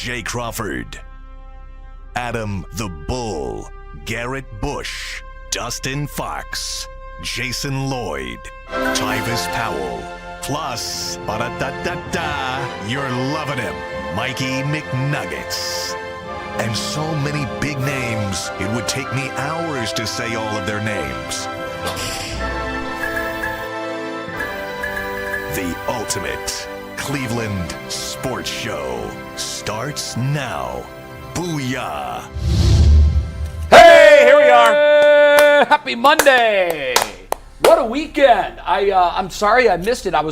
Jay Crawford, Adam the Bull, Garrett Bush, Dustin Fox, Jason Lloyd, Tyvis Powell, plus, ba-da-da-da-da, you're loving him, Mikey McNuggets. And so many big names, it would take me hours to say all of their names. The ultimate Cleveland sports show starts now. Booyah! Hey, here we are. Happy Monday. What a weekend. I'm sorry I missed it. I'm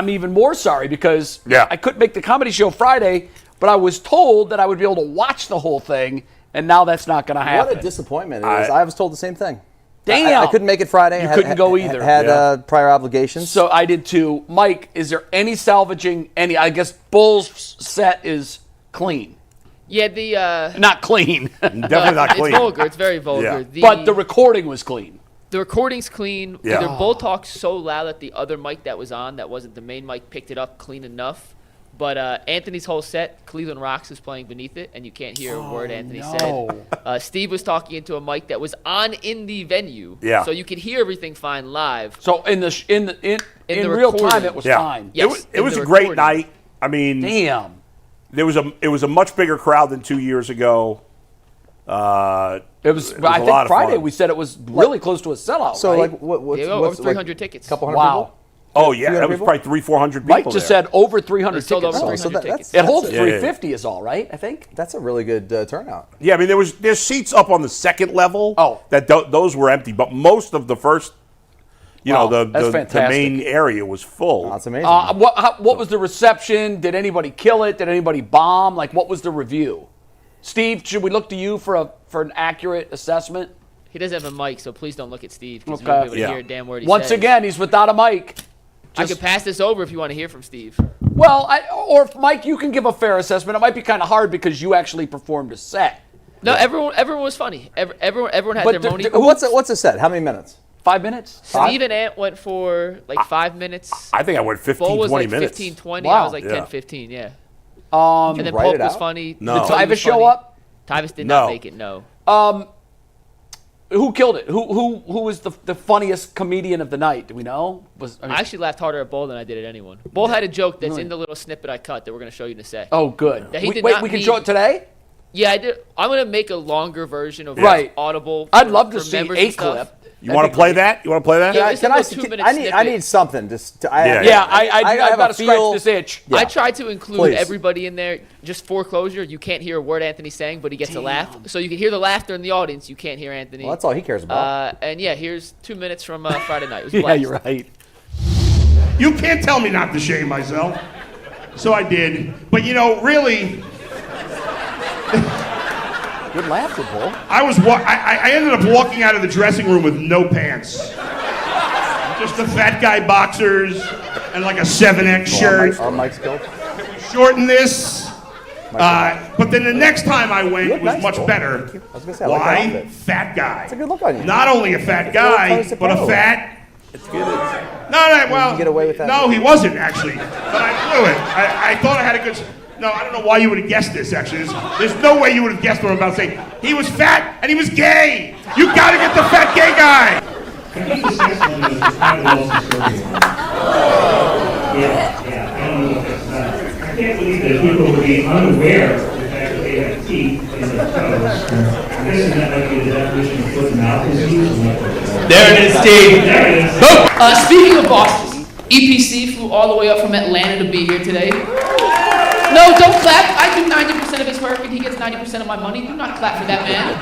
even more sorry because I couldn't make the comedy show Friday, but I was told that I would be able to watch the whole thing, and now that's not going to happen. What a disappointment it is. I was told the same thing. Damn. I couldn't make it Friday. You couldn't go either. Had prior obligations. So I did too. Mike, is there any salvaging any? I guess Bull's set is clean. Yeah, not clean. Definitely not clean. It's vulgar. It's very vulgar. Yeah. But the recording was clean. The recording's clean. Yeah. Their bull talked so loud that the other mic that was on, that wasn't the main mic, picked it up clean enough. But Anthony's whole set, Cleveland Rocks, is playing beneath it, and you can't hear a word Anthony said. Steve was talking into a mic that was on in the venue, so you could hear everything fine live. So in real time, it was fine. Yes, it was a great night. I mean, damn, it was a much bigger crowd than 2 years ago. It was I think Friday we said it was really close to a sellout. So right? like what's over 300 tickets. Couple hundred people? Oh, yeah, that was probably 300-400 people. Mike just said over 300 sold tickets. over 300 tickets. It holds 350 is all, right, I think? That's a really good turnout. Yeah, I mean, there's seats up on the second level that those were empty, but most of the first, the main area was full. That's amazing. What was the reception? Did anybody kill it? Did anybody bomb? Like, what was the review? Steve, should we look to you for an accurate assessment? He doesn't have a mic, so please don't look at Steve because Okay. we won't be able to hear a damn word he Once says. again, he's without a mic. I could pass this over if you want to hear from Steve. Well, or if Mike, you can give a fair assessment. It might be kind of hard because you actually performed a set. No, everyone was funny. Everyone had their money. What's a set? How many minutes? 5 minutes? Steve and Ant went for like 5 minutes. I think I went 15, Bull was 20 like minutes. 15, 20. Wow. I was like 10, 15, yeah. And then write Pope it was out? funny. No. Did Tyvis show up? Tyvis did not make it, no. Who killed it? Who was the funniest comedian of the night? Do we know? I actually laughed harder at Bull than I did at anyone. Bull had a joke that's in the little snippet I cut that we're going to show you in a sec. Oh, good. That he did Wait, not we can mean- show it today? Yeah, I did. I'm going to make a longer version of Audible. I'd love to for see members a and stuff. clip. You want to play that? Yeah, it's a 2-minute I snippet. need something. I've got to scratch this itch. Yeah. I tried to include Please. everybody in there. Just foreclosure. You can't hear a word Anthony's saying, but he gets a laugh. So you can hear the laughter in the audience. You can't hear Anthony. Well, that's all he cares about. And yeah, here's 2 minutes from Friday night. It was a Yeah, blast. you're right. You can't tell me not to shame myself. So I did. But really, Good laughter, Bull. I ended up walking out of the dressing room with no pants. Just the fat guy boxers and like a 7X shirt. Our mic's killed. Shorten this. But then the next time I went was much better. I was gonna say, I like that Why? outfit. Fat guy. It's a good look on you. Not only a fat guy, Tyvis but a Powell. fat. It's good. Well, You get away with that? no, he wasn't actually. But I blew it. I thought I had a good. No, I don't know why you would have guessed this. Actually, there's no way you would have guessed what I'm about to say. He was fat and he was gay. You got to get the fat gay guy. I can't believe that people would be unaware of the fact that they have teeth in their toes. I'm guessing that might be the definition of foot and mouth disease. There it is, Steve. There it is. Speaking of Boston, EPC flew all the way up from Atlanta to be here today. No, don't clap. I do 90% of his work and he gets 90% of my money. Do not clap for that man.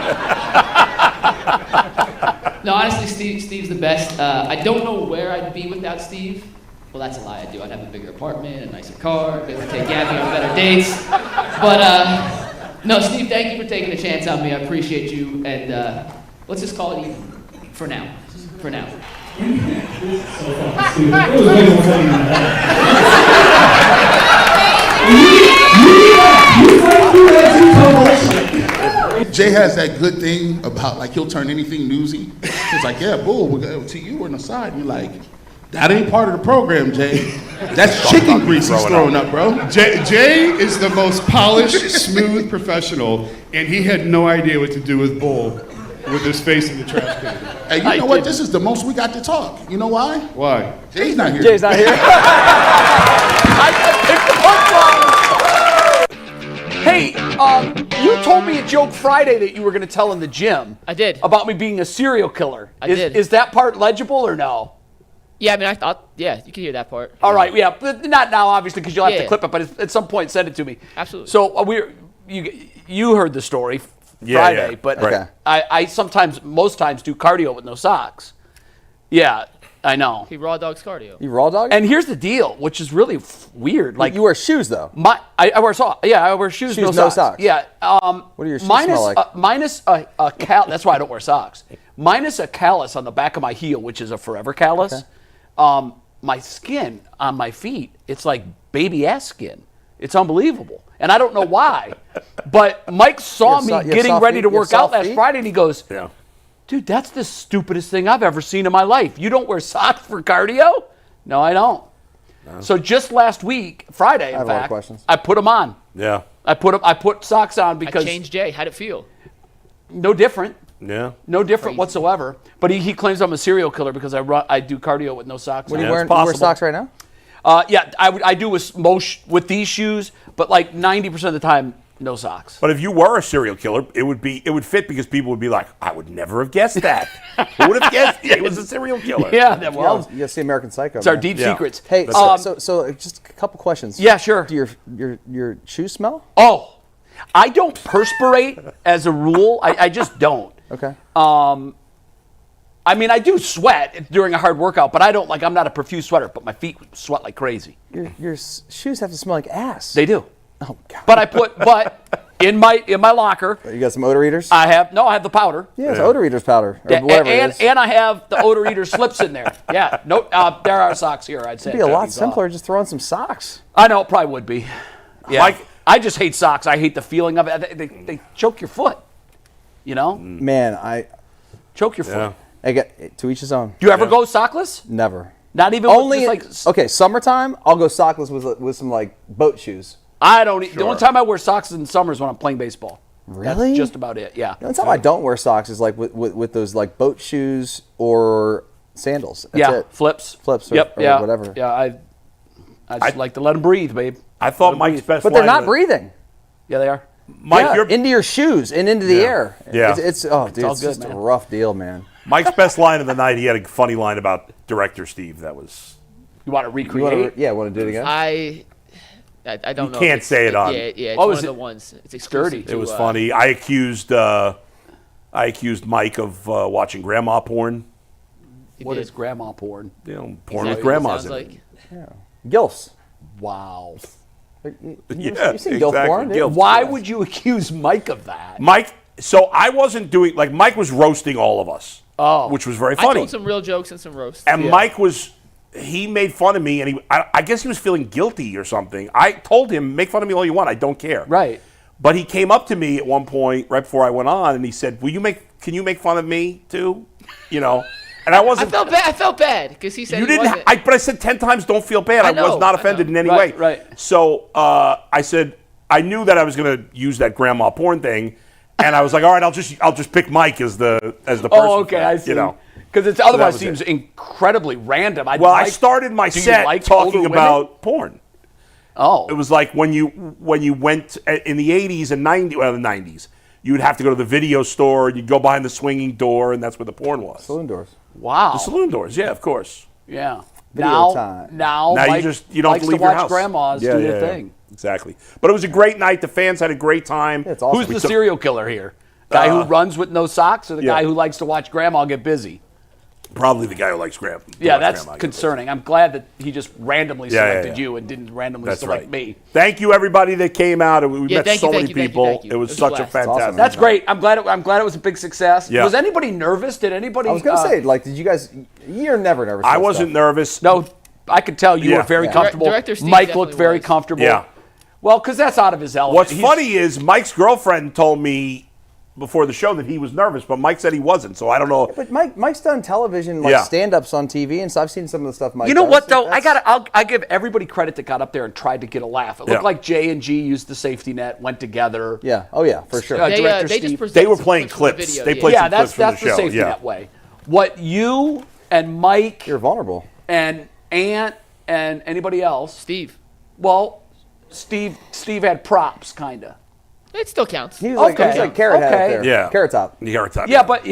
No, honestly, Steve's the best. I don't know where I'd be without Steve. Well, that's a lie. I do. I'd have a bigger apartment, a nicer car, be able to take Gabby on better dates. But, no, Steve, thank you for taking a chance on me. I appreciate you. And let's just call it even for now. For now. Jay has that good thing about, like, he'll turn anything newsy. He's like, yeah, Bull, to you or on the side. You're like, That ain't part of the program, Jay. That's chicken grease he's throwing up, bro. Jay is the most polished, smooth professional, and he had no idea what to do with Bull with his face in the trash can. Hey, you know what? This is the most we got to talk. You know why? Why? Jay's not here. Jay's not here. I picked the punchline. Hey, you told me at Joke Friday that you were going to tell in the gym. I did. About me being a serial killer. I did. Is that part legible or no? Yeah, I mean, I thought, yeah, you can hear that part. All right, yeah, but not now, obviously, because you'll have to Yeah. clip it. But at some point, send it to me. Absolutely. So you heard the story Friday, yeah. but Okay. I most times do cardio with no socks. Yeah, I know. He raw dogs cardio. You raw dog? And here's the deal, which is really weird. Like you wear shoes though. I wear socks. Yeah, I wear shoes. Shoes, no no socks. socks. Yeah. What do your shoes smell like? Minus a that's why I don't wear socks. Minus a callus on the back of my heel, which is a forever callus. Okay. My skin on my feet, it's like baby ass skin. It's unbelievable. And I don't know why. But Mike saw me getting ready to work out last Friday, and he goes, dude, that's the stupidest thing I've ever seen in my life. You don't wear socks for cardio? No, I don't. No. So just last week, Friday, in fact, I put them on. Yeah. I put socks on because I changed Jay. How'd it feel? No different. Yeah. No different whatsoever. But he claims I'm a serial killer because I do cardio with no socks. What are you wearing? You wear socks right now? Yeah, I do with these shoes, but like 90% of the time, no socks. But if you were a serial killer, it would fit because people would be like, I would never have guessed that. Who would have guessed he was a serial killer? Yeah, you gotta see American Psycho. It's our deep secrets. Hey, so just a couple questions. Yeah, sure. Do your shoes smell? Oh, I don't perspirate as a rule. I just don't. Okay. I mean, I do sweat during a hard workout, but I'm not a profuse sweater, but my feet sweat like crazy. Your shoes have to smell like ass. They do. Oh God. But in my locker. You got some odor eaters? I have the powder. Yeah, it's odor eaters powder. Or whatever it is. And I have the odor eater slips in there. Yeah. No, there are socks here, I'd say. It'd be a lot simpler just throwing some socks. I know, it probably would be. Yeah. Mike, I just hate socks. I hate the feeling of it. They choke your foot. You know? Man, choke your foot. I get to each his own. Do you ever go sockless? Never. Not even only with okay. Summertime, I'll go sockless with some like boat shoes. I don't. The only time I wear socks in summer is when I'm playing baseball. Really? That's just about it. Yeah. The only time I don't wear socks is like with those like boat shoes or sandals. That's it. Flips. Or whatever. Yeah. I just like to let them breathe, babe. I thought Mike's best. But they're not breathing. Yeah, they are. Mike, you're into your shoes and into the air. Yeah. It's just a rough deal, man. Mike's best line of the night. He had a funny line about director Steve. That was. You want to recreate? Want to do it again? I don't know. You can't say it on. Yeah, it's one of the ones. It's exclusive. It was funny. I accused Mike of watching grandma porn. What is grandma porn? You know, porn with grandmas in it. Yeah. Gilfs. Wow. You've seen gilf porn, dude? Why would you accuse Mike of that? Mike, so I wasn't doing, like, Mike was roasting all of us, which was very funny. I told some real jokes and some roasts. And Mike he made fun of me, and I guess he was feeling guilty or something. I told him, make fun of me all you want, I don't care. Right. But he came up to me at one point, right before I went on, and he said, can you make fun of me too? You know? And I wasn't. I felt bad because he said you didn't. But I said 10 times, don't feel bad. I was not offended in any way. Right. So I said I knew that I was going to use that grandma porn thing, and I was like, all right, I'll just pick Mike as the person. Oh, okay, I see. You know, because it otherwise seems incredibly random. I started my set talking about porn. Oh, it was like when you went in the 80s and 90s, well, the 90s, you'd have to go to the video store and you'd go behind the swinging door, and that's where the porn was. Saloon doors. Wow. The saloon doors, yeah, of course. Yeah. Video time. Now Mike you don't likes leave to watch your grandmas do their thing. Exactly. But it was a great night. The fans had a great time. Yeah, it's awesome. Who's the serial killer here? Guy who runs with no socks, or the guy who likes to watch grandma get busy? Probably the guy who likes grandma. Yeah, that's concerning. I'm glad that he just randomly selected you and didn't randomly select me. Thank you, everybody that came out. We met so many people. Thank you. It was such a fantastic. Awesome. That's great. I'm glad it was a big success. Yeah. Was anybody nervous? Did anybody? I was gonna say, like, did you guys? You're never nervous. I wasn't nervous. No, I could tell you were very comfortable. Director Steve Mike looked very comfortable. Yeah. Well, because that's out of his element. What's funny is Mike's girlfriend told me before the show that he was nervous, but Mike said he wasn't. So I don't know. But Mike's done television, stand-ups on TV, and so I've seen some of the stuff Mike. You know does. what though? I give everybody credit that got up there and tried to get a laugh. It looked like J and G used the safety net, went together. Yeah. Oh yeah, for sure. They were playing clips. They played some clips from the show. That's the safety net way. What you and Mike, you're vulnerable, and Ant and anybody else, Steve. Well, Steve had props, kinda. It still counts. He was like Carrot Head up there. Yeah. Carrot Top. Carrot Top. Yeah, but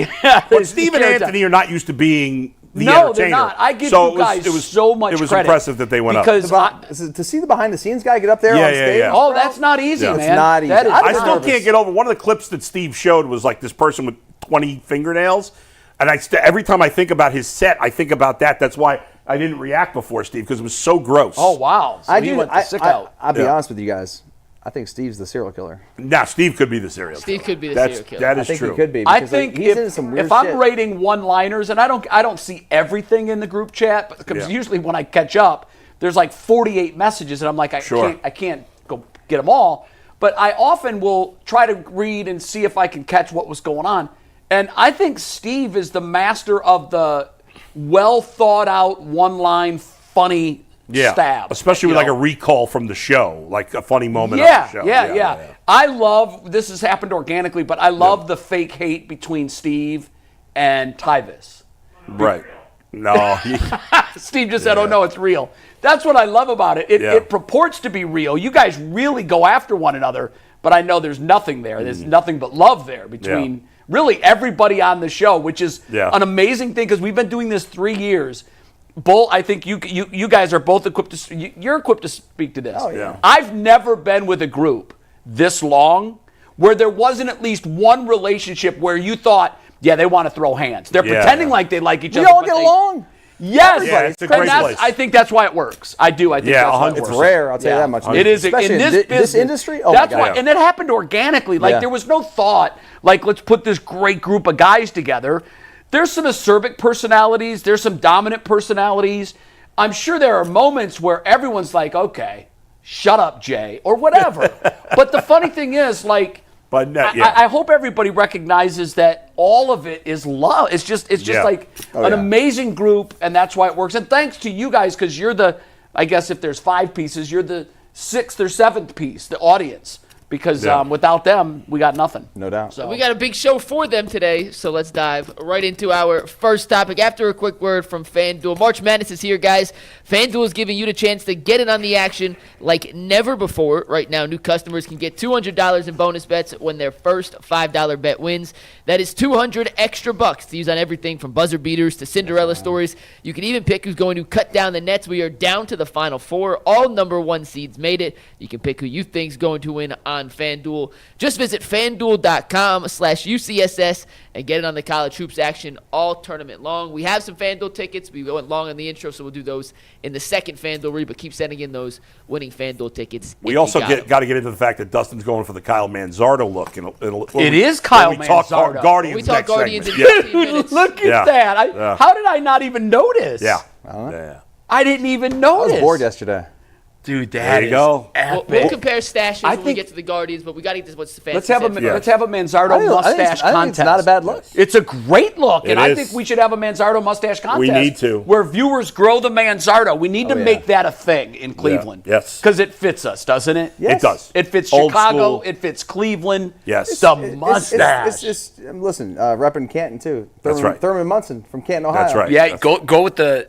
But Steve and Anthony are not used to being the entertainer. They're not. I give you guys so much credit. It was impressive that they went up. Because to see the behind-the-scenes guy get up there on stage. Yeah. Oh, that's not easy, man. It's not easy. I still can't get over. One of the clips that Steve showed was like this person with 20 fingernails. And every time I think about his set, I think about that. That's why I didn't react before, Steve, because it was so gross. Oh, wow. So he went sick out. I'll be honest with you guys. I think Steve's the serial killer. Nah, Steve could be the serial killer. Steve could be the serial killer. That is true. I think true. he could be. I think he's into some weird if I'm shit. rating one-liners, and I don't see everything in the group chat, because usually when I catch up, there's like 48 messages, and I'm like, I can't go get them all. But I often will try to read and see if I can catch what was going on. And I think Steve is the master of the well-thought-out, one-line, funny stab. Especially with like a recall from the show, like a funny moment of the show. Yeah. I love, this has happened organically, but I love the fake hate between Steve and Tyvis. Right. No. Steve just said, oh no, it's real. That's what I love about it. It purports to be real. You guys really go after one another, but I know there's nothing there. There's nothing but love there between really everybody on the show, which is an amazing thing because we've been doing this 3 years. Bull, I think you guys are both equipped to. You're equipped to speak to this. Oh, yeah. I've never been with a group this long where there wasn't at least one relationship where you thought, yeah, they want to throw hands. They're pretending like they like each other. We all get along. Yes, it's a great place. I think that's why it works. I do. I think that's why it works. It's rare. I'll tell you that much. It is especially in this business, this industry. Oh that's my God. why, and it happened organically. Like there was no thought. Like let's put this great group of guys together. There's some acerbic personalities. There's some dominant personalities. I'm sure there are moments where everyone's like, okay, shut up, Jay, or whatever. But the funny thing is, like, I hope everybody recognizes that all of it is love. It's just like an amazing group, and that's why it works. And thanks to you guys, because you're I guess if there's 5 pieces, you're the 6th or 7th piece, the audience. Because without them, we got nothing. No doubt. So we got a big show for them today, so let's dive right into our first topic. After a quick word from FanDuel. March Madness is here, guys. FanDuel is giving you the chance to get in on the action like never before. Right now, new customers can get $200 in bonus bets when their first $5 bet wins. That is $200 extra bucks to use on everything from buzzer beaters to Cinderella stories. You can even pick who's going to cut down the nets. We are down to the Final Four. All number 1 seeds made it. You can pick who you think is going to win on FanDuel. Just visit FanDuel.com/UCSS and get it on the college hoops action all tournament long. We have some FanDuel tickets. We went long on the intro, so we'll do those in the second FanDuel read, but keep sending in those winning FanDuel tickets. We also got to get into the fact that Dustin's going for the Kyle Manzardo look. It is Kyle Manzardo. We talk Guardians in 15 minutes. Look at that. How did I not even notice? I didn't even notice. I was bored yesterday. Dude, there you go. We'll compare stashes when we get to the Guardians, but we got to get to what's the fancy. Let's have a Manzardo mustache contest. I think it's not a bad look. It's a great look, and I think we should have a Manzardo mustache contest. We need to. Where viewers grow the Manzardo. We need to make that a thing in Cleveland. Yes. Because it fits us, doesn't it? Yes. It does. It fits Old Chicago. school. It fits Cleveland. Yes. The mustache. Listen, repping Canton, too. That's right. Thurman Munson from Canton, Ohio. That's right. Yeah, go with the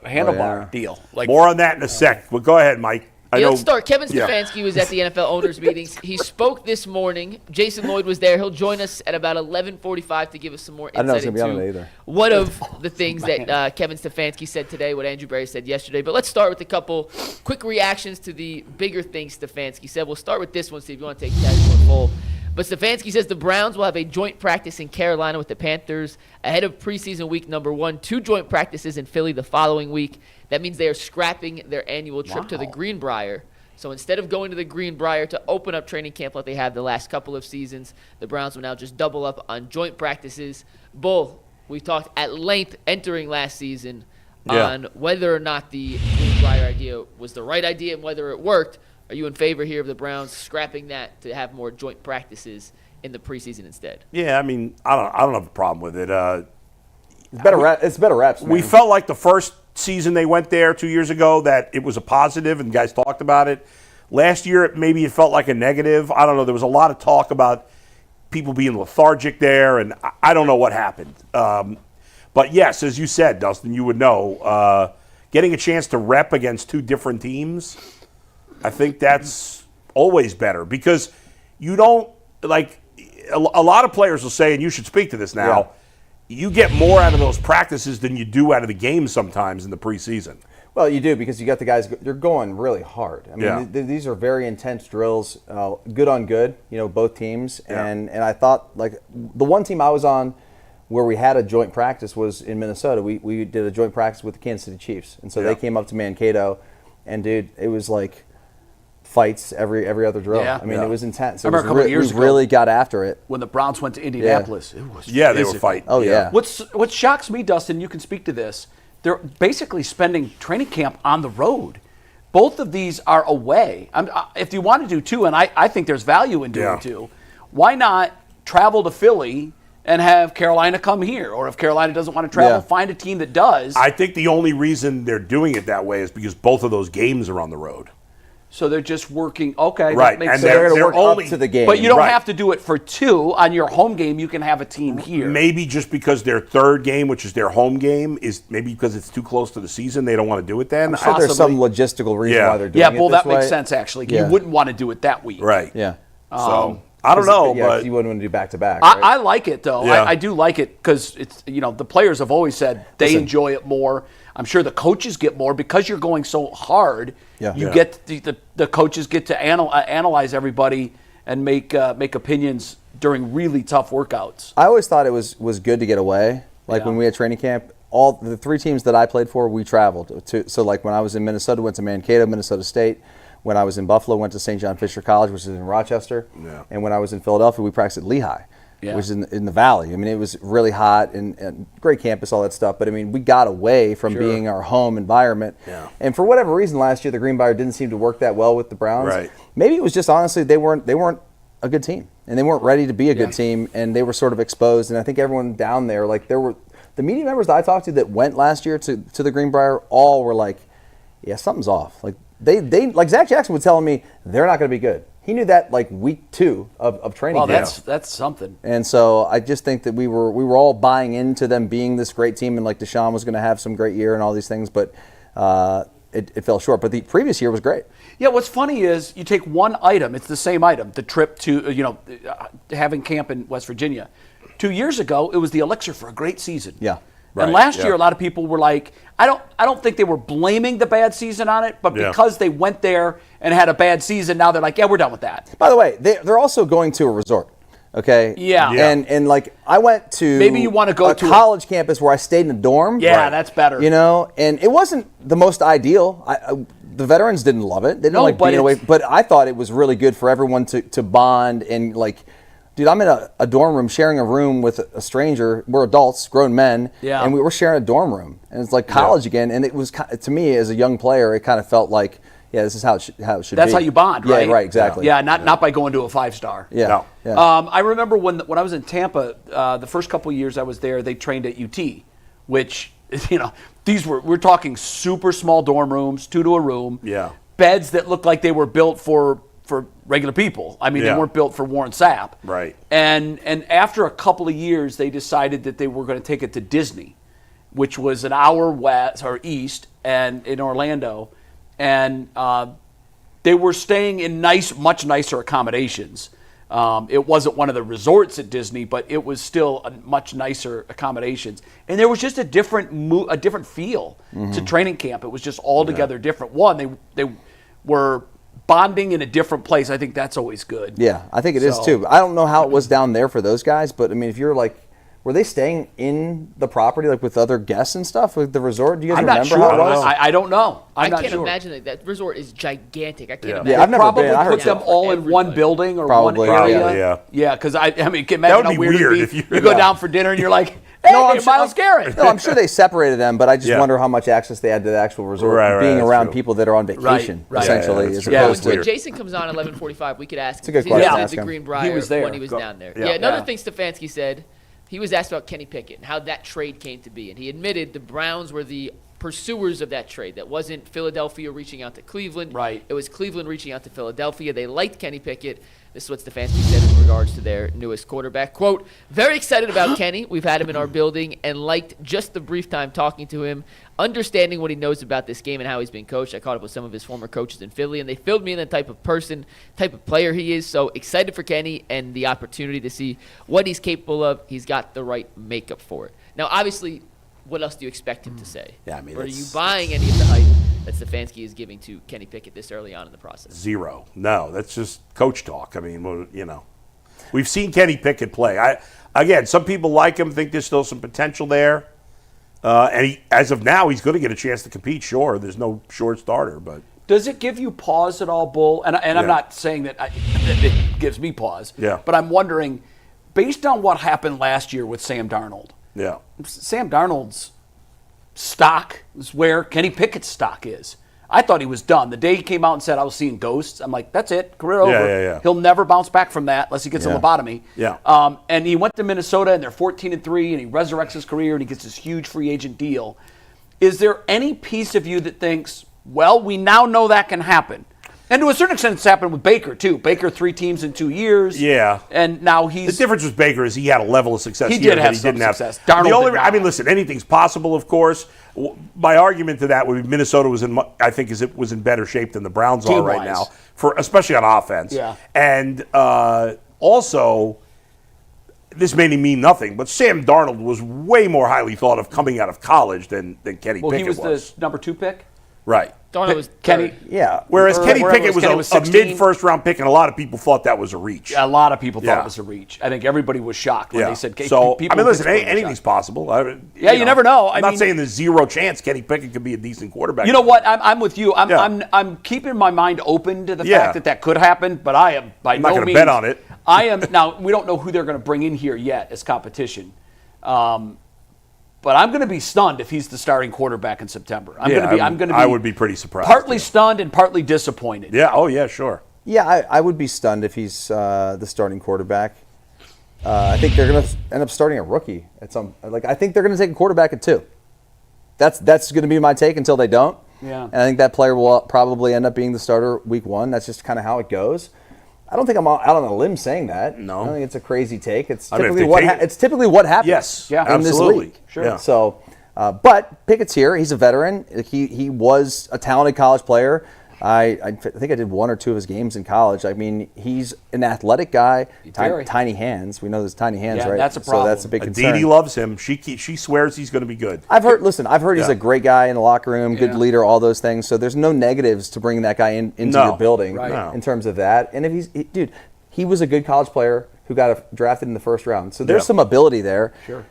handlebar deal. Like more on that in a sec. Well, go ahead, Mike. Let's start. Kevin Stefanski was at the NFL owners' meetings. He spoke this morning. Jason Lloyd was there. He'll join us at about 11:45 to give us some more insight into one of the things that Kevin Stefanski said today, what Andrew Berry said yesterday. But let's start with a couple quick reactions to the bigger things Stefanski said. We'll start with this one, Steve. You want to take that one full. But Stefanski says the Browns will have a joint practice in Carolina with the Panthers ahead of preseason week number 1, 2 joint practices in Philly the following week. That means they are scrapping their annual trip to the Greenbrier. So instead of going to the Greenbrier to open up training camp like they have the last couple of seasons, the Browns will now just double up on joint practices. Bull, we talked at length entering last season on whether or not the Greenbrier idea was the right idea and whether it worked. Are you in favor here of the Browns scrapping that to have more joint practices in the preseason instead. Yeah, I mean, I don't have a problem with it. It's better reps. Man. We felt like the first season they went there 2 years ago that it was a positive, and guys talked about it. Last year, maybe it felt like a negative. I don't know. There was a lot of talk about people being lethargic there, and I don't know what happened. But yes, as you said, Dustin, you would know. Getting a chance to rep against two different teams, I think that's always better because you don't, like, a lot of players will say, and you should speak to this now, you get more out of those practices than you do out of the games sometimes in the preseason. Well, you do because you got the guys, they're going really hard. I mean, these are very intense drills, good on good, both teams. Yeah. And I thought, like, the one team I was on where we had a joint practice was in Minnesota. We did a joint practice with the Kansas City Chiefs. And so they came up to Mankato, and, dude, it was like fights every other drill. Yeah. I mean, it was intense. I remember a couple of years ago, really got after it. when the Browns went to Indianapolis. It was Yeah, they physical. were fighting. Oh, yeah. What shocks me, Dustin, you can speak to this, they're basically spending training camp on the road. Both of these are away. If you want to do two, and I think there's value in doing two, why not travel to Philly and have Carolina come here? Or if Carolina doesn't want to travel, find a team that does. I think the only reason they're doing it that way is because both of those games are on the road. So they're just working, okay, Right, that makes and sense. They're going to work only- up to the game. But you don't Right. have to do it for two. On your home game, you can have a team here. Maybe just because their third game, which is their home game, is maybe because it's too close to the season, they don't want to do it then. I'm sure there's some Possibly. logistical reason Yeah. why they're doing Yeah, it well, this that makes way. sense, actually. Yeah. You wouldn't want to do it that week. Right. Yeah. So I don't know, Yeah, 'cause but you wouldn't want to do back-to-back, I right? like it, though. Yeah. I do like it because it's, the players have always said they enjoy it more. I'm sure the coaches get more because you're going so hard. Yeah. You Yeah. get the coaches get to analyze everybody and make opinions during really tough workouts. I always thought it was good to get away. Like Yeah. when we had training camp, all the three teams that I played for, we traveled to. So like when I was in Minnesota, went to Mankato, Minnesota State. When I was in Buffalo, went to St. John Fisher College, which is in Rochester. Yeah. And when I was in Philadelphia, we practiced at Lehigh, Yeah. which is in the Valley. I mean, it was really hot and great campus, all that stuff. But I mean, we got away from being our home environment. Yeah. And for whatever reason, last year the Greenbrier didn't seem to work that well with the Browns. Right. Maybe it was just honestly they weren't a good team, and they weren't ready to be a good team, and they were sort of exposed. And I think everyone down there, like there were the media members that I talked to that went last year to the Greenbrier, all were like, yeah, something's off. Like they like Zach Jackson was telling me they're not going to be good. He knew that like week 2 of training. Well, camp. that's something. And so I just think that we were all buying into them being this great team, and like Deshaun was going to have some great year and all these things, but it fell short. But the previous year was great. Yeah, what's funny is you take one item, it's the same item, the trip to, having camp in West Virginia. 2 years ago, it was the elixir for a great season. Yeah. And Right, last yeah. year, a lot of people were like, I don't think they were blaming the bad season on it, but Yeah. because they went there and had a bad season, now they're like, yeah, we're done with that. By the way, they're also going to a resort. Okay. Yeah. Yeah. And like I went to Maybe you wanna go a to a- college campus where I stayed in a dorm. Yeah, that's better. And it wasn't the most ideal. The veterans didn't love it. They didn't No, like but being away. it's- But I thought it was really good for everyone to bond and like, dude, I'm in a dorm room sharing a room with a stranger. We're adults, grown men, Yeah. and we were sharing a dorm room, and it's like college again. And it was to me as a young player, it kind of felt like, yeah, this is how it should be. That's how you bond, right? Yeah, right, exactly. Yeah, not by going to a 5-star. Yeah. No. Yeah. I remember when I was in Tampa, the first couple of years I was there, they trained at UT, which, we're talking super small dorm rooms, 2 to a room. Yeah. Beds that looked like they were built for regular people. I mean, they Yeah. weren't built for Warren Sapp. Right. And after a couple of years, they decided that they were going to take it to Disney, which was an hour west or east and in Orlando. And they were staying in much nicer accommodations. It wasn't one of the resorts at Disney, but it was still a much nicer accommodations. And there was just a different feel to training camp. It was just altogether different. One, they were bonding in a different place. I think that's always good. Yeah, I think it is too. I don't know how it was down there for those guys, but I mean, if you're like, were they staying in the property like with other guests and stuff with the resort? Do you guys I'm remember not sure. how it was? I don't know. I not can't sure. imagine that resort is gigantic. I can't Yeah. imagine. Yeah, I've never Probably been. I heard put them so. all in one Everybody. building or Probably. one area. Probably, yeah. Yeah, because I mean, can you That imagine would how be weird weird it'd if be? you- You go Yeah. down for dinner and you're like, Hey, I'm sure- Myles Garrett. No, I'm sure they separated them, but I just wonder how much access they had to the actual resort, being that's around true. people that are on vacation, essentially, as opposed When to. Jason comes on 11:45, we could ask It's a good him. question He to was ask at him. the Greenbrier He was there. when he was down there. Yeah. Yeah, another Yeah. thing Stefanski said, he was asked about Kenny Pickett and how that trade came to be, and he admitted the Browns were the pursuers of that trade. That wasn't Philadelphia reaching out to Cleveland. Right. It was Cleveland reaching out to Philadelphia. They liked Kenny Pickett. This is what Stefanski said in regards to their newest quarterback. Quote, very excited about Kenny. We've had him in our building and liked just the brief time talking to him, understanding what he knows about this game and how he's been coached. I caught up with some of his former coaches in Philly, and they filled me in the type of person, type of player he is. So excited for Kenny and the opportunity to see what he's capable of. He's got the right makeup for it. Now, obviously, what else do you expect him to say? Yeah, I mean, or are you that's- buying any of the hype that Stefanski is giving to Kenny Pickett this early on in the process? Zero. No, that's just coach talk. I mean, well, you know, we've seen Kenny Pickett play. Again, some people like him, think there's still some potential there. And he, as of now, he's going to get a chance to compete. Sure, there's no short starter, but Does it give you pause at all, Bull? And I'm not saying that it gives me pause. Yeah. But I'm wondering, based on what happened last year with Sam Darnold, yeah, Sam Darnold's stock is where Kenny Pickett's stock is. I thought he was done. The day he came out and said, I was seeing ghosts, I'm like, that's it, career over. Yeah. He'll never bounce back from that unless he gets a lobotomy. Yeah. And he went to Minnesota, and they're 14-3, and he resurrects his career, and he gets this huge free agent deal. Is there any piece of you that thinks, well, we now know that can happen? And to a certain extent, it's happened with Baker, too. Baker, 3 teams in 2 years. Yeah. And now the he's... difference with Baker is he had a level of success He here did that have he some didn't have. success. Darnold The only, did I mean, not. listen, anything's possible, of course. My argument to that would be Minnesota was was in better shape than the Browns are right Team-wise. now, especially on offense. Yeah. And also, this may mean nothing, but Sam Darnold was way more highly thought of coming out of college than Kenny Well, Pickett he was the number 2 pick? Right. Darnold was Kenny... Yeah. Whereas Kenny wherever Pickett Kenny was was a 16. mid-first round pick, and a lot of people thought that was a reach. A lot of people thought Yeah. it was a reach. I think everybody was shocked when they said... So, people I mean, in listen, Pittsburgh were anything's shocked. possible. You never know. I'm I not mean- saying there's zero chance Kenny Pickett could be a decent quarterback. You know what? I'm with you. Yeah. I'm keeping my mind open to the Yeah. fact that could happen, but I am by I'm no not gonna means... bet on it. I am... Now, we don't know who they're going to bring in here yet as competition. But I'm going to be stunned if he's the starting quarterback in September. I'm going to be... I would be pretty surprised. partly stunned and partly disappointed. Yeah. Oh, yeah. Sure. Yeah, I would be stunned if he's the starting quarterback. I think they're going to end up starting a rookie at some. I think they're going to take a quarterback at 2. That's going to be my take until they don't. Yeah. And I think that player will probably end up being the starter week 1. That's just kind of how it goes. I don't think I'm out on a limb saying that. No. I don't think it's a crazy take. It's I mean, if typically they take it- it's typically what happens. Yes. Yeah. in this Absolutely. league. Sure. Yeah. So, but Pickett's here. He's a veteran. He was a talented college player. I think I did 1 or 2 of his games in college. I mean, he's an athletic guy, tiny hands. We know there's tiny hands, Yeah, right? that's a So problem. that's a big concern. Aditi loves him. She swears he's going to be good. I've heard he's Yeah. a great guy in the locker room, good Yeah. leader, all those things. So there's no negatives to bringing that guy into No. your building Right. No. in terms of that. And if he was a good college player who got drafted in the first round. So there's Yeah. some ability there. Sure.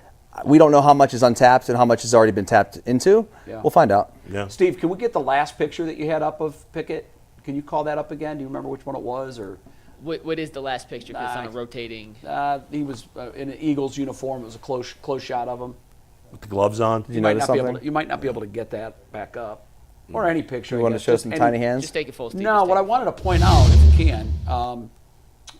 We don't know how much is untapped and how much has already been tapped into. Yeah. We'll find out. Yeah. Steve, can we get the last picture that you had up of Pickett? Can you call that up again? Do you remember which one it was? Or What is the last picture? Because it's on a rotating. he was in an Eagles uniform. It was a close shot of him. With the gloves on. You notice something? You might not be able to get that back up, or any picture. You I want to guess. show Just some any- tiny hands? Just take it full, Steve. No, Just what take I it. wanted to point out, if you can,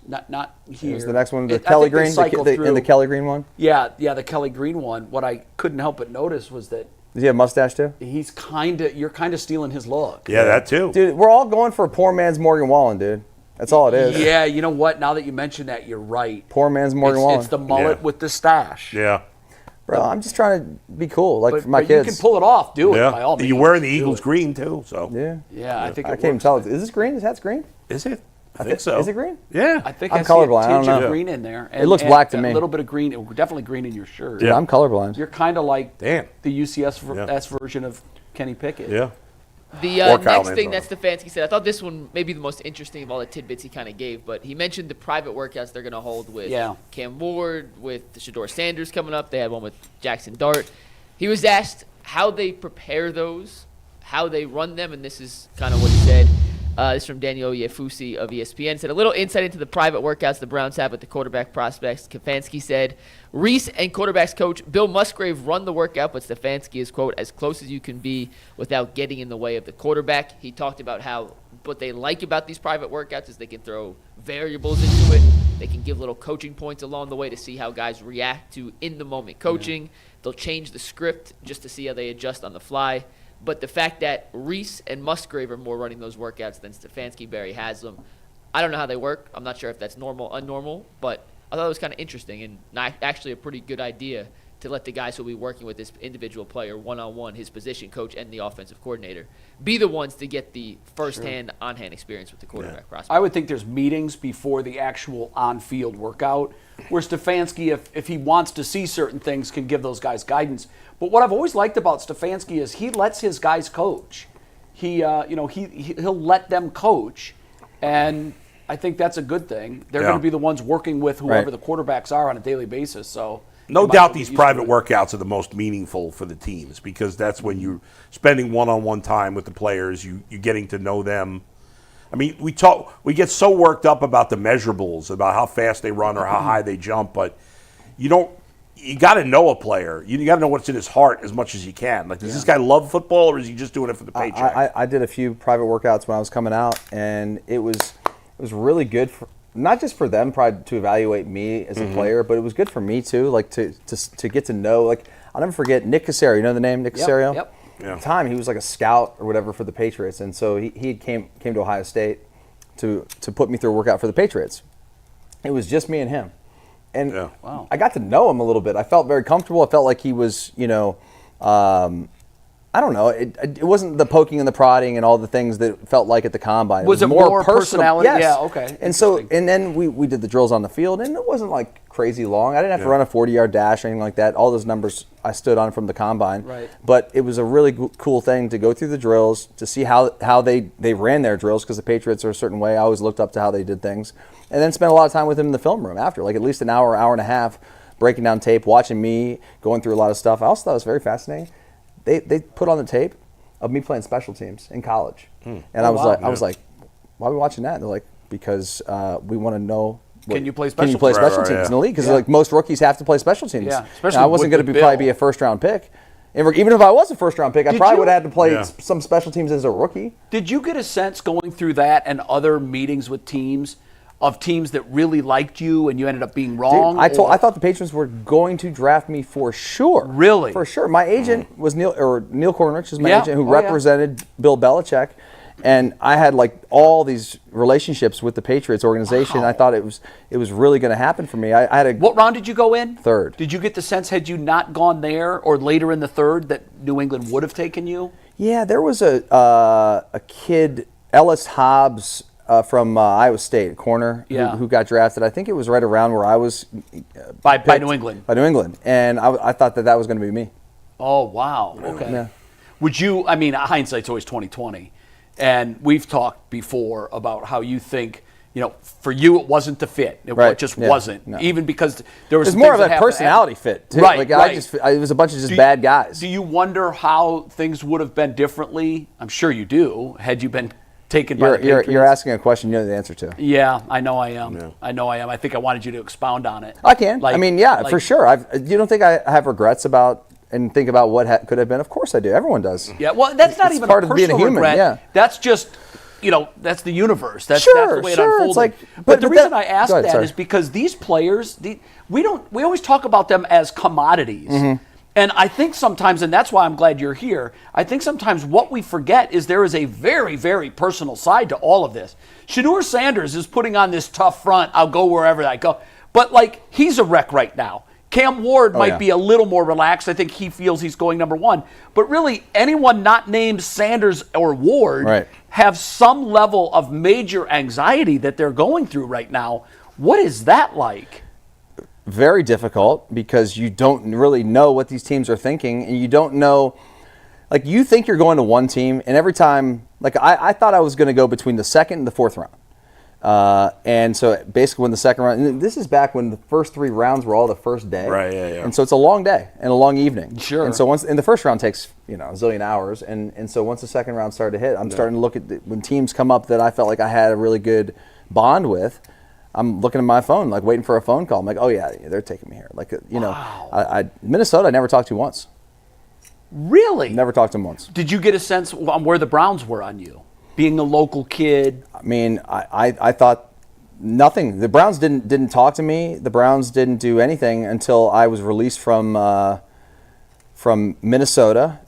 not here. Here's the next one, the I Kelly think they Green, cycle and through- the Kelly Green one. Yeah, the Kelly Green one. What I couldn't help but notice was that Does he have a mustache too? you're kind of stealing his look. Yeah, that too. Dude, we're all going for a poor man's Morgan Wallen, dude. That's all it is. Yeah, you know what? Now that you mention that, you're right. Poor man's Morgan Wallen. It's the mullet Yeah. with the stash. Yeah. Bro, I'm just trying to be cool, like But, for my but kids. you can pull it off. Do it by all Yeah. means. You're wearing the Do Eagles it. green too, so. Yeah. Yeah, I think I it can't even works. tell. Is this green? His hat's green? Is it? I think so. Is it green? Yeah. I think I'm I see colorblind, I a don't tinge of know. green in there. It looks black to me. A little bit of green, definitely green in your shirt. Yeah, I'm colorblind. You're kind of like Damn. the UCS Yeah. version of Kenny Pickett. Yeah. The Or Kyle next thing that Manzardo. Stefanski said, I thought this one may be the most interesting of all the tidbits he kind of gave, but he mentioned the private workouts they're going to hold with Cam Ward, with Shador Sanders coming up. They had one with Jackson Dart. He was asked how they prepare those, how they run them, and this is kind of what he said. This is from Daniel Yefusi of ESPN. Said, a little insight into the private workouts the Browns have with the quarterback prospects. Stefanski said, Reese and quarterbacks coach Bill Musgrave run the workout, but Stefanski is, quote, as close as you can be without getting in the way of the quarterback. He talked about how what they like about these private workouts is they can throw variables into it. They can give little coaching points along the way to see how guys react to in-the-moment coaching. They'll change the script just to see how they adjust on the fly. But the fact that Reese and Musgrave are more running those workouts than Stefanski Berry has them, I don't know how they work. I'm not sure if that's normal, unnormal, but I thought it was kind of interesting and actually a pretty good idea to let the guys who will be working with this individual player one-on-one, his position coach and the offensive coordinator, be the ones to get the first-hand, on-hand experience with the quarterback prospect. I would think there's meetings before the actual on-field workout where Stefanski, if he wants to see certain things, can give those guys guidance. But what I've always liked about Stefanski is he lets his guys coach. He'll let them coach, and I think that's a good thing. They're going to be the ones working with whoever the quarterbacks are on a daily basis. So no doubt these private workouts are the most meaningful for the teams because that's when you're spending one-on-one time with the players, you're getting to know them. I mean, we get so worked up about the measurables, about how fast they run or how high they jump, but you got to know a player. You got to know what's in his heart as much as you can. Like, does this guy love football or is he just doing it for the paycheck? I did a few private workouts when I was coming out, and it was really good for not just for them probably to evaluate me as a player, but it was good for me too, like to get to know. Like, I'll never forget Nick Caserio. You know the name Nick Caserio? Yep. Yeah. At the time, he was like a scout or whatever for the Patriots, and so he came to Ohio State to put me through a workout for the Patriots. It was just me and him. And I got to know him a little bit. I felt very comfortable. I felt like he was, I don't know. It wasn't the poking and the prodding and all the things that it felt like at the combine. Was it more personality? Yes. Yeah, okay. And then we did the drills on the field, and it wasn't like crazy long. I didn't have to run a 40-yard dash or anything like that. All those numbers I stood on from the combine. Right. But it was a really cool thing to go through the drills, to see how they ran their drills, because the Patriots are a certain way. I always looked up to how they did things. And then spent a lot of time with him in the film room after, like at least an hour and a half, breaking down tape, watching me, going through a lot of stuff. I also thought it was very fascinating. They put on the tape of me playing special teams in college. And I was like, why are we watching that? And they're like, because we want to know. Can you play special teams in the league? Because like most rookies have to play special teams. Yeah, especially I wasn't going to probably be a first-round pick. And even if I was a first-round pick, I probably would have had to play some special teams as a rookie. Did you get a sense going through that and other meetings with teams of teams that really liked you and you ended up being wrong? Dude, I thought the Patriots were going to draft me for sure. Really? For sure. My agent was Neil Cornrich is my agent who represented Bill Belichick. And I had like all these relationships with the Patriots organization. Wow. I thought it was really going to happen for me. I had What round did you go in? Third. Did you get the sense, had you not gone there or later in the third, that New England would have taken you? Yeah, there was a kid, Ellis Hobbs, from Iowa State, a corner, who got drafted. I think it was right around where I was. By New England. By New England. And I thought that was going to be me. Oh, wow. Okay. Yeah. Would you, I mean, hindsight's always 20/20. And we've talked before about how you think, for you it wasn't the fit. It just wasn't. No. Even because there was more of a personality fit, too. Right, It was a bunch of just bad guys. Do you wonder how things would have been differently? I'm sure you do, had you been taken by the Patriots. You're asking a question you know the answer to. Yeah, I know I am. Yeah. I know I am. I think I wanted you to expound on it. I can. For sure. You don't think I have regrets about and think about what could have been? Of course I do. Everyone does. Yeah, well, that's not even part a of being a human. regret. Yeah. That's just, that's the universe. That's the way it unfolded. It's like, but the reason I ask that is because these players, we always talk about them as commodities. Mm-hmm. And I think sometimes, and that's why I'm glad you're here, I think sometimes what we forget is there is a very, very personal side to all of this. Shedeur Sanders is putting on this tough front, I'll go wherever I go. But, he's a wreck right now. Cam Ward might be a little more relaxed. I think he feels he's going number one. But really, anyone not named Sanders or Ward have some level of major anxiety that they're going through right now. What is that like? Very difficult, because you don't really know what these teams are thinking, and you don't know. You think you're going to one team, and every time, I thought I was going to go between the second and the fourth round. And so basically when the second round, and this is back when the first 3 rounds were all the first day. Right, yeah. And so it's a long day and a long evening. Sure. And so and the first round takes, a zillion hours. And so once the second round started to hit, I'm starting to look at when teams come up that I felt like I had a really good bond with, I'm looking at my phone, like waiting for a phone call. I'm like, oh yeah, they're taking me here. Like, Wow. Minnesota, I never talked to once. Really? Never talked to them once. Did you get a sense on where the Browns were on you? Being a local kid? I mean, I thought nothing. The Browns didn't talk to me. The Browns didn't do anything until I was released from Minnesota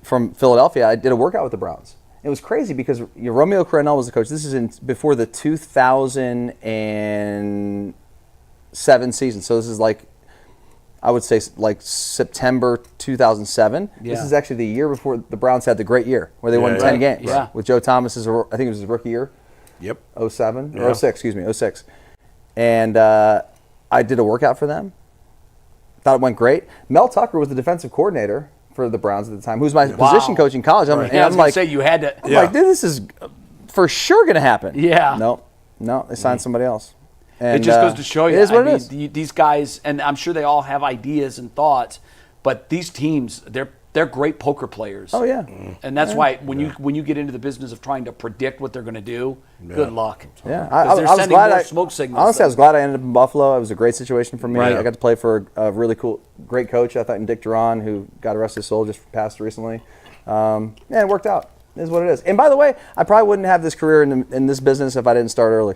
from Philadelphia. I did a workout with the Browns. It was crazy because Romeo Crennel was the coach. This is before the 2007 season. So this is I would say September 2007. Yeah. This is actually the year before the Browns had the great year where they won 10 games. Yeah. With Joe Thomas, I think it was his rookie year. Yep. 07 or 06, 06. And I did a workout for them. Thought it went great. Mel Tucker was the defensive coordinator for the Browns at the time, who's my position coach in college. I was going to say you had to. I'm like, dude, this is for sure going to happen. Yeah. No, they signed somebody else. And, it just goes to show you. It is what it is. These guys, and I'm sure they all have ideas and thoughts, but these teams, they're great poker players. Oh yeah. And that's why when you get into the business of trying to predict what they're going to do, good luck. Yeah, I was glad smoke signals. Honestly, I was glad I ended up in Buffalo. It was a great situation for me. Right. I got to play for a really great coach. I thought in Dick Duran, who God rest his soul, just passed recently. It worked out. It is what it is. And by the way, I probably wouldn't have this career in this business if I didn't start early.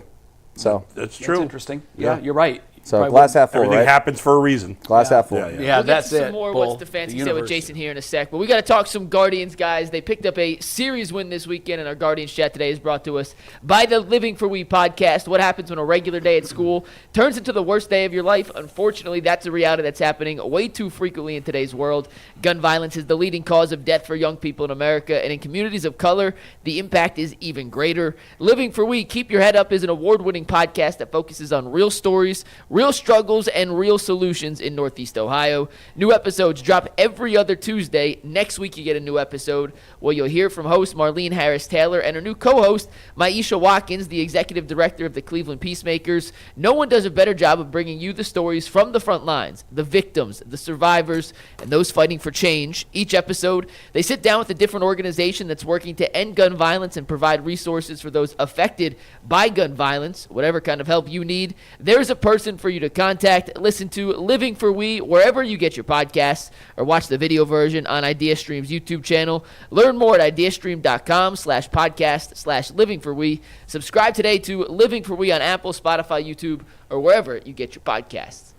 So that's true. That's interesting. Yeah, you're right. So glass half full, Everything right? happens for a reason. Glass half full. Yeah, We'll that's get to it. some more Bull, what Stefanski the said with universe. Jason here in a sec. But we got to talk some Guardians, guys. They picked up a series win this weekend, and our Guardians chat today is brought to us by the Living for We podcast. What happens when a regular day at school turns into the worst day of your life? Unfortunately, that's a reality that's happening way too frequently in today's world. Gun violence is the leading cause of death for young people in America, and in communities of color, the impact is even greater. Living for We, Keep Your Head Up is an award-winning podcast that focuses on real stories, real struggles, and real solutions in Northeast Ohio. New episodes drop every other Tuesday. Next week you get a new episode where you'll hear from host Marlene Harris-Taylor and her new co-host Maisha Watkins, the executive director of the Cleveland Peacemakers. No one does a better job of bringing you the stories from the front lines, the victims, the survivors, and those fighting for change. Each episode, they sit down with a different organization that's working to end gun violence and provide resources for those affected by gun violence. Whatever kind of help you need, there's a person for you to contact. Listen to Living for We wherever you get your podcasts or watch the video version on IdeaStream's YouTube channel. Learn more at ideastream.com/podcast/livingforwe. Subscribe today to Living for We on Apple, Spotify, YouTube, or wherever you get your podcasts.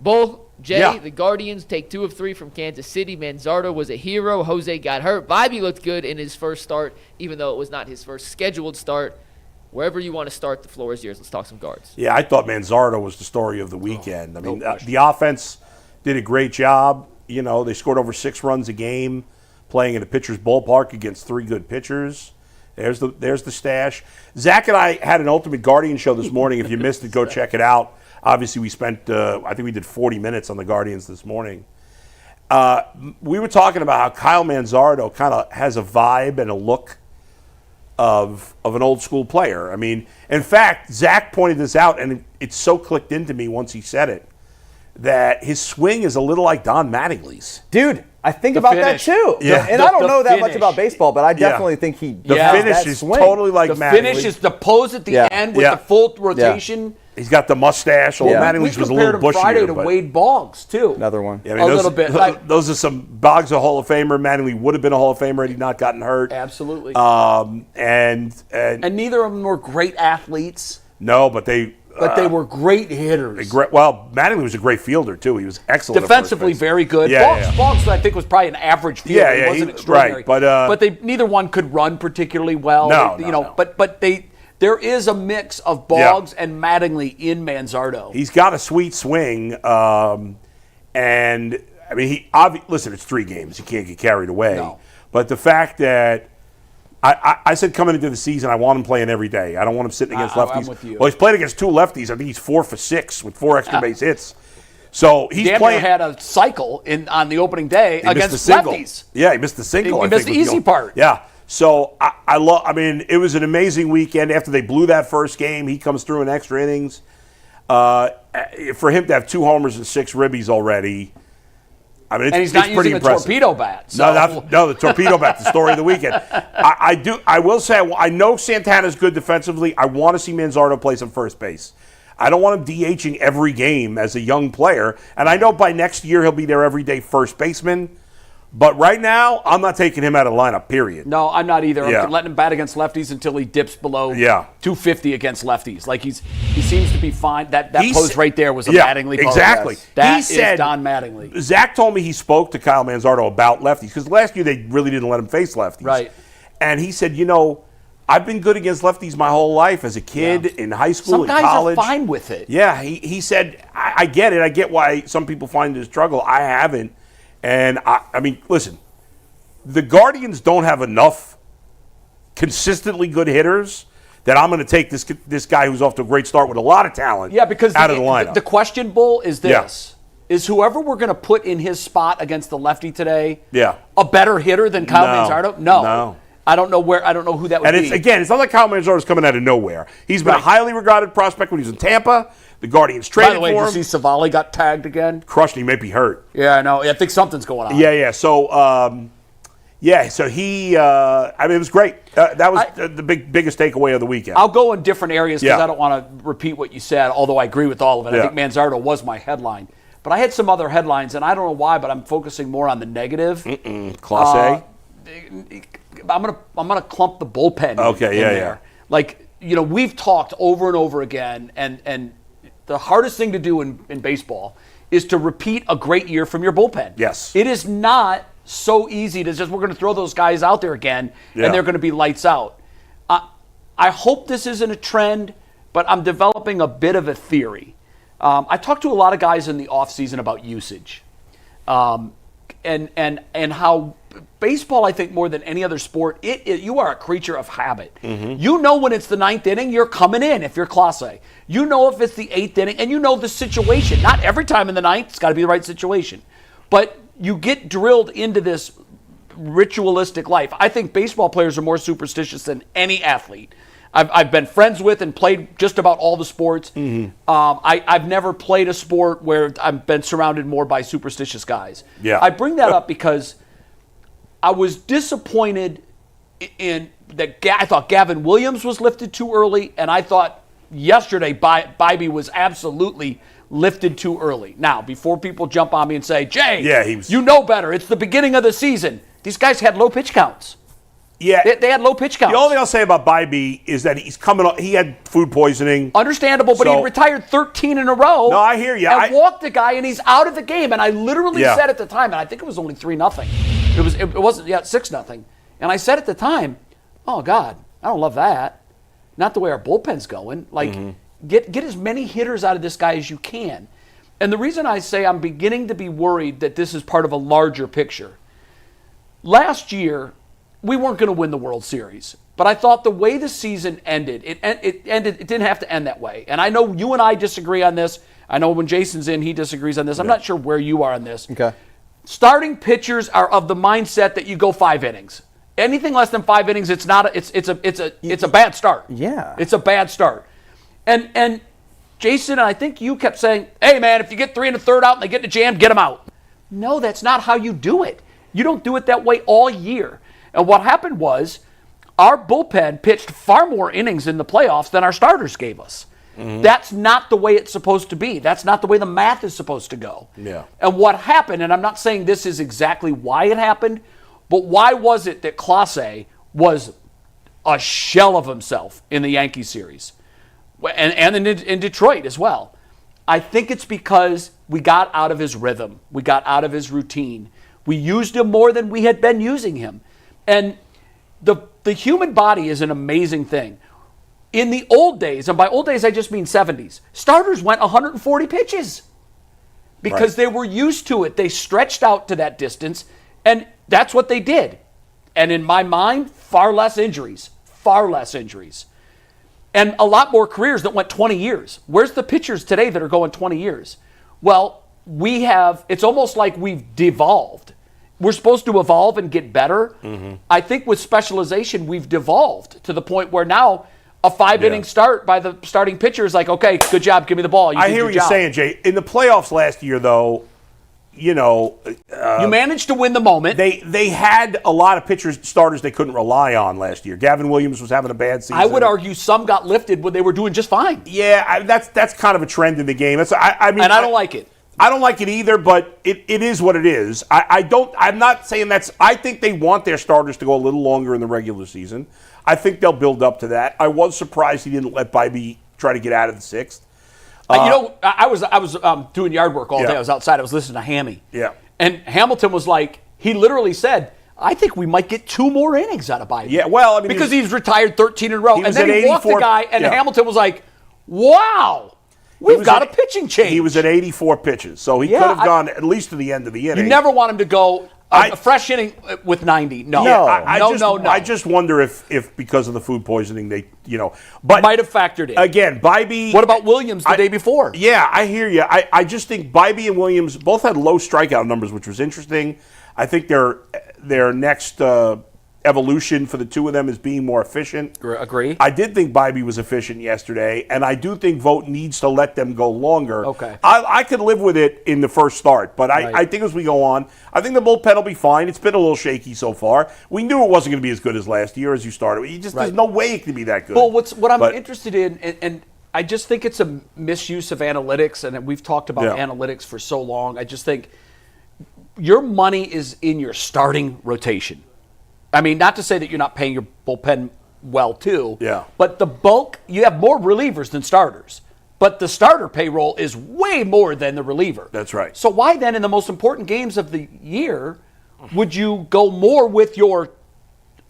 Bull, Jay, the Guardians take 2 of 3 from Kansas City. Manzardo was a hero. Jose got hurt. Bobby looked good in his first start, even though it was not his first scheduled start. Wherever you want to start, the floor is yours. Let's talk some guards. Yeah, I thought Manzardo was the story of the weekend. The offense did a great job. They scored over 6 runs a game playing in a pitcher's ballpark against 3 good pitchers. There's the stash. Zach and I had an Ultimate Guardian show this morning. If you missed it, go check it out. Obviously, we spent, I think we did 40 minutes on the Guardians this morning. We were talking about how Kyle Manzardo kind of has a vibe and a look of an old school player. I mean, in fact, Zach pointed this out, and it so clicked into me once he said it, that his swing is a little like Don Mattingly's. Dude, I think about finish. that too. Yeah. And I don't know that much finish. about baseball, but I definitely think he The has finish that is swing. totally like The Mattingly. finish is the pose at the end with the full rotation. He's got the mustache. Old Yeah. Mattingly's We was a compared little him bushier. Friday to but- Wade Boggs, too. Another one. Yeah, A little bit. Those are some. Boggs a Hall of Famer. Mattingly would have been a Hall of Famer had he not gotten hurt. Absolutely. And neither of them were great athletes, no, but they were great hitters. well, Mattingly was a great fielder too. He was excellent. Defensively, at first base. very good. Yeah, Boggs, I think, was probably an average fielder. Yeah, he wasn't he- extraordinary. right, but they neither one could run particularly well. No, no. But there is a mix of Boggs and Mattingly in Manzardo. He's got a sweet swing, and I mean, listen. It's 3 games. He can't get carried away. No. But the fact that I said coming into the season, I want him playing every day. I don't want him sitting against lefties. I'm with you. Well, he's played against 2 lefties. I think he's 4 for 6 with 4 extra base hits. So he's Damn playing. near had a cycle on the opening day He missed against the single. lefties. Yeah, he missed the single. He I missed think the was easy the- part. Yeah. So I mean, it was an amazing weekend. After they blew that first game, he comes through in extra innings. For him to have 2 homers and 6 ribbies already, I mean, and he's not using a torpedo bat. So. No, the torpedo bat, the story of the weekend. I will say, I know Santana's good defensively. I want to see Manzardo play some first base. I don't want him DHing every game as a young player. And I know by next year he'll be their everyday first baseman. But right now, I'm not taking him out of the lineup, period. No, I'm not either. Yeah. I'm letting him bat against lefties until he dips below 250 against lefties. Like he seems to be fine. That pose right there was a Mattingly pose. Exactly. Yes. That is Don Mattingly. Zach told me he spoke to Kyle Manzardo about lefties because last year they really didn't let him face lefties. Right. And he said, I've been good against lefties my whole life as a kid, in high school, in college. Some guys are fine with it. Yeah, he said, I get it. I get why some people find it a struggle. I haven't. And, I mean, listen, the Guardians don't have enough consistently good hitters that I'm going to take this guy who's off to a great start with a lot of talent because out of the lineup. The question, Bull, is this. Yeah. Is whoever we're going to put in his spot against the lefty today a better hitter than Kyle Manzardo? No. I don't know who that would be. It's not like Kyle Manzardo's coming out of nowhere. He's been a highly regarded prospect when he was in Tampa. The Guardians traded for him. By the way, did you see Savali got tagged again? Crushed. He may be hurt. Yeah, I know. I think something's going on. Yeah. So, so he, I mean, it was great. That was the biggest takeaway of the weekend. I'll go in different areas because I don't want to repeat what you said, although I agree with all of it. Yeah. I think Manzardo was my headline. But I had some other headlines, and I don't know why, but I'm focusing more on the negative. Class A? I'm gonna clump the bullpen. Okay, in there. Like, we've talked over and over again, and the hardest thing to do in baseball is to repeat a great year from your bullpen. Yes. It is not so easy to just, we're going to throw those guys out there again, and they're going to be lights out. I hope this isn't a trend, but I'm developing a bit of a theory. I talked to a lot of guys in the offseason about usage. And how baseball, I think, more than any other sport, you are a creature of habit. Mm-hmm. You know when it's the 9th inning, you're coming in if you're Class A. You know if it's the 8th inning, and you know the situation. Not every time in the 9th, it's got to be the right situation. But you get drilled into this ritualistic life. I think baseball players are more superstitious than any athlete. I've been friends with and played just about all the sports. Mm-hmm. I've never played a sport where I've been surrounded more by superstitious guys. Yeah. I bring that up because I was disappointed in that. I thought Gavin Williams was lifted too early, and I thought yesterday Bybee was absolutely lifted too early. Now, before people jump on me and say, Jay, you know better. It's the beginning of the season. These guys had low pitch counts. Yeah, they had low pitch counts. The only thing I'll say about Bybee is that he's coming up. He had food poisoning. Understandable, but he retired 13 in a row. No, I hear you. And walked the guy, and he's out of the game. And I literally said at the time, and I think it was only 3-0. It wasn't 6-0. And I said at the time, oh God, I don't love that. Not the way our bullpen's going. Like, get as many hitters out of this guy as you can. And the reason I say I'm beginning to be worried that this is part of a larger picture. Last year, we weren't going to win the World Series, but I thought the way the season ended, it didn't have to end that way. And I know you and I disagree on this. I know when Jason's in, he disagrees on this. I'm not sure where you are on this. Okay. Starting pitchers are of the mindset that you go 5 innings. Anything less than 5 innings, it's a bad start. Yeah. It's a bad start. And Jason, I think you kept saying, hey man, if you get 3 1/3 out and they get in a jam, get them out. No, that's not how you do it. You don't do it that way all year. And what happened was our bullpen pitched far more innings in the playoffs than our starters gave us. Mm-hmm. That's not the way it's supposed to be. That's not the way the math is supposed to go. Yeah. And what happened, and I'm not saying this is exactly why it happened, but why was it that Class A was a shell of himself in the Yankee series? And in Detroit as well. I think it's because we got out of his rhythm. We got out of his routine. We used him more than we had been using him. And the human body is an amazing thing. In the old days, and by old days I just mean 70s, starters went 140 pitches because they were used to it. They stretched out to that distance, and that's what they did. And in my mind, far less injuries. And a lot more careers that went 20 years. Where's the pitchers today that are going 20 years? Well, it's almost like we've devolved. we're supposed to evolve and get better. I think with specialization, we've devolved to the point where now a 5-inning start by the starting pitcher is like, okay, good job, give me the ball. I hear what you're saying, Jay. In the playoffs last year, though, you managed to win the moment. They had a lot of starters they couldn't rely on last year. Gavin Williams was having a bad season. I would argue some got lifted when they were doing just fine. Yeah, that's kind of a trend in the game. I don't like it. I don't like it either, but it is what it is. I'm not saying I think they want their starters to go a little longer in the regular season. I think they'll build up to that. I was surprised he didn't let Bybee try to get out of the sixth. I was doing yard work all day. I was outside. I was listening to Hammy. Yeah. And Hamilton was like, he literally said, I think we might get 2 more innings out of Bybee. Yeah, well, I mean, because he's retired 13 in a row. And then he walked the 84 guy, and Hamilton was like, wow, we've got a pitching change. He was at 84 pitches, so he could have gone at least to the end of the inning. You never want him to go a fresh inning with 90. No. I just wonder if because of the food poisoning, but might have factored in. Again, Bybee. What about Williams the day before? Yeah, I hear you. I just think Bybee and Williams both had low strikeout numbers, which was interesting. I think their next evolution for the two of them is being more efficient. Agree. I did think Bybee was efficient yesterday, and I do think Vogt needs to let them go longer. Okay. I could live with it in the first start, but I think as we go on, I think the bullpen will be fine. It's been a little shaky so far. We knew it wasn't going to be as good as last year as you started. There's no way it can be that good. Well, what I'm interested in, and I just think it's a misuse of analytics, and we've talked about analytics for so long. I just think your money is in your starting rotation. I mean, not to say that you're not paying your bullpen well, too. Yeah. But the bulk, you have more relievers than starters. But the starter payroll is way more than the reliever. That's right. So why then, in the most important games of the year, would you go more with your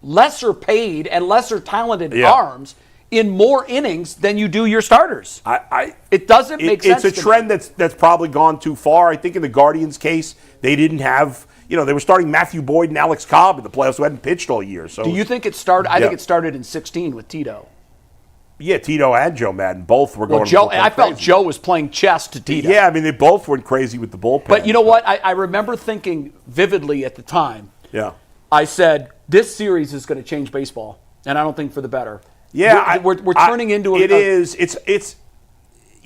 lesser paid and lesser talented arms in more innings than you do your starters? It doesn't make sense. It's a trend that's probably gone too far. I think in the Guardians' case, they didn't have. They were starting Matthew Boyd and Alex Cobb in the playoffs who hadn't pitched all year. So, do you think it started? I think it started in 16 with Tito. Yeah, Tito and Joe Madden both were going. Well, Joe, I felt Joe was playing chess to Tito. Yeah, I mean they both went crazy with the bullpen. But you know what? I remember thinking vividly at the time. Yeah. I said this series is going to change baseball, and I don't think for the better. Yeah, we're turning into it. It's.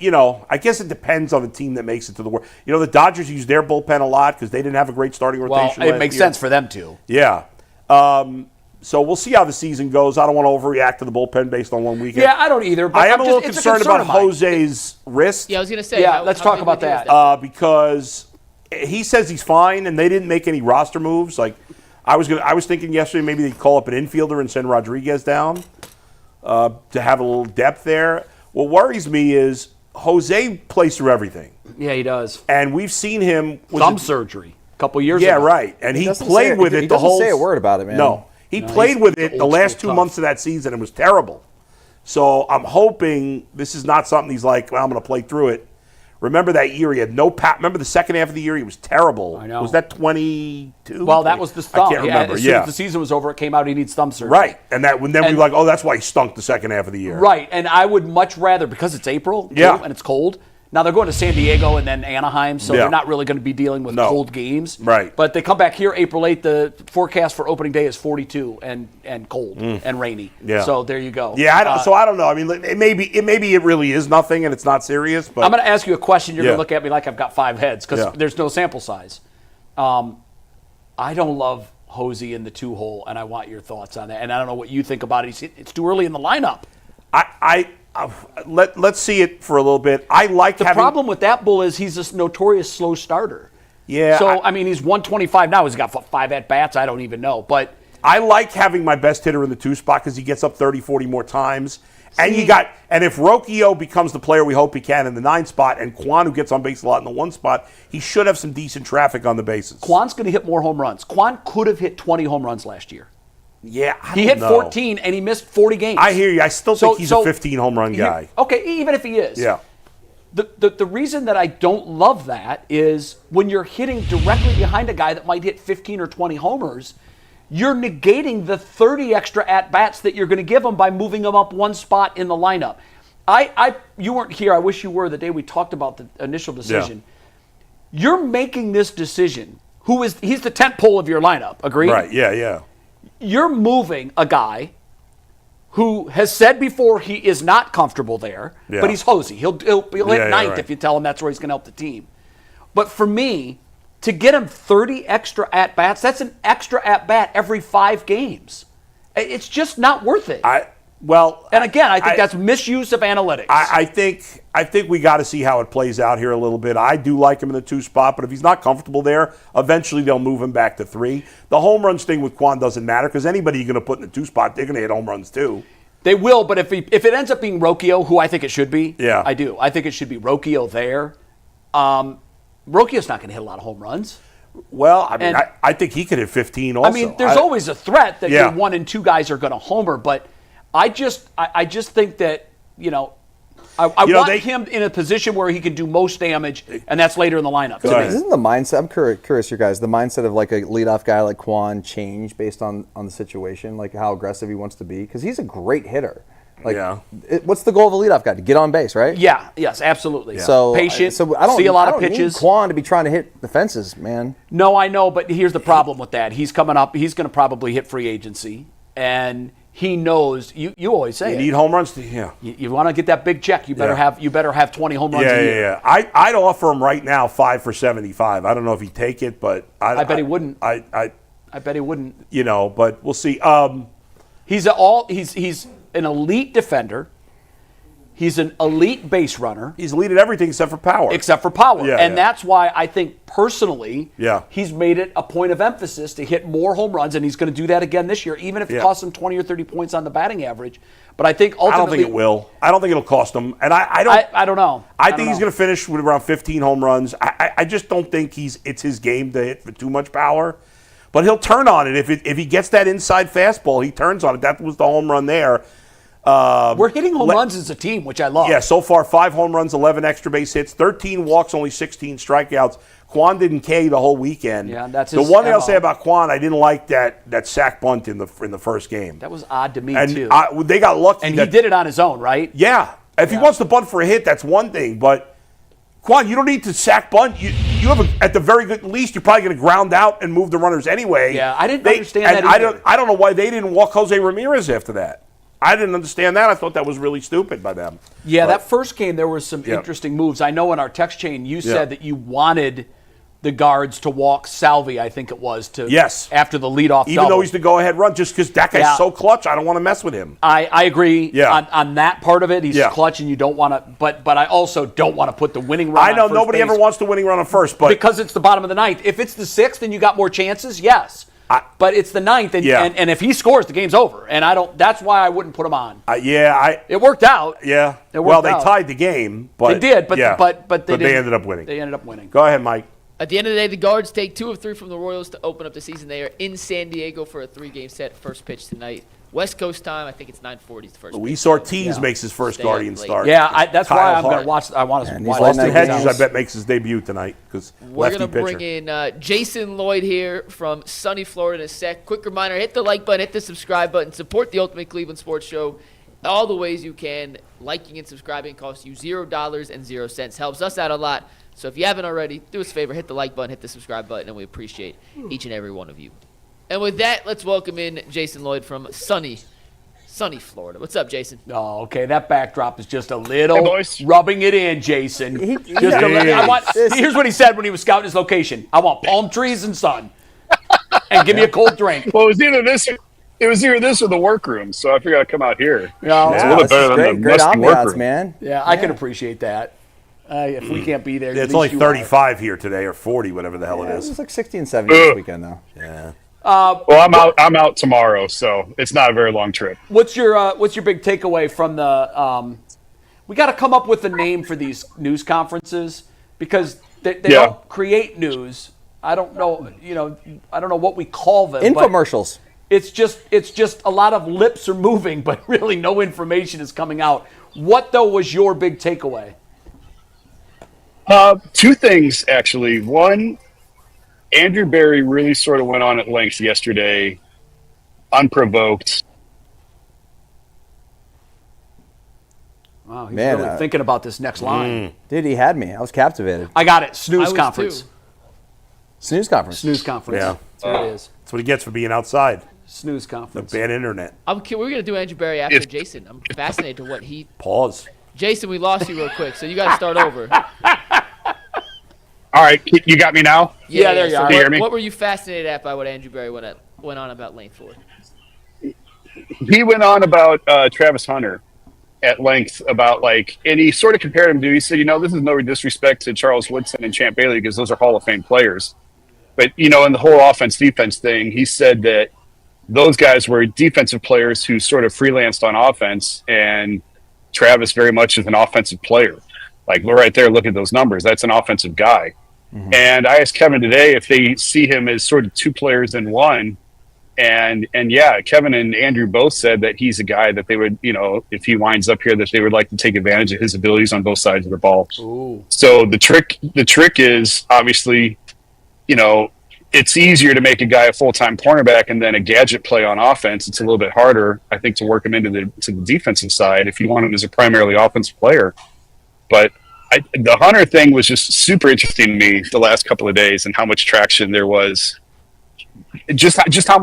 I guess it depends on the team that makes it to the World. The Dodgers used their bullpen a lot because they didn't have a great starting rotation. Well, it makes sense for them too. Yeah. So we'll see how the season goes. I don't want to overreact to the bullpen based on one weekend. Yeah, I don't either. But I am a little concerned about Jose's wrist. Yeah, I was going to say. Yeah, let's talk about that. Because he says he's fine, and they didn't make any roster moves. Like I was thinking yesterday, maybe they'd call up an infielder and send Rodriguez down to have a little depth there. What worries me is Jose plays through everything. Yeah, he does. And we've seen him thumb surgery a couple years ago. Yeah, right. And he played with it the whole. He doesn't say a word about it, man. No, he played with it the last 2 months of that season. It was terrible. So I'm hoping this is not something he's like, well, I'm going to play through it. Remember that year he had no remember the second half of the year he was terrible. I know. Was that 22? Well, that was the thumb. I can't remember. As soon as the season was over, it came out he needs thumb surgery. Right. And then we were like, oh, that's why he stunk the second half of the year. Right. And I would much rather, because it's April and it's cold. Now they're going to San Diego and then Anaheim, so they're not really going to be dealing with cold games. Right. But they come back here April 8th. The forecast for opening day is 42 and cold and rainy. Yeah. So there you go. Yeah. I don't know. I mean, it maybe it really is nothing and it's not serious. But I'm going to ask you a question. You're going to look at me like I've got 5 heads because there's no sample size. I don't love Jose in the 2-hole, and I want your thoughts on that. And I don't know what you think about it. It's too early in the lineup. Let's see it for a little bit. The problem with that bull is he's this notorious slow starter. Yeah. So I mean, he's 125 now. He's got 5 at bats. I don't even know, but I like having my best hitter in the 2 spot because he gets up 30, 40 more times. And if Rocchio becomes the player we hope he can in the 9 spot, and Kwan, who gets on base a lot in the 1 spot, he should have some decent traffic on the bases. Kwan's going to hit more home runs. Kwan could have hit 20 home runs last year. Yeah, he hit 14 and he missed 40 games. I hear you. I still think he's a 15 home run guy. Okay, even if he is. Yeah. The reason that I don't love that is when you're hitting directly behind a guy that might hit 15 or 20 homers, you're negating the 30 extra at-bats that you're going to give him by moving him up 1 spot in the lineup. You weren't here. I wish you were the day we talked about the initial decision. Yeah. You're making this decision. he's the tent pole of your lineup. Agreed? Right, yeah. You're moving a guy who has said before he is not comfortable there, but he's Hosey. He'll hit ninth if you tell him that's where he's going to help the team. But for me, to get him 30 extra at-bats, that's an extra at-bat every 5 games. It's just not worth it. And again, I think that's misuse of analytics. I think we got to see how it plays out here a little bit. I do like him in the 2 spot, but if he's not comfortable there, eventually they'll move him back to 3. The home runs thing with Quan doesn't matter because anybody you're going to put in the 2 spot, they're going to hit home runs too. They will, but if it ends up being Rocchio, who I think it should be, I do. I think it should be Rocchio there. Rocchio's not going to hit a lot of home runs. Well, I think he could hit 15 also. I mean, there's always a threat that your 1 and 2 guys are going to homer, but I just think that, I want him in a position where he can do most damage, and that's later in the lineup. Isn't the mindset, I'm curious, you guys, the mindset of like a leadoff guy like Quan change based on the situation, like how aggressive he wants to be? Because he's a great hitter. What's the goal of a leadoff guy? To get on base, right? Yeah, yes, absolutely. Yeah. So patient, I don't see a lot I of don't pitches. Need Quan to be trying to hit the fences, man. No, I know, but here's the problem with that. He's coming up. He's going to probably hit free agency, and he knows. You always say you need home runs. You want to get that big check. You better have 20 home runs a year. Yeah. I'd offer him right now 5 for 75. I don't know if he'd take it, but I bet he wouldn't. I bet he wouldn't. But we'll see. He's an elite defender. He's an elite base runner. He's elite at everything except for power. That's why I think personally he's made it a point of emphasis to hit more home runs, and he's going to do that again this year, even if it costs him 20 or 30 points on the batting average. But I think ultimately... I don't think it will. I don't think it'll cost him. And I don't know. I think he's going to finish with around 15 home runs. I just don't think it's his game to hit for too much power. But he'll turn on it. If he gets that inside fastball, he turns on it. That was the home run there. We're hitting home runs as a team, which I love. Yeah, so far 5 home runs, 11 extra base hits, 13 walks, only 16 strikeouts. Quan didn't K the whole weekend. Yeah, that's the one thing I'll say about Quan. I didn't like that sack bunt in the first game. That was odd to me too. They got lucky, and he did it on his own, right? Yeah. If he wants to bunt for a hit, that's one thing. But Quan, you don't need to sack bunt. You have at the very good least, you're probably going to ground out and move the runners anyway. Yeah, I didn't understand that either. I don't know why they didn't walk Jose Ramirez after that. I didn't understand that. I thought that was really stupid by them. Yeah, that first game, there were some interesting moves. I know in our text chain, you said that you wanted the guards to walk Salvi, I think it was, after the leadoff Even though he's the go-ahead run, just because that guy's so clutch, I don't want to mess with him. I agree on that part of it. He's clutch, and you don't want to, but I also don't want to put the winning run I know on first nobody base ever wants the winning run on first, but because it's the bottom of the ninth. If it's the 6th and you got more chances, yes. But it's the 9th, and if he scores, the game's over. And that's why I wouldn't put him on. It worked out. Yeah. It worked they out. tied the game, but they did. But they ended up winning. They ended up winning. Go ahead, Mike. At the end of the day, the Guards take 2 of 3 from the Royals to open up the season. They are in San Diego for a 3-game set. First pitch tonight. West Coast time, I think it's 9:40 is the first Luis pitch. Ortiz makes his first Guardian start. Yeah, that's why I'm going to watch. I want to watch. Austin Hedges, I bet, makes his debut tonight because we're going to bring in Jason Lloyd here from sunny Florida in a sec. Quick reminder, hit the like button, hit the subscribe button, support the Ultimate Cleveland Sports Show all the ways you can. Liking and subscribing costs you $0.00. Helps us out a lot. So if you haven't already, do us a favor, hit the like button, hit the subscribe button, and we appreciate each and every one of you. And with that, let's welcome in Jason Lloyd from sunny Florida. What's up, Jason? Oh, okay. That backdrop is just a little rubbing it in, Jason. Here's what he said when he was scouting his location. I want palm trees and sun. And give me a cold drink. Well, it was either this or the workroom, so I figured I'd come out here. Yeah, it's a little better than the great musty ambiance, workroom. Man. Yeah, I can apprate that. If we can't be there, it's only 35 here today, or 40, whatever the hell it is. It was like 60 and 70 this weekend, though. Yeah. Well, I'm out tomorrow, so it's not a very long trip. What's your big takeaway from the? We got to come up with a name for these news conferences because they don't create news. I don't know. I don't know what we call them. Infomercials. It's just a lot of lips are moving, but really no information is coming out. What though was your big takeaway? 2 things actually. One, Andrew Berry really sort of went on at length yesterday, unprovoked. Wow, he's really thinking about this next line. Dude, he had me. I was captivated. I got it. Snooze conference. Snooze conference. Snooze conference. Yeah. That's what it is. That's what he gets for being outside. Snooze The conference. bad internet. We're going to do Andrew Berry after Jason. I'm fascinated to what he... Pause. Jason, we lost you real quick, so you got to start over. All right, you got me now? Yeah, there you are. Can you hear me? What were you fascinated at by what Andrew Berry went on about length for? He went on about Travis Hunter at length about and he sort of compared him to, he said, this is no disrespect to Charles Woodson and Champ Bailey because those are Hall of Fame players. But, in the whole offense-defense thing, he said that those guys were defensive players who sort of freelanced on offense, and Travis very much is an offensive player. We're right there, look at those numbers. That's an offensive guy. Mm-hmm. And I asked Kevin today if they see him as sort of two players in one. And yeah, Kevin and Andrew both said that he's a guy that they would, if he winds up here, that they would like to take advantage of his abilities on both sides of the ball. Ooh. So the trick is obviously, it's easier to make a guy a full-time cornerback and then a gadget play on offense. It's a little bit harder, I think, to work him into the defensive side if you want him as a primarily offensive player. But the Hunter thing was just super interesting to me the last couple of days, and how much traction there was. Just how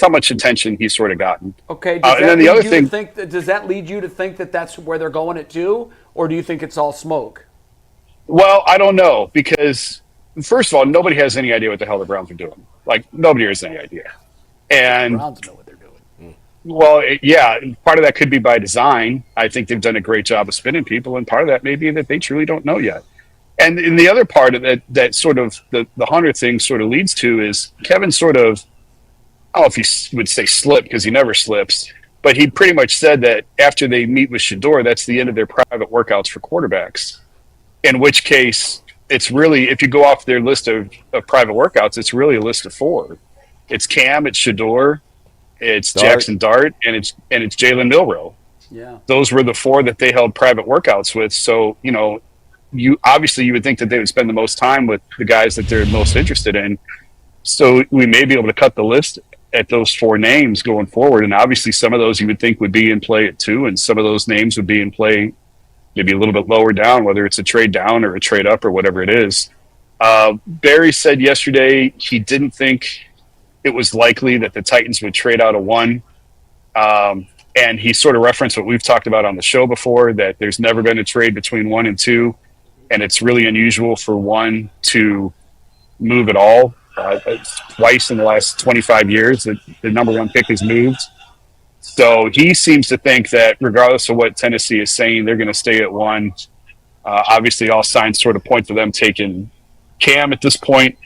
much attention he's sort of gotten. Okay. And then the other thing, does that lead you to think that that's where they're going at too, or do you think it's all smoke? well, I don't know, because first of all, nobody has any idea what the hell the Browns are doing. Nobody has any idea. And The Browns know what they're doing. Well, yeah, part of that could be by design. I think they've done a great job of spinning people, and part of that may be that they truly don't know yet. And the other part of it that sort of the Hunter thing sort of leads to is Kevin sort of, I don't know if he would say slip, because he never slips, but he pretty much said that after they meet with Shador, that's the end of their private workouts for quarterbacks. In which case, it's really, if you go off their list of private workouts, it's really a list of four. It's Cam, it's Shador, it's Jackson Dart, and it's Jalen Milroe. Yeah. Those were the four that they held private workouts with. So, you would think that they would spend the most time with the guys that they're most interested in. So we may be able to cut the list at those four names going forward. And obviously some of those you would think would be in play at 2, and some of those names would be in play maybe a little bit lower down, whether it's a trade down or a trade up or whatever it is. Berry said yesterday he didn't think it was likely that the Titans would trade out a 1. And he sort of referenced what we've talked about on the show before, that there's never been a trade between 1 and 2. And it's really unusual for 1 to move at all. Twice in the last 25 years that the number 1 pick has moved. So he seems to think that regardless of what Tennessee is saying, they're going to stay at 1. Obviously, all signs sort of point to them taking Cam at this point.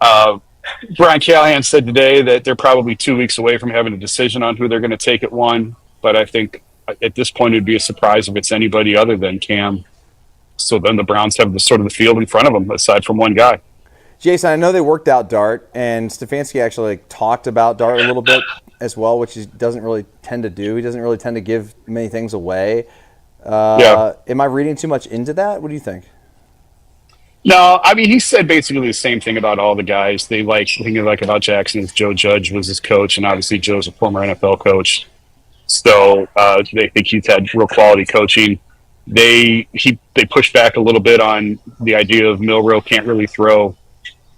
Brian Callahan said today that they're probably 2 weeks away from having a decision on who they're going to take at 1. But I think at this point it would be a surprise if it's anybody other than Cam. So then the Browns have the sort of the field in front of them, aside from one guy. Jason, I know they worked out Dart, and Stefanski actually talked about Dart a little bit as well, which he doesn't really tend to do. He doesn't really tend to give many things away. Am I reading too much into that? What do you think? No, I mean, he said basically the same thing about all the guys. They thinking about Jackson is Joe Judge was his coach, and obviously Joe's a former NFL coach. So they think he's had real quality coaching. They pushed back a little bit on the idea of Milroe can't really throw,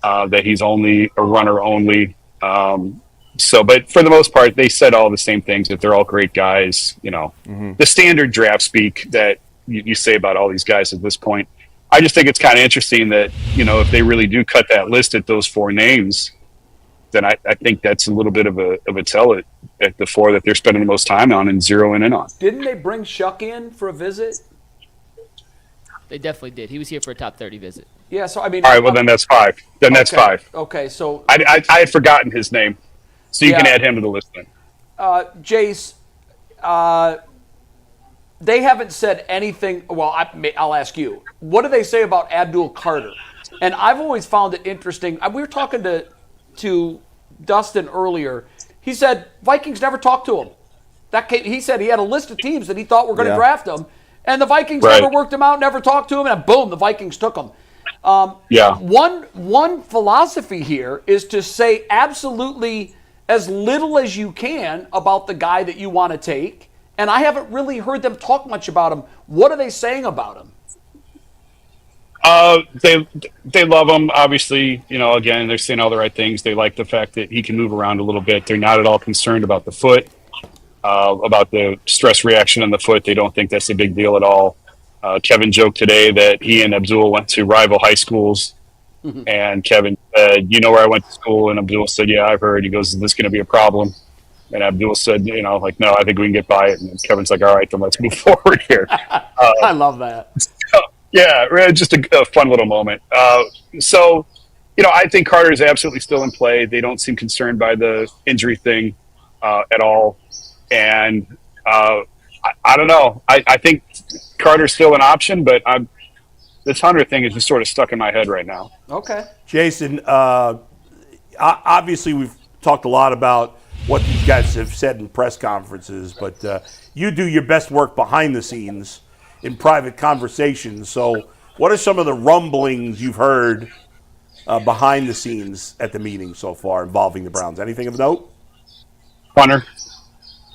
that he's only a runner only. But for the most part, they said all the same things, that they're all great guys. The standard draft speak that you say about all these guys at this point. I just think it's kind of interesting that, if they really do cut that list at those 4 names, then I think that's a little bit of a tell at the 4 that they're spending the most time on and zeroing in on. Didn't they bring Shuck in for a visit? They definitely did. He was here for a top 30 visit. Yeah, so I mean. All right, well then that's 5. That's 5. Okay, so I had forgotten his name, so you can add him to the list then. Jace, they haven't said anything. Well, I'll ask you. What do they say about Abdul Carter? And I've always found it interesting. We were talking to Dustin earlier. He said Vikings never talked to him. He said he had a list of teams that he thought were going to draft him, and the Vikings never worked him out, never talked to him, and boom, the Vikings took him. One philosophy here is to say absolutely as little as you can about the guy that you want to take. And I haven't really heard them talk much about him. What are they saying about him? They love him. Obviously, again, they're saying all the right things. They like the fact that he can move around a little bit. They're not at all concerned about the foot, about the stress reaction on the foot. They don't think that's a big deal at all. Kevin joked today that he and Abdul went to rival high schools, and Kevin said, where I went to school? And Abdul said, yeah, I've heard. He goes, is this going to be a problem? And Abdul said, no, I think we can get by it. And Kevin's like, all right, then let's move forward here. I love that. Yeah, just a fun little moment. I think Carter is absolutely still in play. They don't seem concerned by the injury thing at all. And I don't know. I think Carter's still an option, but this Hunter thing is just sort of stuck in my head right now. Okay. Jason, obviously we've talked a lot about what these guys have said in press conferences, but you do your best work behind the scenes in private conversations. So what are some of the rumblings you've heard behind the scenes at the meeting so far involving the Browns? Anything of note? Hunter.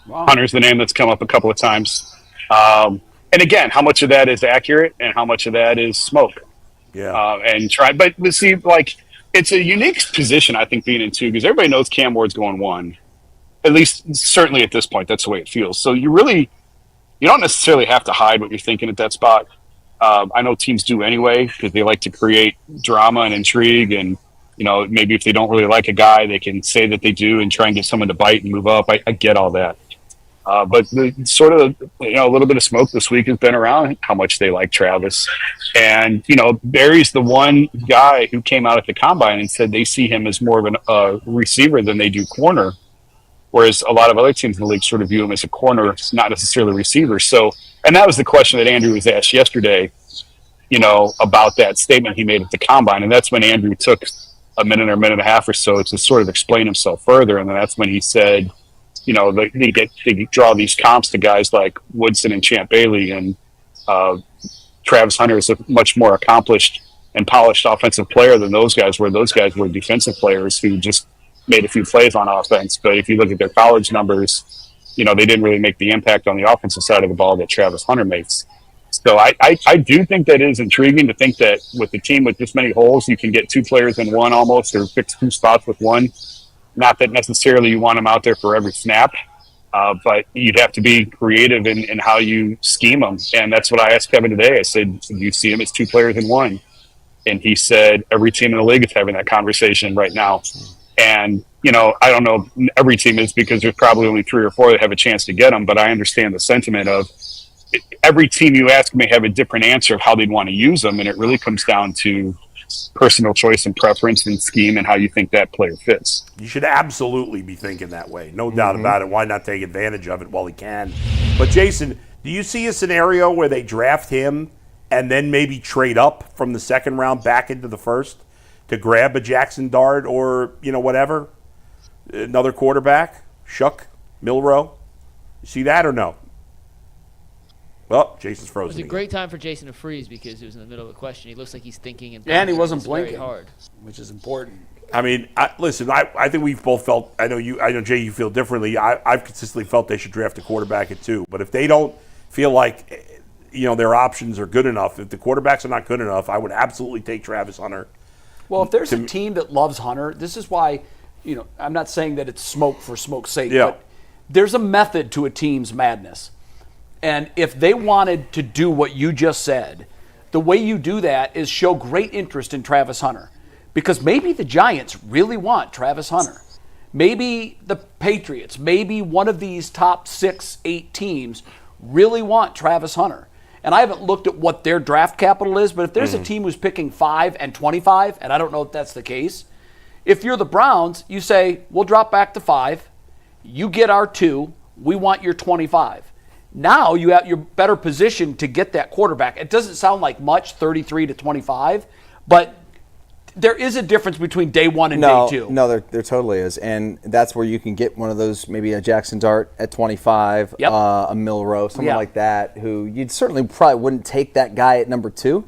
Wow. Hunter's the name that's come up a couple of times. And again, how much of that is accurate and how much of that is smoke? Yeah. But see, it's a unique position, I think, being in 2, because everybody knows Cam Ward's going 1. At least, certainly at this point, that's the way it feels. So you don't necessarily have to hide what you're thinking at that spot. I know teams do anyway, because they like to create drama and intrigue. And, maybe if they don't really like a guy, they can say that they do and try and get someone to bite and move up. I get all that. But a little bit of smoke this week has been around how much they like Travis. And, Berry's the one guy who came out at the combine and said they see him as more of a receiver than they do corner. Whereas a lot of other teams in the league sort of view him as a corner, not necessarily a receiver. So, and that was the question that Andrew was asked yesterday, about that statement he made at the combine. And that's when Andrew took a minute or minute and a half or so to sort of explain himself further. And then that's when he said, they draw these comps to guys like Woodson and Champ Bailey, and Travis Hunter is a much more accomplished and polished offensive player than those guys were. Those guys were defensive players who just made a few plays on offense. But if you look at their college numbers, they didn't really make the impact on the offensive side of the ball that Travis Hunter makes. So I do think that is intriguing to think that with a team with this many holes, you can get 2 players in one almost, or fix 2 spots with one. Not that necessarily you want them out there for every snap, but you'd have to be creative in how you scheme them. And that's what I asked Kevin today. I said, do you see him as 2 players in one? And he said, every team in the league is having that conversation right now. And, I don't know if every team is, because there's probably only 3 or 4 that have a chance to get them, but I understand the sentiment of every team you ask may have a different answer of how they'd want to use them. And it really comes down to personal choice and preference and scheme and how you think that player fits. You should absolutely be thinking that way. No doubt about it. Why not take advantage of it while he can? But Jason, do you see a scenario where they draft him and then maybe trade up from the 2nd round back into the 1st to grab a Jackson Dart or, whatever? Another quarterback? Shuck? Milrow? You see that or no? Well, Jason's frozen. It was a great time for Jason to freeze because it was in the middle of a question. He looks like he's thinking and he wasn't blinking. blinking, Hard, which is important. I mean, listen, I think we've both felt, I know Jay, you feel differently. I've consistently felt they should draft a quarterback at 2. But if they don't feel like, their options are good enough, if the quarterbacks are not good enough, I would absolutely take Travis Hunter. Well, if there's a team that loves Hunter, this is why, I'm not saying that it's smoke for smoke's sake, but there's a method to a team's madness. And if they wanted to do what you just said, the way you do that is show great interest in Travis Hunter. Because maybe the Giants really want Travis Hunter. Maybe the Patriots, maybe one of these top 6, 8 teams really want Travis Hunter. And I haven't looked at what their draft capital is, but if there's a team who's picking 5 and 25, and I don't know if that's the case, if you're the Browns, you say, we'll drop back to 5, you get our 2, we want your 25. Now you're better positioned to get that quarterback. It doesn't sound like much, 33 to 25, but there is a difference between day 1 and day 2. No, there totally is. And that's where you can get one of those, maybe a Jackson Dart at 25, a Milrow, someone like that, who you'd certainly probably wouldn't take that guy at number 2.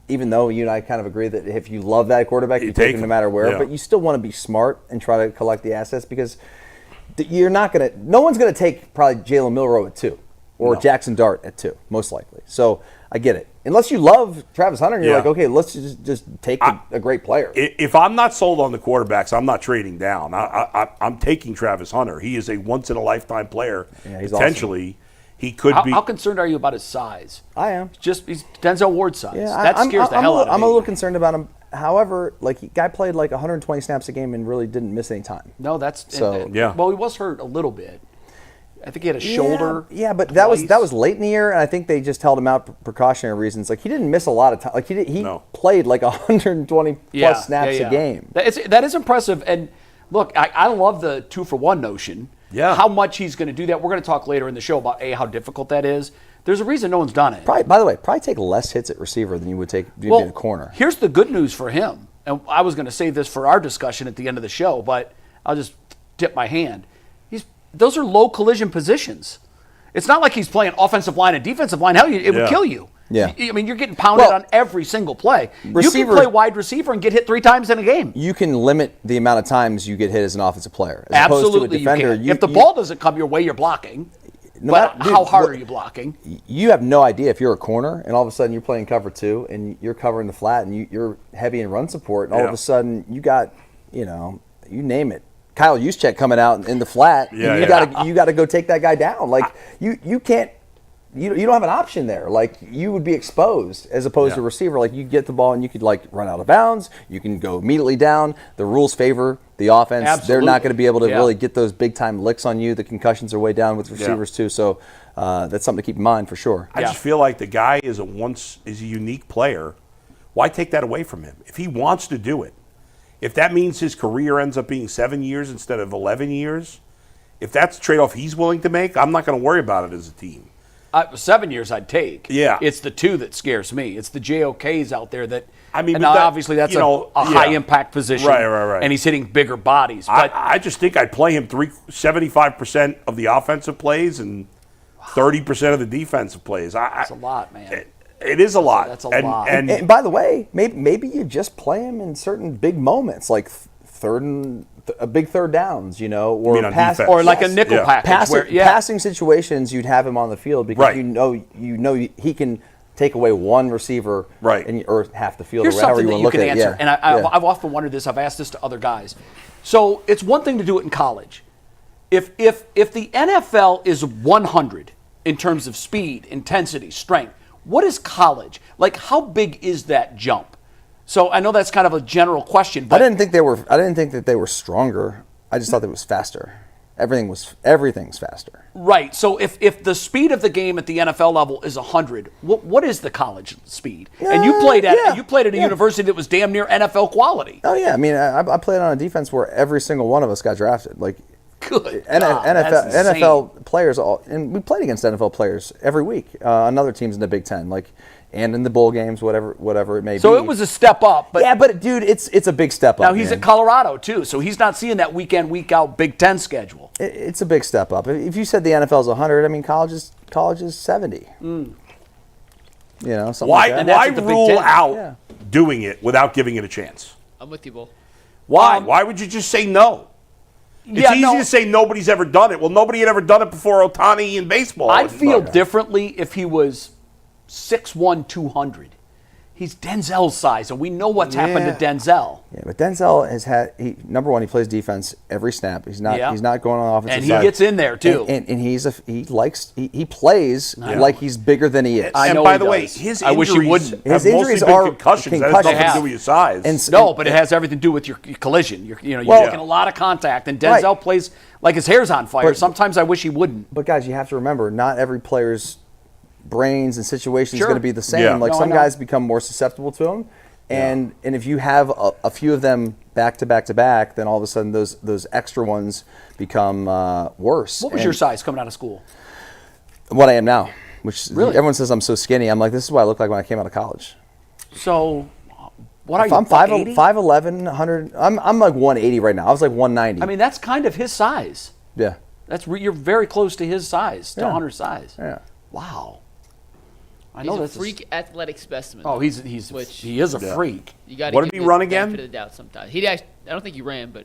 Even though you and I kind of agree that if you love that quarterback, you take him no matter where. Yeah. But you still want to be smart and try to collect the assets because no one's going to take probably Jalen Milrow at 2. or Jackson Dart at 2, most likely. So I get it. Unless you love Travis Hunter, and you're like, okay, let's just take a great player. If I'm not sold on the quarterbacks, I'm not trading down. I'm taking Travis Hunter. He is a once-in-a-lifetime player. Yeah, he's potentially. Awesome. He could be. How concerned are you about his size? I am. He's Denzel Ward's size. Yeah, that scares the hell out of me. I'm a little concerned about him. However, guy played 120 snaps a game and really didn't miss any time. No, that's so. Well, he was hurt a little bit. I think he had a shoulder. Yeah, but that was late in the year, and I think they just held him out for precautionary reasons. He didn't miss a lot of time. He played 120 plus snaps a game. That is impressive. And look, I love the 2-for-1 notion. Yeah. How much he's going to do that. We're going to talk later in the show about how difficult that is. There's a reason no one's done it. By the way, take less hits at receiver than you would take being a corner. Here's the good news for him. And I was going to save this for our discussion at the end of the show, but I'll just tip my hand. Those are low collision positions. It's not like he's playing offensive line and defensive line. Hell, it would kill you. Yeah. I mean, you're getting pounded on every single play. You can play wide receiver and get hit 3 times in a game. You can limit the amount of times you get hit as an offensive player. As Absolutely, opposed to a defender, you can. If the ball doesn't come your way, you're blocking. How hard are you blocking? You have no idea if you're a corner and all of a sudden you're playing cover 2 and you're covering the flat and you're heavy in run support and all of a sudden you got, you name it. Kyle Juszczyk coming out in the flat, and you got to go take that guy down. You can't, you don't have an option there. You would be exposed as opposed to receiver. You get the ball and you could run out of bounds. You can go immediately down. The rules favor the offense. Absolutely. They're not going to be able to really get those big time licks on you. The concussions are way down with receivers too. So that's something to keep in mind for sure. I just feel like the guy is a unique player. Why take that away from him? If he wants to do it. If that means his career ends up being 7 years instead of 11 years, if that's the trade-off he's willing to make, I'm not going to worry about it as a team. 7 years I'd take. Yeah. It's the 2 that scares me. It's the JOKs out there that, obviously that's a high-impact position. Right. And he's hitting bigger bodies. But I just think I'd play him 75% of the offensive plays and 30% of the defensive plays. That's a lot, man. It is a lot. That's a lot. And by the way, maybe you just play him in certain big moments, like big third downs, or pass, or like a nickel package. Passing situations, you'd have him on the field because you know he can take away one receiver, or half the field. Here's or however something you that you want to can look at answer, and I've often wondered this. I've asked this to other guys. So it's one thing to do it in college. If the NFL is 100 in terms of speed, intensity, strength. What is college? How big is that jump? So I know that's kind of a general question, but I didn't think that they were stronger. I just thought it was faster. Everything's faster. Right. So if the speed of the game at the NFL level is 100, what is the college speed? And you played at a university that was damn near NFL quality. Oh yeah, I mean I played on a defense where every single one of us got drafted. Good. NFL players, and we played against NFL players every week on other teams in the Big Ten, and in the bowl games, whatever it may be. So it was a step up. But dude, it's a big step up. Now he's at Colorado too, so he's not seeing that week in, week out Big Ten schedule. It's a big step up. If you said the NFL's 100, I mean college is 70. Something why like that. Why rule out doing it without giving it a chance? I'm with you, Bull. Why? Why would you just say no? It's easy to say nobody's ever done it. Well, nobody had ever done it before Ohtani in baseball. I'd feel differently if he was 6'1", 200. He's Denzel's size, and we know what's happened to Denzel. Yeah, but Denzel has had number one. He plays defense every snap. He's not going on offensive and side. he gets in there too. And he plays like he's bigger than he is. I know. And by the way, his I wish he wouldn't. His injuries are concussions. That has nothing to do with your size. But it has everything to do with your collision. You're making a lot of contact, and Denzel plays like his hair's on fire. Sometimes I wish he wouldn't. But guys, you have to remember, not every player's brains and situations is going to be the same. Yeah. Some guys become more susceptible to them, and if you have a few of them back to back, then all of a sudden those extra ones become worse. What was your size coming out of school? What I am now, which really? Everyone says I'm so skinny. I'm like, this is what I look like when I came out of college. So, what are you? I'm 5'11", 100. I'm like 180 right now. I was like 190. I mean, that's kind of his size. Yeah. You're very close to his size, to Hunter's size. Yeah. Wow. He's a freak athletic specimen. Oh, he is a freak. You got what did he run again? Benefit of the doubt sometimes. I don't think he ran, but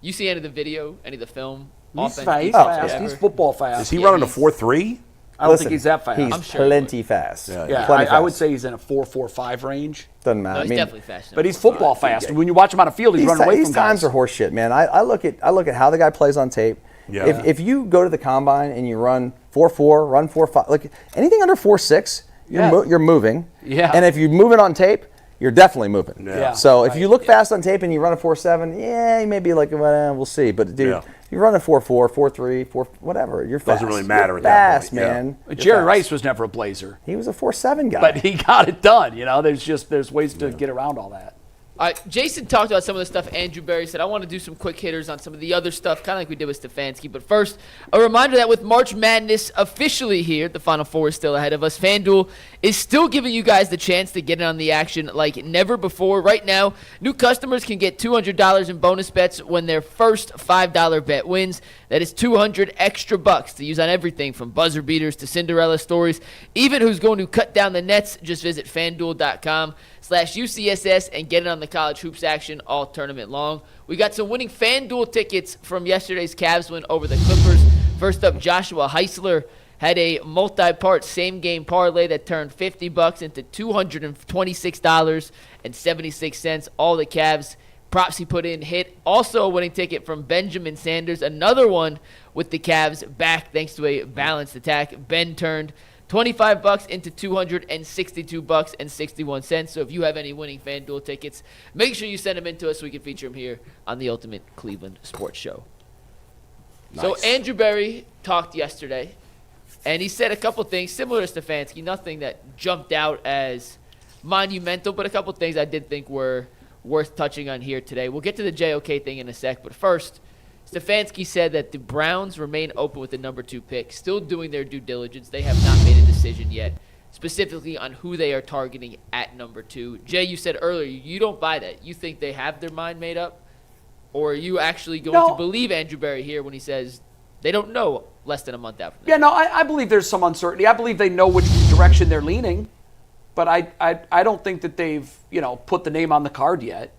you see any of the video, any of the film? He's fast. He's football fast. Is he running a 4.3? I don't think he's that fast. He's plenty fast. Yeah, Plenty I would fast. say he's in a 4.45 range. Doesn't matter. No, he's I mean, definitely fast. But he's football fast. When you watch him on a field, he's running away from These times guys. are horseshit, man. I look at how the guy plays on tape. Yeah. If you go to the combine and you run 4.4, run 4.5, like anything under 4.6, you're moving. Yeah. And if you move it on tape, you're definitely moving. Yeah. So if you look fast on tape and you run a 4.7, yeah, you may be like, well, we'll see. But dude, you run a 4.4, 4.3, 4, whatever. You're fast. Doesn't really matter You're at that fast, point. man. But Jerry Rice was never a blazer. He was a 4.7 guy. But he got it done. There's ways to get around all that. All right, Jason talked about some of the stuff Andrew Berry said. I want to do some quick hitters on some of the other stuff, kind of like we did with Stefanski. But first, a reminder that with March Madness officially here, the Final Four is still ahead of us. FanDuel is still giving you guys the chance to get in on the action like never before. Right now, new customers can get $200 in bonus bets when their first $5 bet wins. That is $200 extra bucks to use on everything from buzzer beaters to Cinderella stories. Even who's going to cut down the nets, just visit FanDuel.com/UCSS and get in on the college hoops action all tournament long. We got some winning FanDuel tickets from yesterday's Cavs win over the Clippers. First up, Joshua Heisler had a multi-part same-game parlay that turned $50 into $226.76. All the Cavs props he put in hit. Also a winning ticket from Benjamin Sanders, another one with the Cavs back thanks to a balanced attack. Ben turned $25 into $262.61. So if you have any winning FanDuel tickets, make sure you send them in to us so we can feature them here on the Ultimate Cleveland Sports Show. Nice. So Andrew Berry talked yesterday, and he said a couple things similar to Stefanski, nothing that jumped out as monumental, but a couple things I did think were worth touching on here today. We'll get to the JOK thing in a sec, but first, Stefanski said that the Browns remain open with the number 2 pick, still doing their due diligence. They have not made a decision yet, specifically on who they are targeting at number 2. Jay, you said earlier you don't buy that. You think they have their mind made up? Or are you actually going to believe Andrew Berry here when he says they don't know less than a month out from now? Yeah, no, I believe there's some uncertainty. I believe they know which direction they're leaning, but I don't think that they've put the name on the card yet.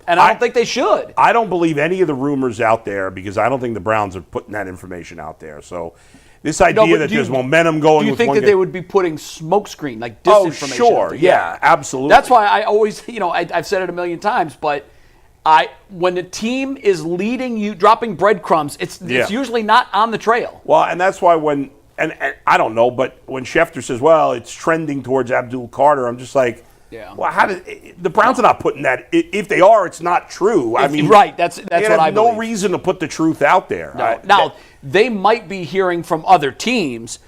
And I don't think they should. I don't believe any of the rumors out there because I don't think the Browns are putting that information out there. So this idea that there's momentum going. Do you think that they would be putting smokescreen, like disinformation? Oh, sure. Yeah, absolutely. That's why I always, I've said it a million times, but when the team is leading you, dropping breadcrumbs, it's usually not on the trail. Well, and that's why when, and I don't know, but when Schefter says, well, it's trending towards Abdul Carter, I'm just like, well, how did the Browns are not putting that? If they are, it's not true. I mean, right? That's what I believe. No reason to put the truth out there. No. Now they might be hearing from other teams,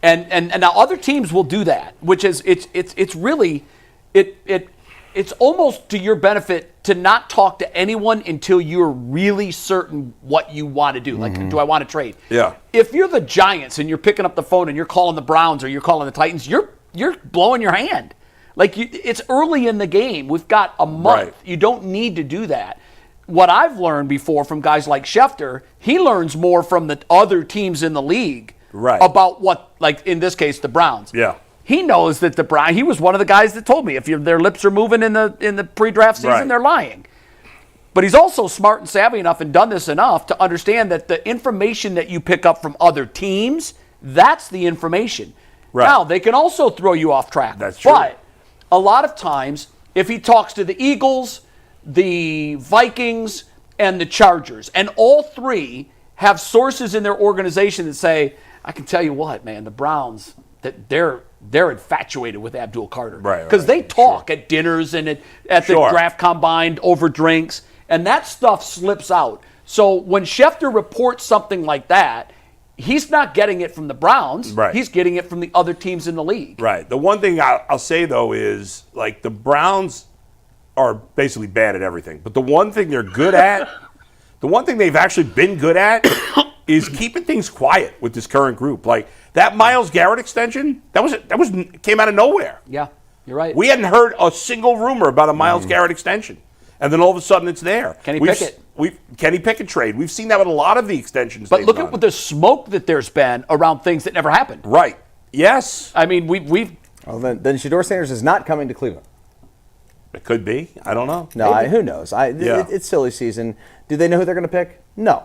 and now other teams will do that, which is it's really it's almost to your benefit to not talk to anyone until you're really certain what you want to do. Like, do I want to trade? Yeah. If you're the Giants and you're picking up the phone and you're calling the Browns or you're calling the Titans, you're blowing your hand. Like, it's early in the game. We've got a month. Right. You don't need to do that. What I've learned before from guys like Schefter, he learns more from the other teams in the league about what, like in this case, the Browns. Yeah. He knows that he was one of the guys that told me if their lips are moving in the pre-draft season, they're lying. But he's also smart and savvy enough and done this enough to understand that the information that you pick up from other teams, that's the information. Right. Now, they can also throw you off track. That's true. But a lot of times, if he talks to the Eagles, the Vikings, and the Chargers, and all three have sources in their organization that say, I can tell you what, man, the Browns, that they're infatuated with Abdul Carter. Right. Because they talk at dinners and at the draft combine over drinks, and that stuff slips out. So when Schefter reports something like that, he's not getting it from the Browns. Right. He's getting it from the other teams in the league. Right. The one thing I'll say, though, is like the Browns are basically bad at everything. But the one thing they're good at, the one thing they've actually been good at is keeping things quiet with this current group. Like that Myles Garrett extension, that came out of nowhere. Yeah, you're right. We hadn't heard a single rumor about a Myles Garrett extension. And then all of a sudden it's there. Kenny Pickett. Kenny Pickett trade. We've seen that with a lot of the extensions. But look at the smoke that there's been around things that never happened. Right. Yes. I mean, we've. Well, then Shedeur Sanders is not coming to Cleveland. It could be. I don't know. No, who knows? It's silly season. Do they know who they're going to pick? No.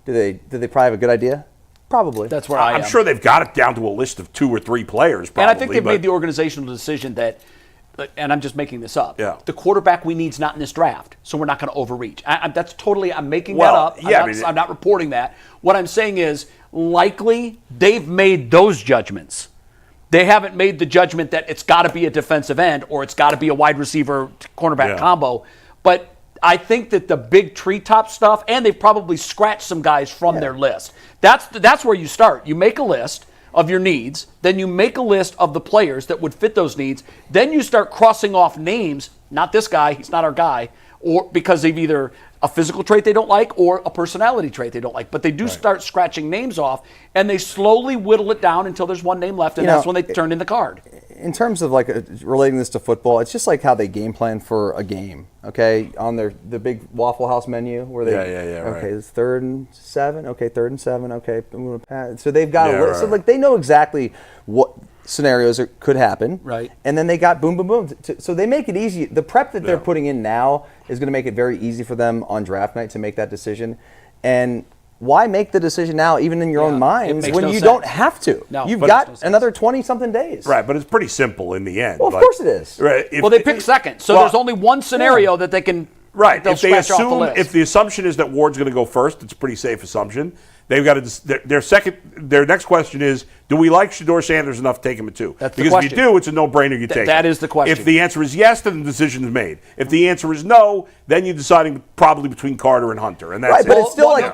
Do they probably have a good idea? Probably. That's where I am. I'm sure they've got it down to a list of 2 or 3 players, probably. And I think they've made the organizational decision that, and I'm just making this up, the quarterback we need is not in this draft, so we're not going to overreach. I'm making that up. I'm not reporting that. What I'm saying is, likely, they've made those judgments. They haven't made the judgment that it's got to be a defensive end or it's got to be a wide receiver cornerback combo. But I think that the big treetop stuff, and they've probably scratched some guys from their list. That's where you start. You make a list of your needs, then you make a list of the players that would fit those needs. Then you start crossing off names. Not this guy, he's not our guy, or because they've either a physical trait they don't like or a personality trait they don't like. But they do start scratching names off, and they slowly whittle it down until there's one name left, and that's when they turn in the card. In terms of relating this to football, it's just like how they game plan for a game. Okay, on the big Waffle House menu where they okay, it's 3rd and 7. Okay, 3rd and 7. Okay, I'm gonna pass. So they've got a list. So they know exactly what scenarios could happen. Right. And then they got boom, boom, boom. So they make it easy. The prep that they're putting in now is going to make it very easy for them on draft night to make that decision. And why make the decision now, even in your own minds, when you don't have to? No, You've got another 20-something days. Right, but it's pretty simple in the end. Well, of course it is. Right. They pick second, so there's only one scenario that they can. Right. If they assume, if the assumption is that Ward's going to go first, it's a pretty safe assumption. They've got their next question is, do we like Shedeur Sanders enough to take him at 2? That's the because question. if you do, it's a no-brainer you take him. That is the question. If the answer is yes, then the decision is made. If the answer is no, then you're deciding probably between Carter and Hunter, and that's right. But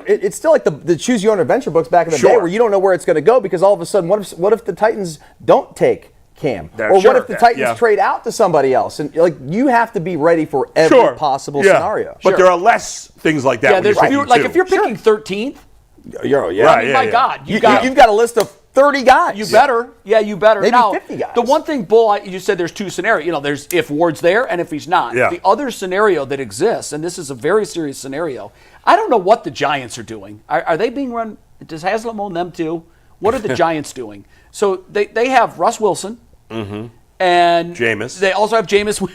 it's still like the choose your own adventure books back in the day, where you don't know where it's going to go because all of a sudden, what if the Titans don't take Cam, what if the Titans trade out to somebody else? And you have to be ready for every possible scenario. But there are less things like that. Yeah, there's fewer. Like if you're picking 13th. My God, you've got a list of 30 guys. You better. Yeah, you better. Maybe now, 50 guys. The one thing, Bull, you said there's 2 scenarios. There's if Ward's there and if he's not. Yeah. The other scenario that exists, and this is a very serious scenario, I don't know what the Giants are doing. Are they being run? Does Haslam own them too? What are the Giants doing? So they have Russ Wilson and Jameis. They also have Jameis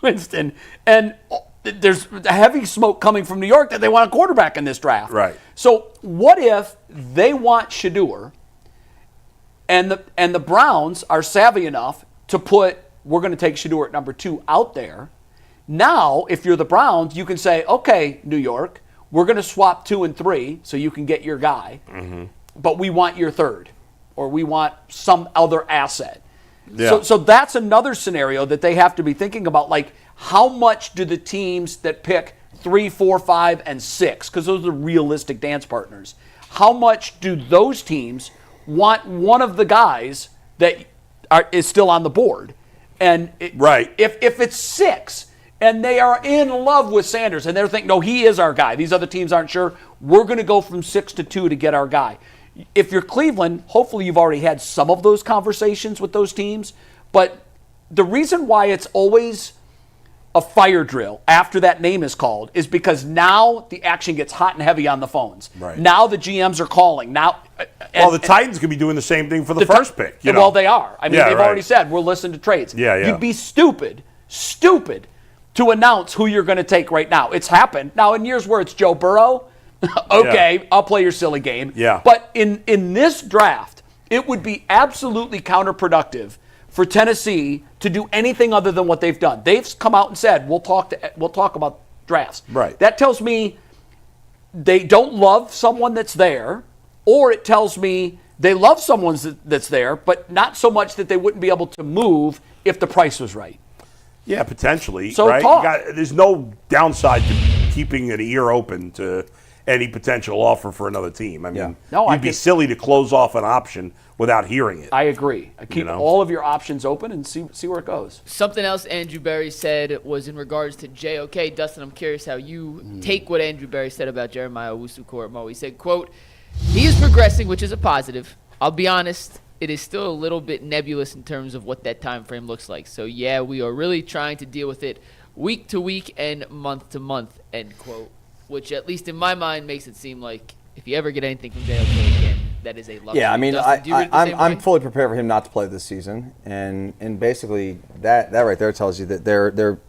Winston. And there's heavy smoke coming from New York that they want a quarterback in this draft. Right. So what if they want Shedeur and the Browns are savvy enough to put, we're going to take Shedeur at number 2 out there. Now, if you're the Browns, you can say, okay, New York, we're going to swap 2 and 3 so you can get your guy, but we want your 3rd, or we want some other asset. Yeah. So that's another scenario that they have to be thinking about, like, how much do the teams that pick 3, 4, 5, and 6, because those are realistic dance partners, how much do those teams want one of the guys that is still on the board? And if it's 6 and they are in love with Sanders and they're thinking, no, he is our guy, these other teams aren't sure, we're going to go from 6 to 2 to get our guy. If you're Cleveland, hopefully you've already had some of those conversations with those teams. But the reason why it's always a fire drill after that name is called is because now the action gets hot and heavy on the phones. Right. Now the GMs are calling. Now, the Titans could be doing the same thing for the first pick. Well, they are. I mean, they've already said we'll listen to trades. You'd be stupid to announce who you're going to take right now. It's happened. Now, in years where it's Joe Burrow, okay, I'll play your silly game. Yeah. But in this draft, it would be absolutely counterproductive for Tennessee to do anything other than what they've done. They've come out and said, we'll talk about drafts. Right. That tells me they don't love someone that's there, or it tells me they love someone that's there, but not so much that they wouldn't be able to move if the price was right. Yeah, potentially. So right? There's no downside to keeping an ear open to any potential offer for another team. I mean, you'd be silly to close off an option without hearing it. I agree. Keep all of your options open and see where it goes. Something else Andrew Berry said was in regards to JOK. Dustin, I'm curious how you take what Andrew Berry said about Jeremiah Owusu-Koramoah. He said, quote, he is progressing, which is a positive. I'll be honest, it is still a little bit nebulous in terms of what that time frame looks like. So, yeah, we are really trying to deal with it week to week and month to month, end quote. Which, at least in my mind, makes it seem like if you ever get anything from JOK again, that is a luxury. Yeah, I mean, Dustin, I'm fully prepared for him not to play this season, and basically that right there tells you that they're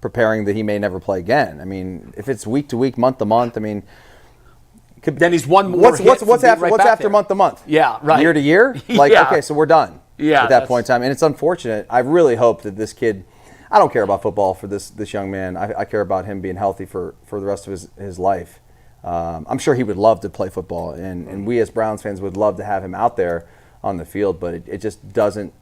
preparing that he may never play again. I mean, if it's week to week, month to month, I mean, then he's one more. What's hit from being after right what's back after there. month to month? Yeah, right. Year to year? Like, Yeah. okay, so we're done. Yeah, at that point in time, and it's unfortunate. I really hope that this kid. I don't care about football for this young man. I care about him being healthy for the rest of his life. I'm sure he would love to play football, and we as Browns fans would love to have him out there on the field, but it just doesn't,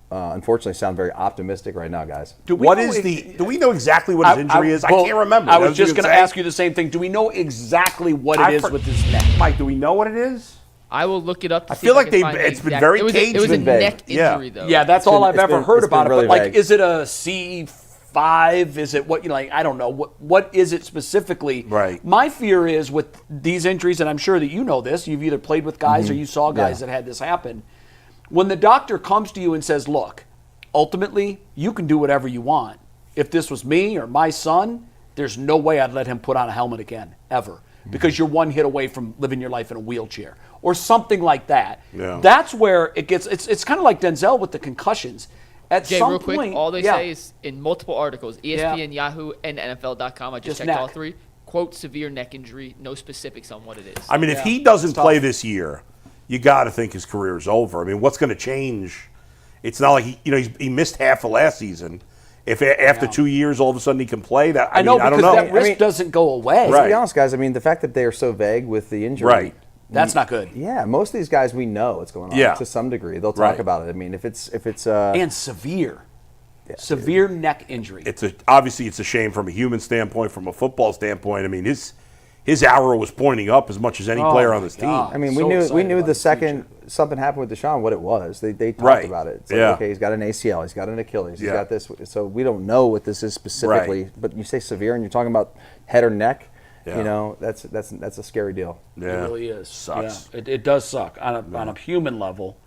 unfortunately, sound very optimistic right now, guys. Do we know exactly what his injury is? I can't remember. I was just going to ask you the same thing. Do we know exactly what it is with his neck? Mike, do we know what it is? I will look it up. To I see feel if like can find it's the been exact- very It was cagey. a It's been vague. neck injury, though. Yeah, that's all I've ever heard about it. really But like, vague. is it a C5? Is it what? I don't know. What is it specifically? Right. My fear is with these injuries, and I'm sure that you know this. You've either played with guys or you saw guys that had this happen. When the doctor comes to you and says, "Look, ultimately, you can do whatever you want. If this was me or my son, there's no way I'd let him put on a helmet again, ever. Because you're one hit away from living your life in a wheelchair." Or something like that. Yeah. That's where it gets, it's kind of like Denzel with the concussions. At Jay, some real quick, point, all they say is in multiple articles, ESPN, Yahoo, and NFL.com, I just checked neck. all three, quote, severe neck injury, no specifics on what it is. I mean, if he doesn't play this year, you got to think his career is over. I mean, what's going to change? It's not like he missed half of last season. If after 2 years all of a sudden he can play, that I know, don't because know. that risk doesn't go away. To be honest, guys, I mean, the fact that they are so vague with the injury. Right. That's not good. Yeah, most of these guys we know what's going on to some degree. They'll talk about it. I mean, if it's and severe neck injury. Obviously it's a shame from a human standpoint, from a football standpoint. I mean, his arrow was pointing up as much as any player on this team. I mean, we knew the second something happened with Deshaun what it was. They talked about it. It's like, okay, he's got an ACL, he's got an Achilles, he's got this. So we don't know what this is specifically. But you say severe, and you're talking about head or neck. Yeah. You know, that's a scary deal. It really is. Sucks. Yeah, it does suck on a human level.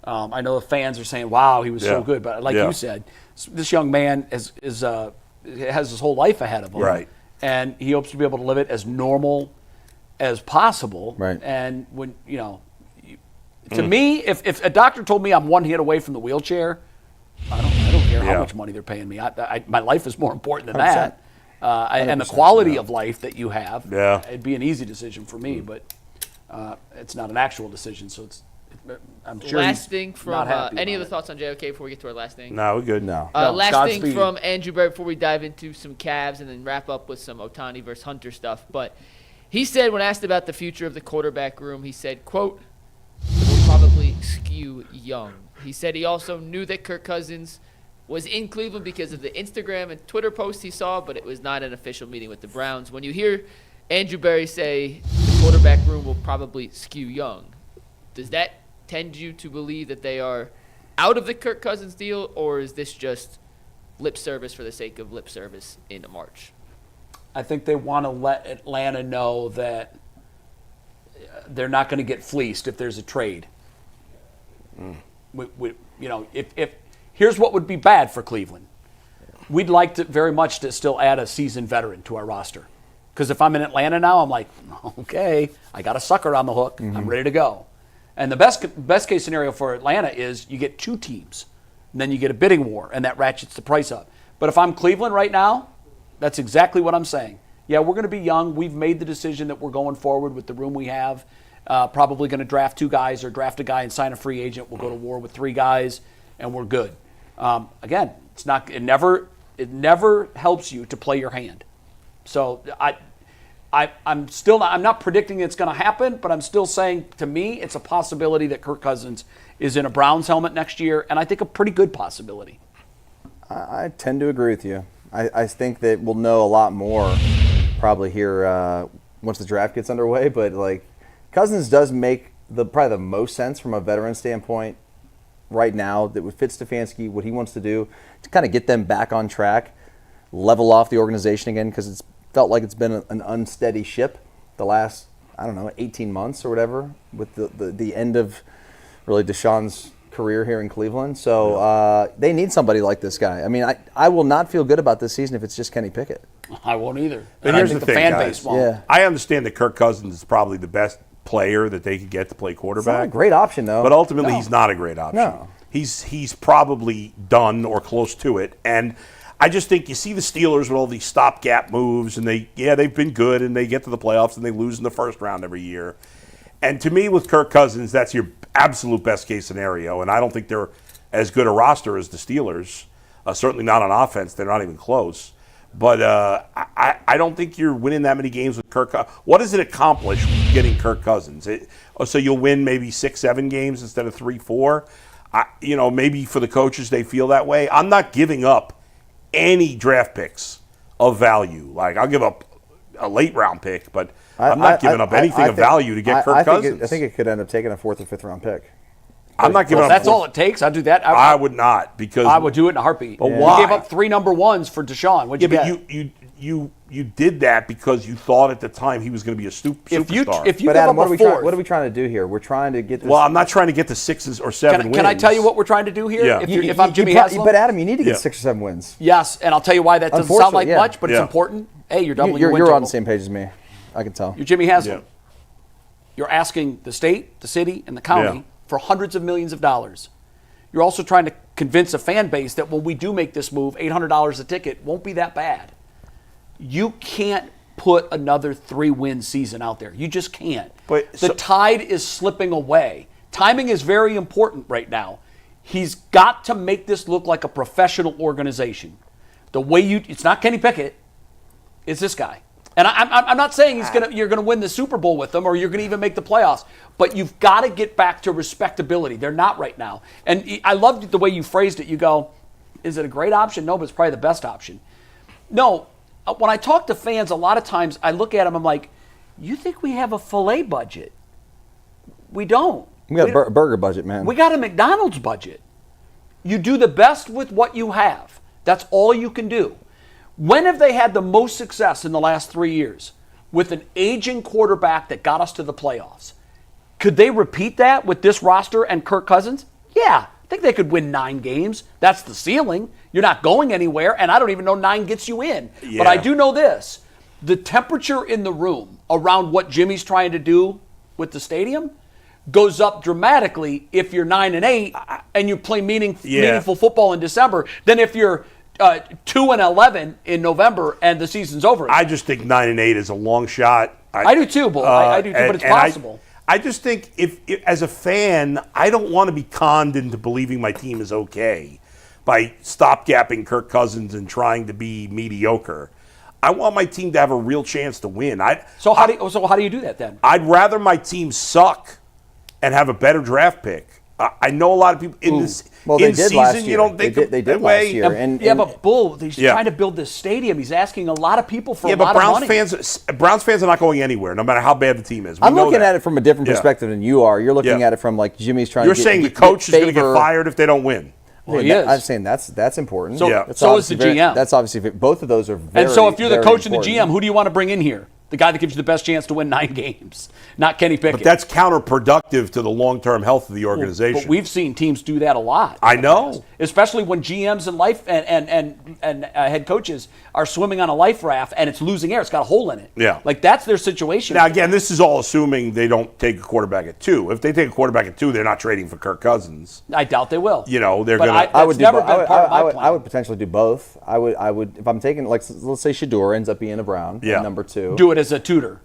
I know the fans are saying, "Wow, he was so good," but like you said, this young man has his whole life ahead of him, right? And he hopes to be able to live it as normal as possible. Right. And when to me, if a doctor told me I'm one hit away from the wheelchair, I don't care how much money they're paying me. My life is more important than 100%. that. And the quality of life that you have, it'd be an easy decision for me, but it's not an actual decision. So I'm sure. Last thing from any other other thoughts on JOK before we get to our last thing? No, we're good. No. Last Godspeed. thing from Andrew Berry before we dive into some Cavs and then wrap up with some Ohtani versus Hunter stuff. But he said when asked about the future of the quarterback room, he said, quote, "will probably skew young." He said he also knew that Kirk Cousins was in Cleveland because of the Instagram and Twitter posts he saw, but it was not an official meeting with the Browns. When you hear Andrew Berry say the quarterback room will probably skew young, does that tend you to believe that they are out of the Kirk Cousins deal, or is this just lip service for the sake of lip service into March? I think they want to let Atlanta know that they're not going to get fleeced if there's a trade. If here's what would be bad for Cleveland. We'd like to very much to still add a seasoned veteran to our roster. Because if I'm in Atlanta now, I'm like, okay, I got a sucker on the hook. I'm ready to go. And the best case scenario for Atlanta is you get two teams, and then you get a bidding war, and that ratchets the price up. But if I'm Cleveland right now, that's exactly what I'm saying. Yeah, we're going to be young. We've made the decision that we're going forward with the room we have. Probably going to draft two guys or draft a guy and sign a free agent. We'll go to war with three guys, and we're good. Again, it never helps you to play your hand. So I'm not predicting it's going to happen, but I'm still saying, to me, it's a possibility that Kirk Cousins is in a Browns helmet next year, and I think a pretty good possibility. I tend to agree with you. I think that we'll know a lot more probably here once the draft gets underway, but like Cousins does make probably the most sense from a veteran standpoint right now that would fit Stefanski, what he wants to do to kind of get them back on track, level off the organization again, because it's felt like it's been an unsteady ship the last, 18 months or whatever, with the end of really Deshaun's career here in Cleveland. So they need somebody like this guy. I mean, I will not feel good about this season if it's just Kenny Pickett. I won't either. But I here's think the the thing, fan guys. base won't. Yeah. I understand that Kirk Cousins is probably the best player that they could get to play It's not quarterback. a great option, though. But ultimately, he's not a great option. No. He's probably done or close to it. And I just think you see the Steelers with all these stopgap moves, and they've been good, and they get to the playoffs, and they lose in the first round every year. And to me, with Kirk Cousins, that's your absolute best case scenario, and I don't think they're as good a roster as the Steelers. Certainly not on offense. They're not even close. But I don't think you're winning that many games with Kirk Cousins. What does it accomplish getting Kirk Cousins? So you'll win maybe 6-7 games instead of 3-4? Maybe for the coaches, they feel that way. I'm not giving up any draft picks of value. Like, I'll give up a late round pick, but I'm not giving up anything of value to get Kirk Cousins. I think it could end up taking a 4th or 5th round pick. I'm not giving up. That's all it takes. I'd do that. I would not, because I would do it in a heartbeat. But why? You gave up 3 number 1s for Deshaun. What'd you get? But you did that because you thought at the time he was going to be a superstar. If you but give Adam, up what are we trying to do here? We're trying to get this. Well, I'm not trying to get to 6 or 7 wins. Can I tell you what we're trying to do here? Yeah. If I'm Jimmy Haslam? But Adam, you need to get 6 or 7 wins. Yes, and I'll tell you why that doesn't sound like much, but it's Yeah. important. Hey, you're doubling your win You're total. on the same page as me. I can tell. You're Jimmy Haslam. Yeah. You're asking the state, the city, and the county Yeah. for hundreds of millions of dollars. You're also trying to convince a fan base that when we do make this move, $800 a ticket won't be that bad. You can't put another 3-win season out there. You just can't. The tide is slipping away. Timing is very important right now. He's got to make this look like a professional organization. It's not Kenny Pickett, it's this guy. And I'm not saying you're going to win the Super Bowl with them or you're going to even make the playoffs, but you've got to get back to respectability. They're not right now. And I loved the way you phrased it. You go, is it a great option? No, but it's probably the best option. No, when I talk to fans, a lot of times I look at them, I'm like, you think we have a filet budget? We don't. We got a burger budget, man. We got a McDonald's budget. You do the best with what you have. That's all you can do. When have they had the most success in the last 3 years? With an aging quarterback that got us to the playoffs. Could they repeat that with this roster and Kirk Cousins? Yeah, I think they could win 9 games. That's the ceiling. You're not going anywhere, and I don't even know 9 gets you in. Yeah. But I do know this. The temperature in the room around what Jimmy's trying to do with the stadium goes up dramatically if you're 9-8 and you play meaningful football in December than if you're 2-11 in November and the season's over. I just think 9-8 is a long shot. I do too, Bull. I do too, but it's possible. I just think if as a fan, I don't want to be conned into believing my team is okay by stopgapping Kirk Cousins and trying to be mediocre. I want my team to have a real chance to win. So how do you do that then? I'd rather my team suck and have a better draft pick. I know a lot of people in this season. Last year. You don't think they did last year. But Bull, he's trying to build this stadium. He's asking a lot of people for a lot Browns of money. Browns fans are not going anywhere, no matter how bad the team is. I'm looking at it from a different perspective than you are. You're looking at it from like Jimmy's trying. You're saying the coach is going to get fired if they don't win. Well, he is. I'm saying that's important. So is the GM. That's obviously both of those are very. And so if you're the coach important. and the GM, who do you want to bring in here? The guy that gives you the best chance to win 9 games, not Kenny Pickett. But that's counterproductive to the long-term health of the organization. But we've seen teams do that a lot. I know. Especially when GMs and life and head coaches are swimming on a life raft and it's losing air. It's got a hole in it. Yeah. Like that's their situation. Now, again, this is all assuming they don't take a quarterback at 2. If they take a quarterback at 2, they're not trading for Kirk Cousins. I doubt they will. They're going to. I would never been part of my plan. I would potentially do both. I would if I'm taking, like, let's say Shador ends up being a Brown at number 2. Do it as a tutor.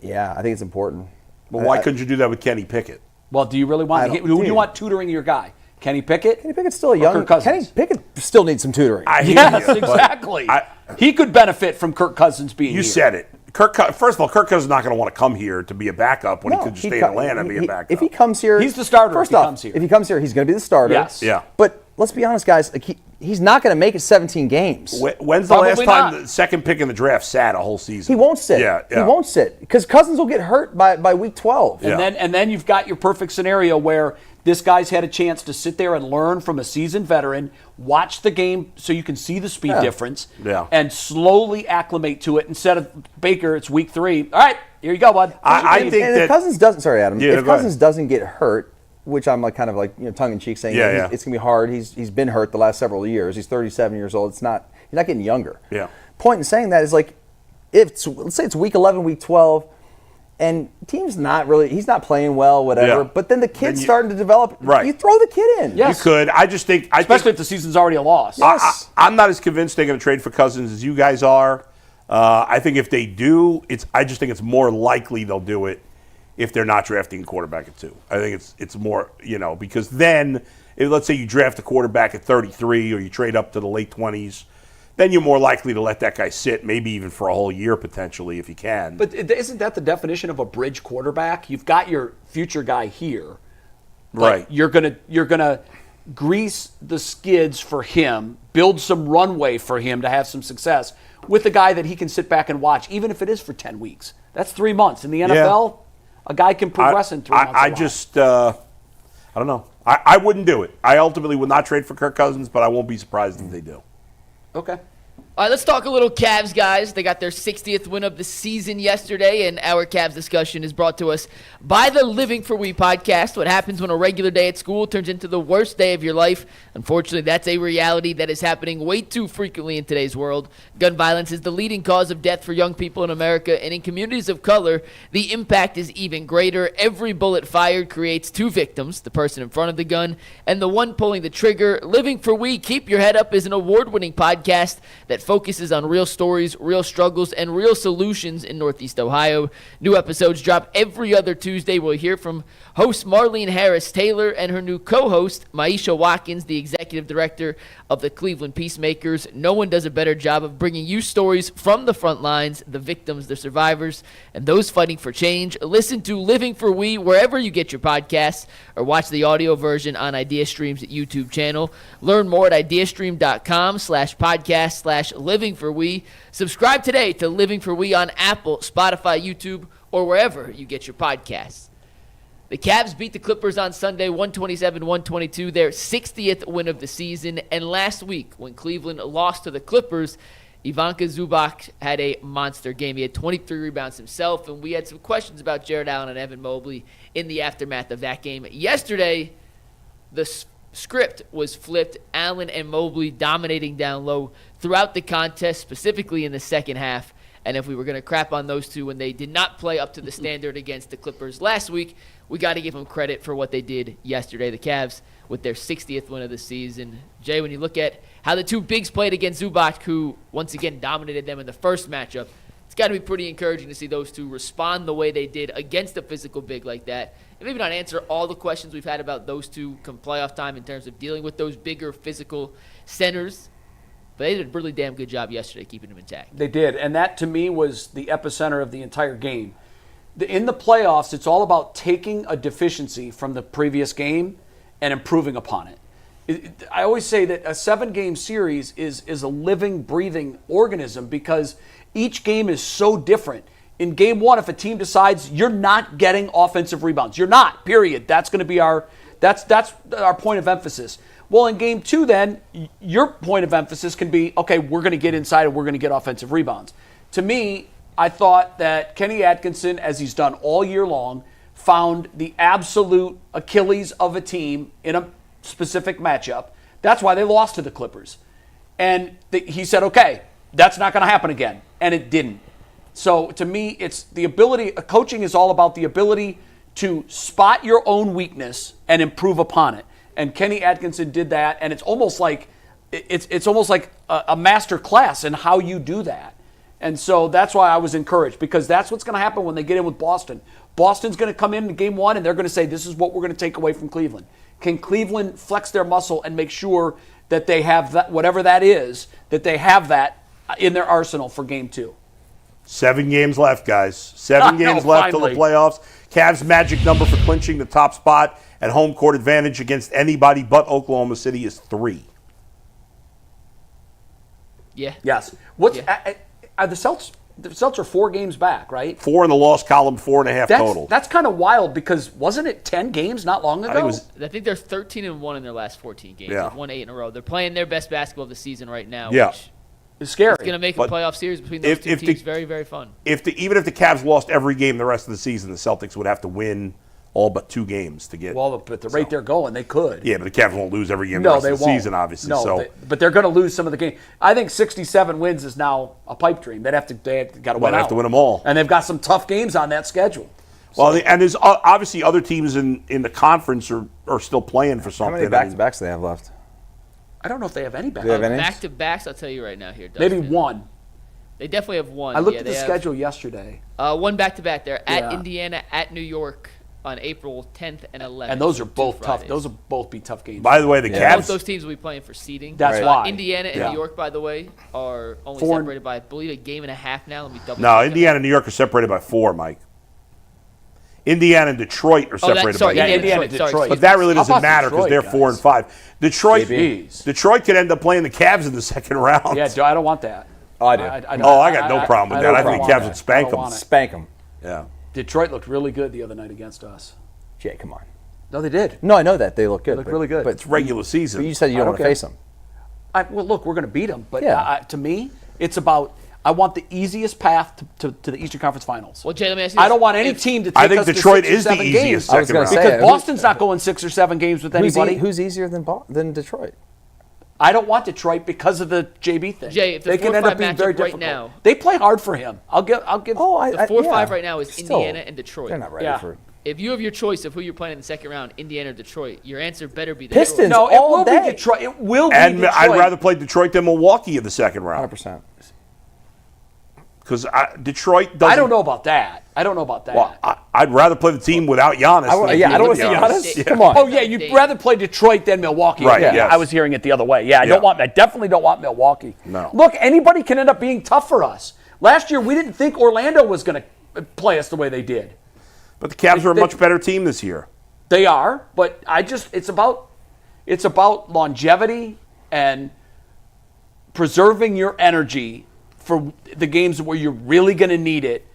Yeah, I think it's important. But why couldn't you do that with Kenny Pickett? Well, do you really want who do you want tutoring your guy? Kenny Pickett? Kenny Pickett's still a young. Kenny Pickett still needs some tutoring. Yes, exactly. He could benefit from Kirk Cousins being here. You said it. First of all, Kirk Cousins is not going to want to come here to be a backup when he could just stay in Atlanta and be a backup. If he comes here, he's the starter. First off, if he comes here, he's going to be the starter. Yes. Yeah. But let's be honest, guys. Like he's not going to make it 17 games. When's the last time the second pick in the draft sat a whole season? He won't sit. Yeah. He won't sit because Cousins will get hurt by week 12. And then you've got your perfect scenario where this guy's had a chance to sit there and learn from a seasoned veteran, watch the game so you can see the speed difference, and slowly acclimate to it. Instead of Baker, it's week 3. All right, here you go, bud. I think that if Cousins doesn't. Sorry, Adam. Yeah, if Cousins doesn't get hurt, which I'm like kind of like tongue in cheek saying it's gonna be hard. He's been hurt the last several years. He's 37 years old. He's not getting younger. Yeah. Point in saying that is like let's say it's week 11, week 12. and team's not really, he's not playing well, whatever. Yeah. But then the kid's starting to develop. Right. You throw the kid in. Yes. You could. I just think, especially if the season's already a loss. Yes. I'm not as convinced they're going to trade for Cousins as you guys are. I think if they do, I just think it's more likely they'll do it if they're not drafting a quarterback at 2. I think it's more, because then, let's say you draft a quarterback at 33 or you trade up to the late 20s, then you're more likely to let that guy sit, maybe even for a whole year potentially if you can. But isn't that the definition of a bridge quarterback? You've got your future guy here. Right. You're gonna grease the skids for him, build some runway for him to have some success with a guy that he can sit back and watch, even if it is for 10 weeks. That's 3 months. In the NFL, a guy can progress in 3 months. I don't know. I wouldn't do it. I ultimately would not trade for Kirk Cousins, but I won't be surprised if they do. Okay. All right, let's talk a little Cavs, guys. They got their 60th win of the season yesterday, and our Cavs discussion is brought to us by the Living for We podcast. What happens when a regular day at school turns into the worst day of your life? Unfortunately, that's a reality that is happening way too frequently in today's world. Gun violence is the leading cause of death for young people in America, and in communities of color, the impact is even greater. Every bullet fired creates 2 victims, the person in front of the gun and the one pulling the trigger. Living for We, Keep Your Head Up is an award-winning podcast that focuses on real stories, real struggles, and real solutions in Northeast Ohio. New episodes drop every other Tuesday. We'll hear from host Marlene Harris-Taylor and her new co-host, Maisha Watkins, the executive director of the Cleveland Peacemakers. No one does a better job of bringing you stories from the front lines, the victims, the survivors, and those fighting for change. Listen to Living for We wherever you get your podcasts, or watch the audio version on IdeaStream's YouTube channel. Learn more at ideastream.com/podcast/Living for We. Subscribe today to Living for We on Apple, Spotify, YouTube, or wherever you get your podcasts. The Cavs beat the Clippers on Sunday, 127-122, their 60th win of the season. And last week, when Cleveland lost to the Clippers, Ivanka Zubac had a monster game. He had 23 rebounds himself, and we had some questions about Jarrett Allen and Evan Mobley in the aftermath of that game. Yesterday, the script was flipped. Allen and Mobley dominating down low throughout the contest, specifically in the second half. And if we were going to crap on those two when they did not play up to the standard against the Clippers last week, we got to give them credit for what they did yesterday. The Cavs with their 60th win of the season. Jay, when you look at how the two bigs played against Zubac, who once again dominated them in the first matchup, it's got to be pretty encouraging to see those two respond the way they did against a physical big like that. And maybe not answer all the questions we've had about those two come playoff time in terms of dealing with those bigger physical centers. But they did a really damn good job yesterday keeping them intact. They did, and that to me was the epicenter of the entire game. In the playoffs, it's all about taking a deficiency from the previous game and improving upon it. I always say that a 7-game series is a living, breathing organism because each game is so different. In game 1, if a team decides you're not getting offensive rebounds, you're not, period. That's going to be that's our point of emphasis. Well, in game 2, then, your point of emphasis can be, okay, we're going to get inside and we're going to get offensive rebounds. To me, I thought that Kenny Atkinson, as he's done all year long, found the absolute Achilles of a team in a specific matchup. That's why they lost to the Clippers. And he said, okay, that's not going to happen again. And it didn't. So to me, it's the ability, coaching is all about the ability to spot your own weakness and improve upon it. And Kenny Atkinson did that, and it's almost like a master class in how you do that. And so that's why I was encouraged, because that's what's going to happen when they get in with Boston. Boston's going to come in game 1, and they're going to say, this is what we're going to take away from Cleveland. Can Cleveland flex their muscle and make sure that they have that, whatever that is, that they have that in their arsenal for game 2? 7 games left, guys. 7 games left till the playoffs. Cavs' magic number for clinching the top spot and home court advantage against anybody but Oklahoma City is 3. Yeah. Yes. The Celtics are 4 games back, right? 4 in the loss column, 4.5 total. That's kind of wild because wasn't it 10 games not long ago? I think they're 13-1 in their last 14 games. Yeah. They've won 8 in a row. They're playing their best basketball of the season right now. Yeah. Which it's scary. It's going to make a playoff series between those two teams very, very fun. Even if the Cavs lost every game the rest of the season, the Celtics would have to win all but 2 games to get. Well, but the rate they're going, they could. Yeah, but the Cavs won't lose every game No, the rest they of the won't. season, obviously. No, So but they're going to lose some of the games. I think 67 wins is now a pipe dream. They got to win they have to win them all. And they've got some tough games on that schedule. Well, and there's obviously other teams in the conference are still playing for How something. many back-to-backs do they have left? I don't know if they have any back. Do they have any? Back-to-backs, I'll tell you right now here, Dustin. Maybe one. They definitely have one. I looked Yeah, at the they have, schedule yesterday. One back-to-back. They're at Yeah. Indiana, at New York on April 10th and 11th. And those so are 2 both tough. Fridays. Those will both be tough games. By the way, the Cavs. Both those teams will be playing for seeding. That's why. Indiana and Yeah. New York, by the way, are only 4 separated by, I believe, a game and a half now. Let me double No, check. Indiana and New York are separated by 4, Mike. Indiana and Detroit are separated sorry, by 8. Indiana, Sorry, Detroit. excuse But that really How doesn't about matter because Detroit, they're 4 and guys? 5. Jeez. Detroit could end up playing the Cavs in the second round. Yeah, I don't want that. Oh, I do. I got no problem with that. I think the Cavs would spank them. Spank them. Yeah. Detroit looked really good the other night against us. Jay, come on. No, they did. No, I know that. They look good. They look really good. But It's regular season. you said you don't want to Okay. face them. Well, look, we're going to beat them. But Yeah. to me, it's about I want the easiest path to the Eastern Conference Finals. Well, Jay, let me ask you I this. don't want any If- team to take I think us Detroit to 6 or is the 7 easiest games. I was second gonna round. say, Because who- Boston's not going 6 or 7 games with anybody. Who's easier than Detroit? I don't want Detroit because of the JB thing. Jay, if the they can 4-5 end up being very matchup right difficult. now- They play hard for him. I'll give. Oh, The 4-5 yeah. right now is Still, Indiana and Detroit. They're not ready Yeah. for it. If you have your choice of who you're playing in the second round, Indiana or Detroit, your answer better be Pistons. Detroit. No, it all will day. be Detroit. It will be And Detroit. I'd rather play Detroit than Milwaukee in the second round. 100%. Because Detroit doesn't. I don't know about that. Well, I'd rather play the team without Giannis. I than don't with want to see Giannis. Yeah. Come on. Oh yeah, you'd rather play Detroit than Milwaukee. Right, Yeah, yes. I was hearing it the other way. Yeah, I definitely don't want Milwaukee. No. Look, anybody can end up being tough for us. Last year we didn't think Orlando was going to play us the way they did. But the Cavs are a much better team this year. They are, but it's about longevity and preserving your energy for the games where you're really going to need it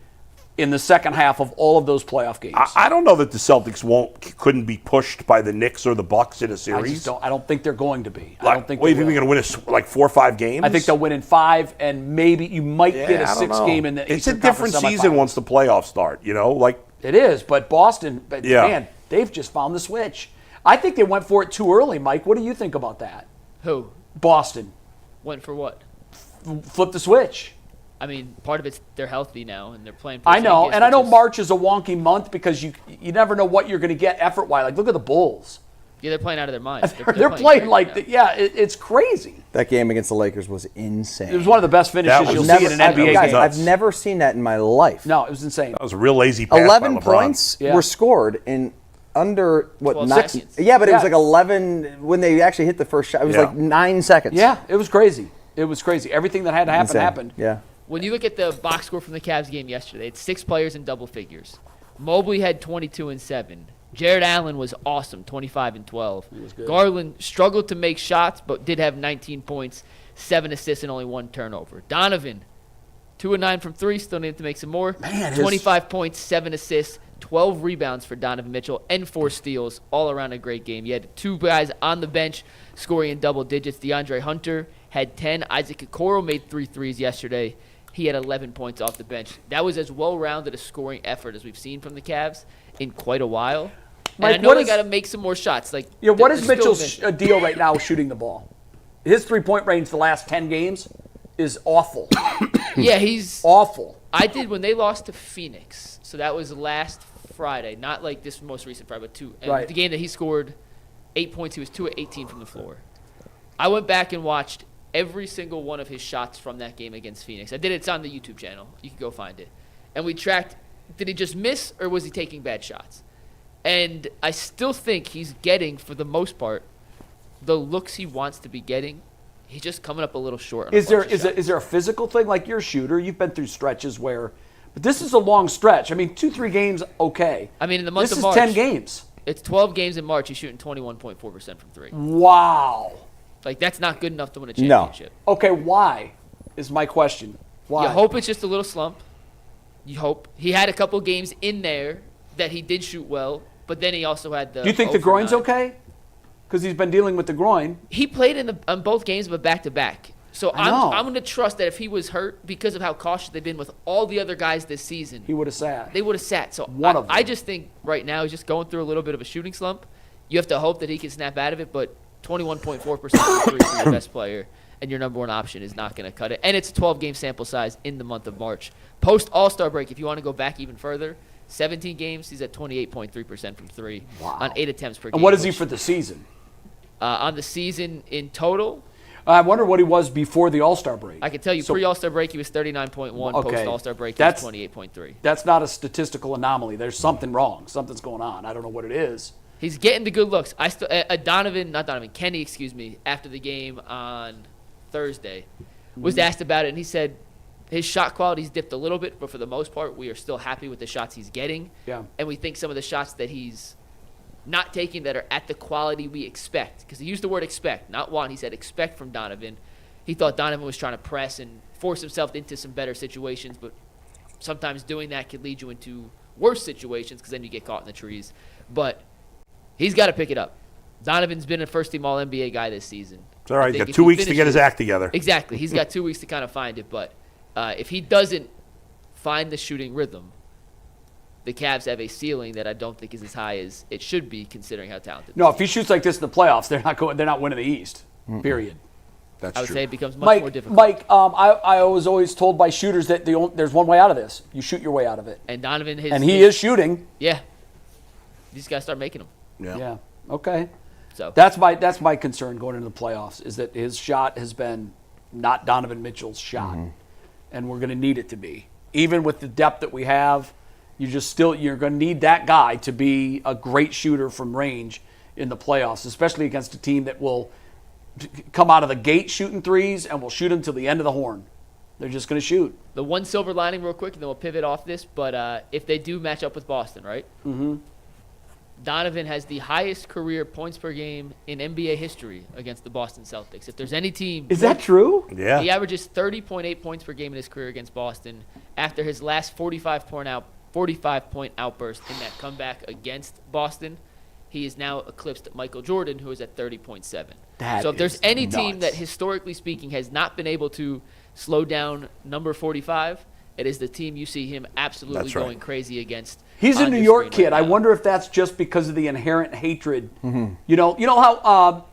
in the second half of all of those playoff games. I don't know that the Celtics couldn't be pushed by the Knicks or the Bucks in a series. I don't think they're going to be. I Like, don't think. what do you they think they're will. going to win? Like 4 or 5 games? I think they'll win in 5, and maybe you might get a I don't 6 know. game in the It's a Eastern different Conference season semifinals. once the playoffs start. Like It is, but Boston, Yeah. man, they've just found the switch. I think they went for it too early, Mike. What do you think about that? Who? Boston Went for what? flipped the switch. I mean, part of it's they're healthy now and they're playing. I know, Vegas, and I know which is- March is a wonky month because you never know what you're going to get effort-wise. Like, look at the Bulls. Yeah, they're playing out of their minds. They're playing great like, now. it's crazy. That game against the Lakers was insane. It was one of the best finishes That was you'll never- see in an NBA Guys, game. I've never seen that in my life. No, it was insane. that was a real lazy pass 11 by LeBron. points Yeah. were scored in under 12 9 seconds. Yeah, but it was Yeah. like 11 when they actually hit the first shot. It was Yeah. like 9 seconds. Yeah, it was crazy. It was crazy. Everything that had to happen Insane. happened. Yeah. When you look at the box score from the Cavs game yesterday, it's 6 players in double figures. Mobley had 22 and 7. Jarrett Allen was awesome, 25 and 12. He was good. Garland struggled to make shots, but did have 19 points, 7 assists, and only 1 turnover. Donovan, 2 and 9 from 3, still needed to make some more. Man, 25 points, 7 assists, 12 rebounds for Donovan Mitchell, and 4 steals. All around a great game. You had 2 guys on the bench scoring in double digits. DeAndre Hunter had 10. Isaac Okoro made 3 threes yesterday. He had 11 points off the bench. That was as well-rounded a scoring effort as we've seen from the Cavs in quite a while. Mike, and I know what they is- got to make some more shots. Like, Yeah, what they're is still Mitchell's missing. deal right now shooting the ball? His three-point range the last 10 games is awful. Yeah, he's Awful. I did when they lost to Phoenix. So that was last Friday, not like this most recent Friday, but 2. And Right. the game that he scored 8 points, he was 2 of 18 from the floor. I went back and watched every single one of his shots from that game against Phoenix. I did it. It's on the YouTube channel. You can go find it. And we tracked, did he just miss or was he taking bad shots? And I still think he's getting, for the most part, the looks he wants to be getting. He's just coming up a little short. On Is a there bunch of shots. is there a physical thing? Like you're a shooter, you've been through stretches where, but this is a long stretch. I mean, 2-3 games, okay. I mean, in the month This of is March, 10 games. It's 12 games in March. He's shooting 21.4% from 3. Wow. Like, that's not good enough to win a No. championship. Okay, why is my question. Why? You hope it's just a little slump. You hope. He had a couple games in there that he did shoot well, but then he also had the. Do you think the 0 for groin's 9. okay? Because he's been dealing with the groin. He played on both games, but back to back. So I'm going to trust that if he was hurt, because of how cautious they've been with all the other guys this season, he would have sat. They would have sat. So I just think right now he's just going through a little bit of a shooting slump. You have to hope that he can snap out of it, but 21.4% for your best player and your number one option is not going to cut it. And it's a 12-game sample size in the month of March. Post All-Star break, if you want to go back even further, 17 games, he's at 28.3% from three on 8 attempts per game. And what is he for the season? On the season in total? I wonder what he was before the All-Star break. I can tell you, pre-All-Star break, he was 39.1. Okay. Post-All-Star break, he was 28.3. That's not a statistical anomaly. There's something wrong. Something's going on. I don't know what it is. He's getting the good looks. Kenny, after the game on Thursday, was asked about it, and he said his shot quality's dipped a little bit, but for the most part, we are still happy with the shots he's getting. Yeah. And we think some of the shots that he's not taking that are at the quality we expect, because he used the word expect, not want. He said expect from Donovan. He thought Donovan was trying to press and force himself into some better situations, but sometimes doing that could lead you into worse situations because then you get caught in the trees. But he's got to pick it up. Donovan's been a first-team All-NBA guy this season. It's all right. He's got 2 weeks to get his act together. Exactly. He's got 2 weeks to kind of find it. But if he doesn't find the shooting rhythm, the Cavs have a ceiling that I don't think is as high as it should be, considering how talented. No, if he shoots like this in the playoffs, they're not winning the East. Period. That's true. I would say it becomes much more difficult. Mike, I was always told by shooters that there's one way out of this. You shoot your way out of it. And Donovan, he is shooting. Yeah. You just got to start making them. Yeah. Okay. So that's my concern going into the playoffs is that his shot has been not Donovan Mitchell's shot, and we're going to need it to be. Even with the depth that we have, you're going to need that guy to be a great shooter from range in the playoffs, especially against a team that will come out of the gate shooting threes and will shoot them till the end of the horn. They're just going to shoot. The one silver lining real quick, and then we'll pivot off this, but if they do match up with Boston, right? Mm-hmm. Donovan has the highest career points per game in NBA history against the Boston Celtics. If there's any team... Is that true? Yeah. He averages 30.8 points per game in his career against Boston after his last 45-point outburst in that comeback against Boston. He is now eclipsed Michael Jordan, who is at 30.7. So if there's any team that, historically speaking, has not been able to slow down number 45, it is the team you see him absolutely going crazy against. He's a New York kid. I wonder if that's just because of the inherent hatred. Mm-hmm. You know how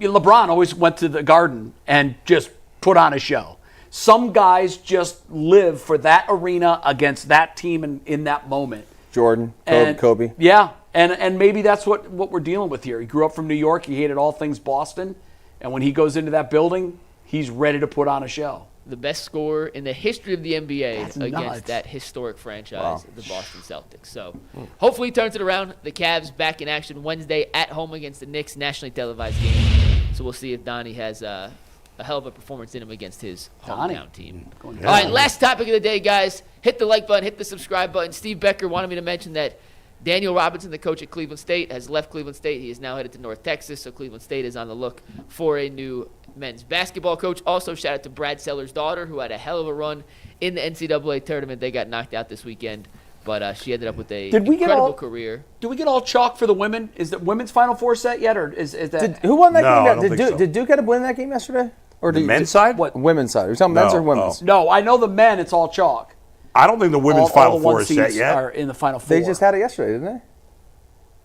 LeBron always went to the Garden and just put on a show. Some guys just live for that arena against that team in that moment. Jordan, Kobe. Yeah, and maybe that's what we're dealing with here. He grew up from New York. He hated all things Boston. And when he goes into that building, he's ready to put on a show. The best scorer in the history of the NBA against that historic franchise, the Boston Celtics. So hopefully he turns it around. The Cavs back in action Wednesday at home against the Knicks, nationally televised game. So we'll see if Donnie has a hell of a performance in him against his hometown team. All right, last topic of the day, guys. Hit the like button, hit the subscribe button. Steve Becker wanted me to mention that Daniel Robinson, the coach at Cleveland State, has left Cleveland State. He is now headed to North Texas, so Cleveland State is on the look for a new men's basketball coach. Also, shout out to Brad Sellers' daughter, who had a hell of a run in the NCAA tournament. They got knocked out this weekend, but she ended up with a incredible career. Did we get all chalk for the women? Is the women's Final Four set yet, or is that? Who won that game? I don't think so. Did Duke end up winning that game yesterday? Or the men's side? What? Women's side. Are you talking men's or women's? No, I know the men, it's all chalk. I don't think the women's Final Four is set yet. Are in the Final Four. They just had it yesterday, didn't they?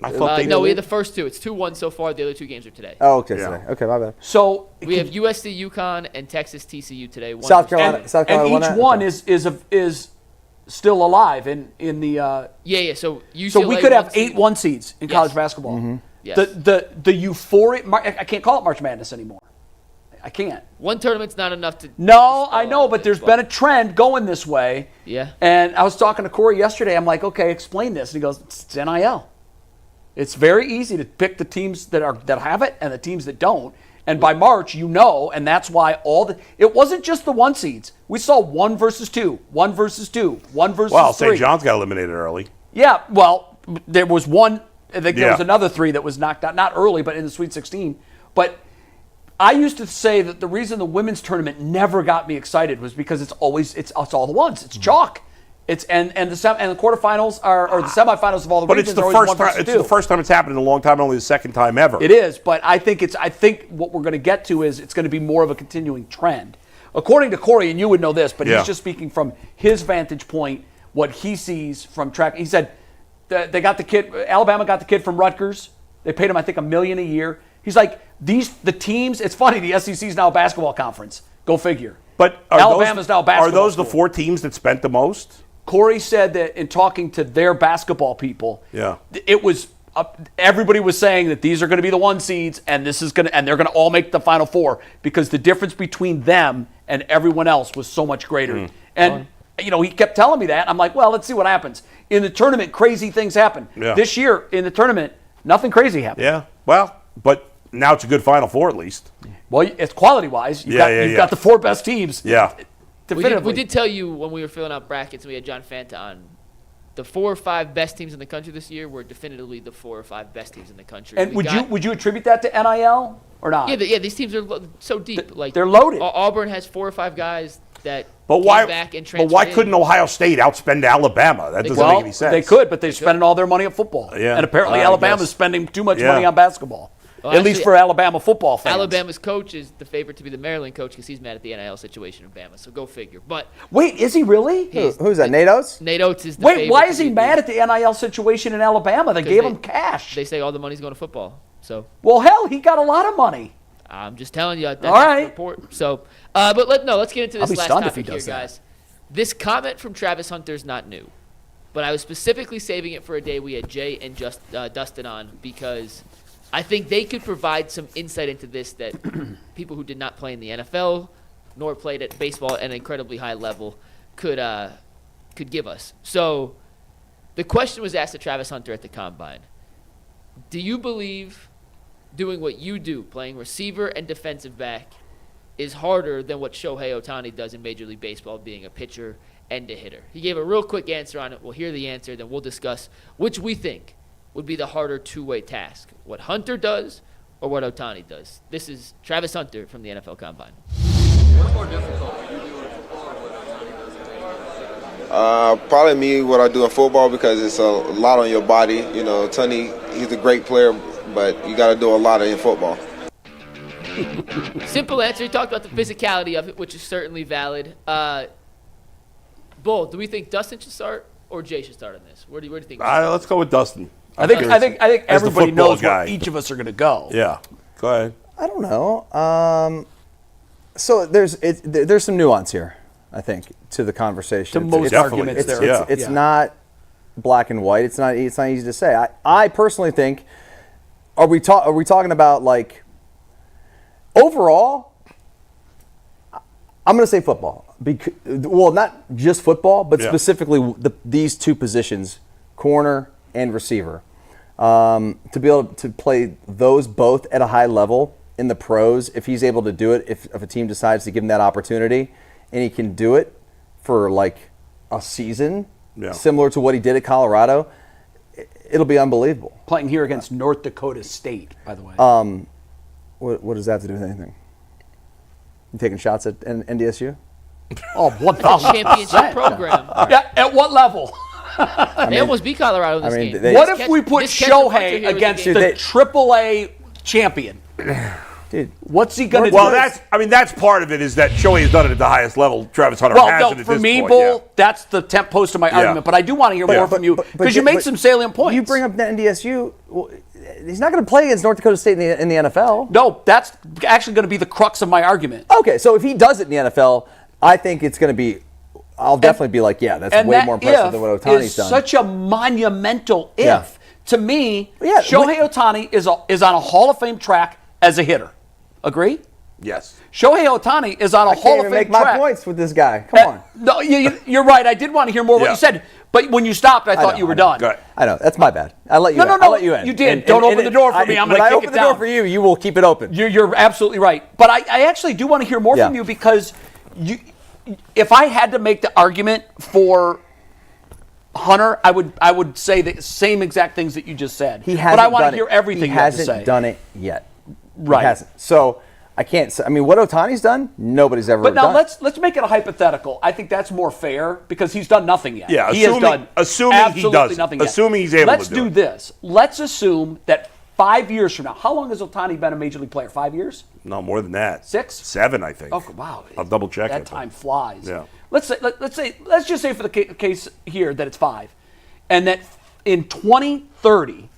I thought they no, we had the first two. It's 2-1 so far. The other two games are today. Oh, okay. Yeah. Okay, my bad. So we have USC, UConn, and Texas TCU today. South Carolina. And each one is still alive in the. Yeah. So UCLA, so we could have 8 1 seeds in college basketball. Mm-hmm. Yes. The euphoric. I can't call it March Madness anymore. I can't. One tournament's not enough to. No, I know, but there's been a trend going this way. Yeah. And I was talking to Corey yesterday. I'm like, okay, explain this. And he goes, it's NIL. It's very easy to pick the teams that have it and the teams that don't. And by March, and that's why it wasn't just the 1 seeds. We saw 1 versus 2, 1 versus 2, 1 versus 3. Well, St. John's got eliminated early. Yeah, well, there was one. I think there was another 3 that was knocked out, not early, but in the Sweet 16. But I used to say that the reason the women's tournament never got me excited was because it's all the ones. It's chalk. It's and the quarterfinals or the semifinals of all the But regions it's the are always first 1 time. versus It's 2. the first time it's happened in a long time. Only the second time ever. It is, but I think what we're going to get to is it's going to be more of a continuing trend. According to Corey, and you would know this, but he's just speaking from his vantage point, what he sees from track. He said they got the kid. Alabama got the kid from Rutgers. They paid him, I think, $1 million a year. He's like the teams. It's funny. The SEC is now a basketball conference. Go figure. But Alabama's now a basketball. Are those the school. 4 teams that spent the most? Corey said that in talking to their basketball people, it was everybody was saying that these are going to be the 1 seeds, and they're going to all make the Final Four because the difference between them and everyone else was so much greater. And he kept telling me that. I'm like, well, let's see what happens in the tournament. Crazy things happen. This year in the tournament, nothing crazy happened. Yeah. Well, but now it's a good Final Four at least. Well, it's quality-wise. You've got the 4 best teams. Yeah. We did tell you when we were filling out brackets and we had John Fanta on, the 4 or 5 best teams in the country this year were definitively the 4 or 5 best teams in the country. And would you attribute that to NIL or not? Yeah, these teams are so deep. They're loaded. Auburn has 4 or 5 guys that But came back and transferred. But why couldn't Ohio State outspend Alabama? That doesn't make any sense. They could, but they're spending all their money on football. Yeah. And apparently Alabama's spending too much money on basketball. Well, at least for Alabama football fans. Alabama's coach is the favorite to be the Maryland coach because he's mad at the NIL situation in Bama. So go figure. But wait, is he really? Who's that? Nate Oates? Nate Oates is the favorite. Wait, why is he mad at the NIL situation in Alabama? They gave him cash. They say all the money's going to football. So well, hell, he got a lot of money. I'm just telling you. That's all right. The report. So, but let's get into this last topic here, guys. That. This comment from Travis Hunter is not new, but I was specifically saving it for a day we had Jay and Dustin on because I think they could provide some insight into this that people who did not play in the NFL nor played at baseball at an incredibly high level could give us. So the question was asked to Travis Hunter at the Combine. Do you believe doing what you do, playing receiver and defensive back, is harder than what Shohei Ohtani does in Major League Baseball, being a pitcher and a hitter? He gave a real quick answer on it. We'll hear the answer, then we'll discuss which we think would be the harder two-way task, what Hunter does or what Ohtani does. This is Travis Hunter from the NFL Combine. What's more difficult, what you do in football or what Ohtani does in baseball? Probably me, what I do in football, because it's a lot on your body. You know, Ohtani, he's a great player, but you got to do a lot in football. Simple answer. He talked about the physicality of it, which is certainly valid. Bull, do we think Dustin should start or Jay should start on this? Where do you think? Let's go with Dustin. I think everybody knows where each of us are going to go. Yeah, go ahead. I don't know. So there's some nuance here, I think, to the conversation. To most arguments there. It's not black and white. It's not easy to say. I personally think, are we talking about like overall? I'm going to say football. Well, not just football, but specifically these 2 positions, corner and receiver. To be able to play those both at a high level in the pros, if he's able to do it, if a team decides to give him that opportunity, and he can do it for like a season, similar to what he did at Colorado, it'll be unbelievable. Playing here against North Dakota State, by the way. What does that have to do with anything? You taking shots at NDSU? Oh, 1,000 championship program. Yeah, at what level? They almost beat Colorado in this game. What if we put Shohei against the AAA champion? Dude, what's he going to do? Well, that's part of it is that Shohei has done it at the highest level. Travis Hunter hasn't at for this me, point. Bull, that's the temp post of my argument. But I do want to hear more from you because you made some salient points. You bring up the NDSU. Well, he's not going to play against North Dakota State in the NFL. No, that's actually going to be the crux of my argument. Okay, so if he does it in the NFL, I think it's going to be. I'll definitely be like, yeah, that's way more impressive than what Ohtani's done. Such a monumental if. Yeah. To me, Shohei Ohtani is on a Hall of Fame track as a hitter. Agree? Yes. Shohei Ohtani is on a Hall of Fame track. I can't even make my points with this guy. Come on. No, you're right. I did want to hear more of what you said, but when you stopped, I thought you were done. I know. That's my bad. I'll let you in. No. I'll let you in. You did. Don't open the door for me. I'm going to kick it down. When I open the door for you, you will keep it open. You're absolutely right. But I actually do want to hear more from you because if I had to make the argument for Hunter, I would say the same exact things that you just said. But I want to hear everything you have to say. He hasn't done it yet. Right. He hasn't. So I can't say. I mean, what Ohtani's done, nobody's ever But now done. let's make it a hypothetical. I think that's more fair because he's done nothing yet. Yeah, he has done assuming he does, nothing yet. assuming he's able Let's to do it. this. Let's assume that 5 years from now, how long has Ohtani been a major league player? 5 years? No, more than that. 6? 7, I think. Oh wow! I'll double check that it. time flies. Yeah. Let's just say for the case here that it's 5, and that in 2030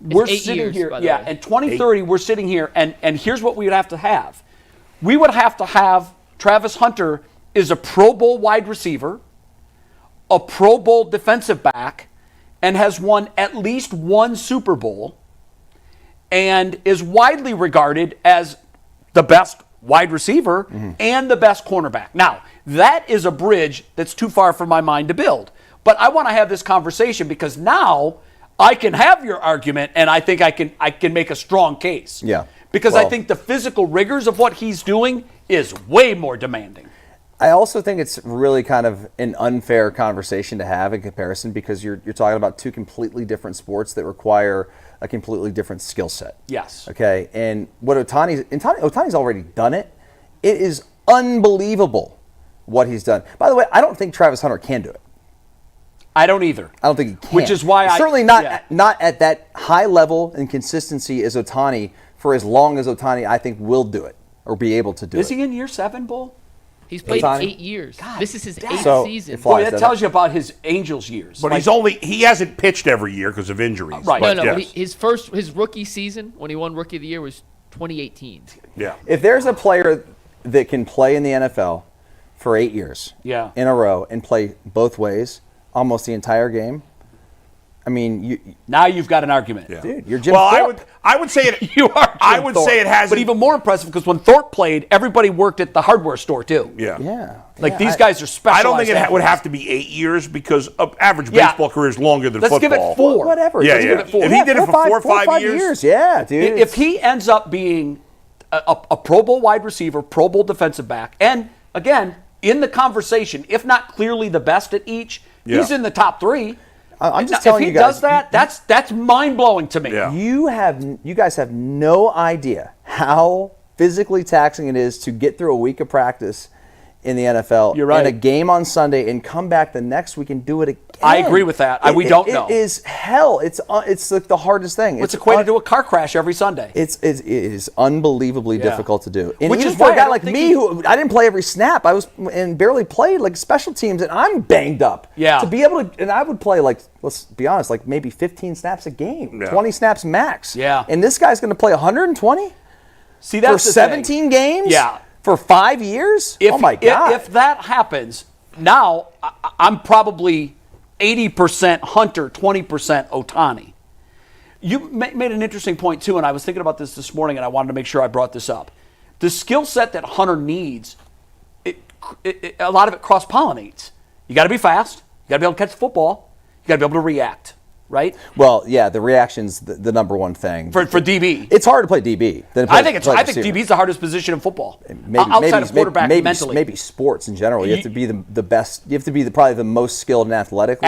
we're 8 sitting years, here. by the Yeah, way. in 2030 we're sitting here, and here's what we would have to have. We would have to have Travis Hunter is a Pro Bowl wide receiver, a Pro Bowl defensive back, and has won at least 1 Super Bowl, and is widely regarded as the best wide receiver and the best cornerback. Now, that is a bridge that's too far for my mind to build. But I want to have this conversation because now I can have your argument, and I think I can make a strong case. Yeah. Because Well, I think the physical rigors of what he's doing is way more demanding. I also think it's really kind of an unfair conversation to have in comparison because you're talking about 2 completely different sports that require a completely different skill set. Yes. Okay. And what Ohtani's already done it. It is unbelievable what he's done. By the way, I don't think Travis Hunter can do it. I don't either. I don't think he can. Which is why certainly not at that high level and consistency as Ohtani for as long as Ohtani I think will do it or be able to do it. Is he in year 7, Bull? He's played Ohtani? 8 years. This is his 8th So, season. it flies, Boy, that tells you about his Angels years. But Like, he hasn't pitched every year because of injuries. Right. But No, yes. but his rookie season when he won Rookie of the Year was 2018. Yeah. If there's a player that can play in the NFL for 8 years in a row and play both ways almost the entire game, I mean, now you've got an argument. Yeah. dude, you're Jim Well, Thorpe. I would say it. You are. I Jim would Thorpe. say it hasn't. But even more impressive because when Thorpe played, everybody worked at the hardware store too. Yeah. Yeah. Like Yeah, these guys are specialized. I don't think it would athletes. have to be 8 years because average Yeah. baseball career is longer than Let's football. give it 4. Whatever. Yeah, Let's yeah. give it 4. If he did it for 4 or 5 years, yeah, dude. If he ends up being a Pro Bowl wide receiver, Pro Bowl defensive back, and again in the conversation, if not clearly the best at each, he's in the top 3. I'm just telling if you he guys, does that, that's mind blowing to me. Yeah. you guys have no idea how physically taxing it is to get through a week of practice in the NFL. You're right. And a game on Sunday and come back the next week and do it again. I agree with that. We don't know. It is hell. It's like the hardest thing. It's equated to a car crash every Sunday. It is unbelievably difficult to do. And Which even is for why a I guy don't like think me, who I didn't play every snap, I was and barely played like special teams, and I'm banged up. Yeah. To be able to, and I would play like, let's be honest, like maybe 15 snaps a game, 20 snaps max. Yeah. And this guy's going to play 120 See, that's for the 17 thing. games. Yeah. For 5 years. If, oh my God. If that happens, now I'm probably 80% Hunter, 20% Ohtani. You made an interesting point too, and I was thinking about this morning, and I wanted to make sure I brought this up. The skill set that Hunter needs, a lot of it cross-pollinates. You got to be fast. You got to be able to catch the football. You got to be able to react, right? Well, yeah, the reaction's the number one thing. For DB. It's hard to play DB. I think DB's the hardest position in football. Outside of quarterback mentally. Maybe sports in general. You have to be the best. You have to be probably the most skilled and athletic,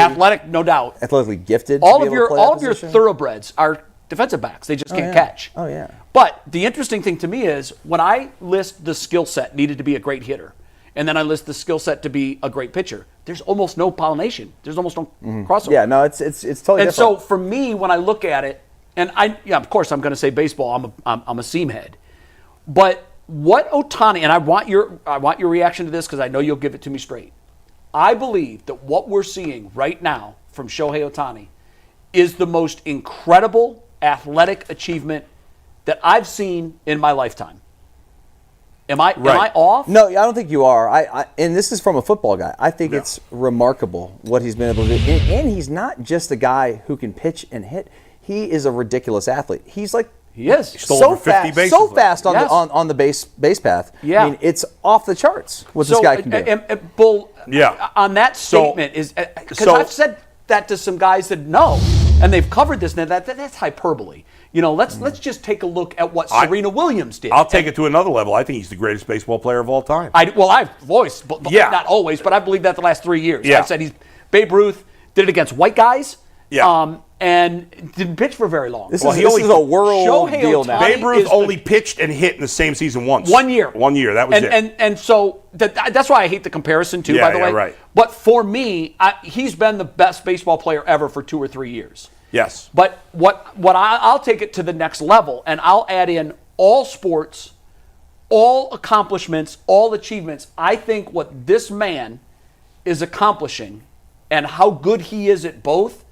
no doubt. Athletically gifted. All of your thoroughbreds are defensive backs. They just can't catch. Oh yeah. But the interesting thing to me is when I list the skill set needed to be a great hitter, and then I list the skill set to be a great pitcher, there's almost no pollination. There's almost no crossover. Yeah, no, it's totally different. And so for me, when I look at it, and of course I'm going to say baseball. I'm a seam head, but what Ohtani, and I want your reaction to this because I know you'll give it to me straight. I believe that what we're seeing right now from Shohei Ohtani is the most incredible athletic achievement that I've seen in my lifetime. Am I off? No, I don't think you are. And this is from a football guy. I think it's remarkable what he's been able to do. And he's not just a guy who can pitch and hit. He is a ridiculous athlete. He's like so fast on the base path. Yeah. I mean, it's off the charts what this guy can do. Bull, on that statement is because I've said that to some guys that know, and they've covered this. And that's hyperbole. Let's just take a look at what Serena Williams did. I'll take it to another level. I think he's the greatest baseball player of all time. I've always, not always, but I believe that the last 3 years. Yeah. I've said Babe Ruth did it against white guys. Yeah. and didn't pitch for very long. This is a world Shohei deal Ohtani now. Babe Ruth only pitched and hit in the same season once. 1 year. 1 year. That was it. And so that's why I hate the comparison too. Yeah, by the way, right. But for me, he's been the best baseball player ever for 2 or 3 years. Yes. But I'll take it to the next level, and I'll add in all sports, all accomplishments, all achievements. I think what this man is accomplishing and how good he is at both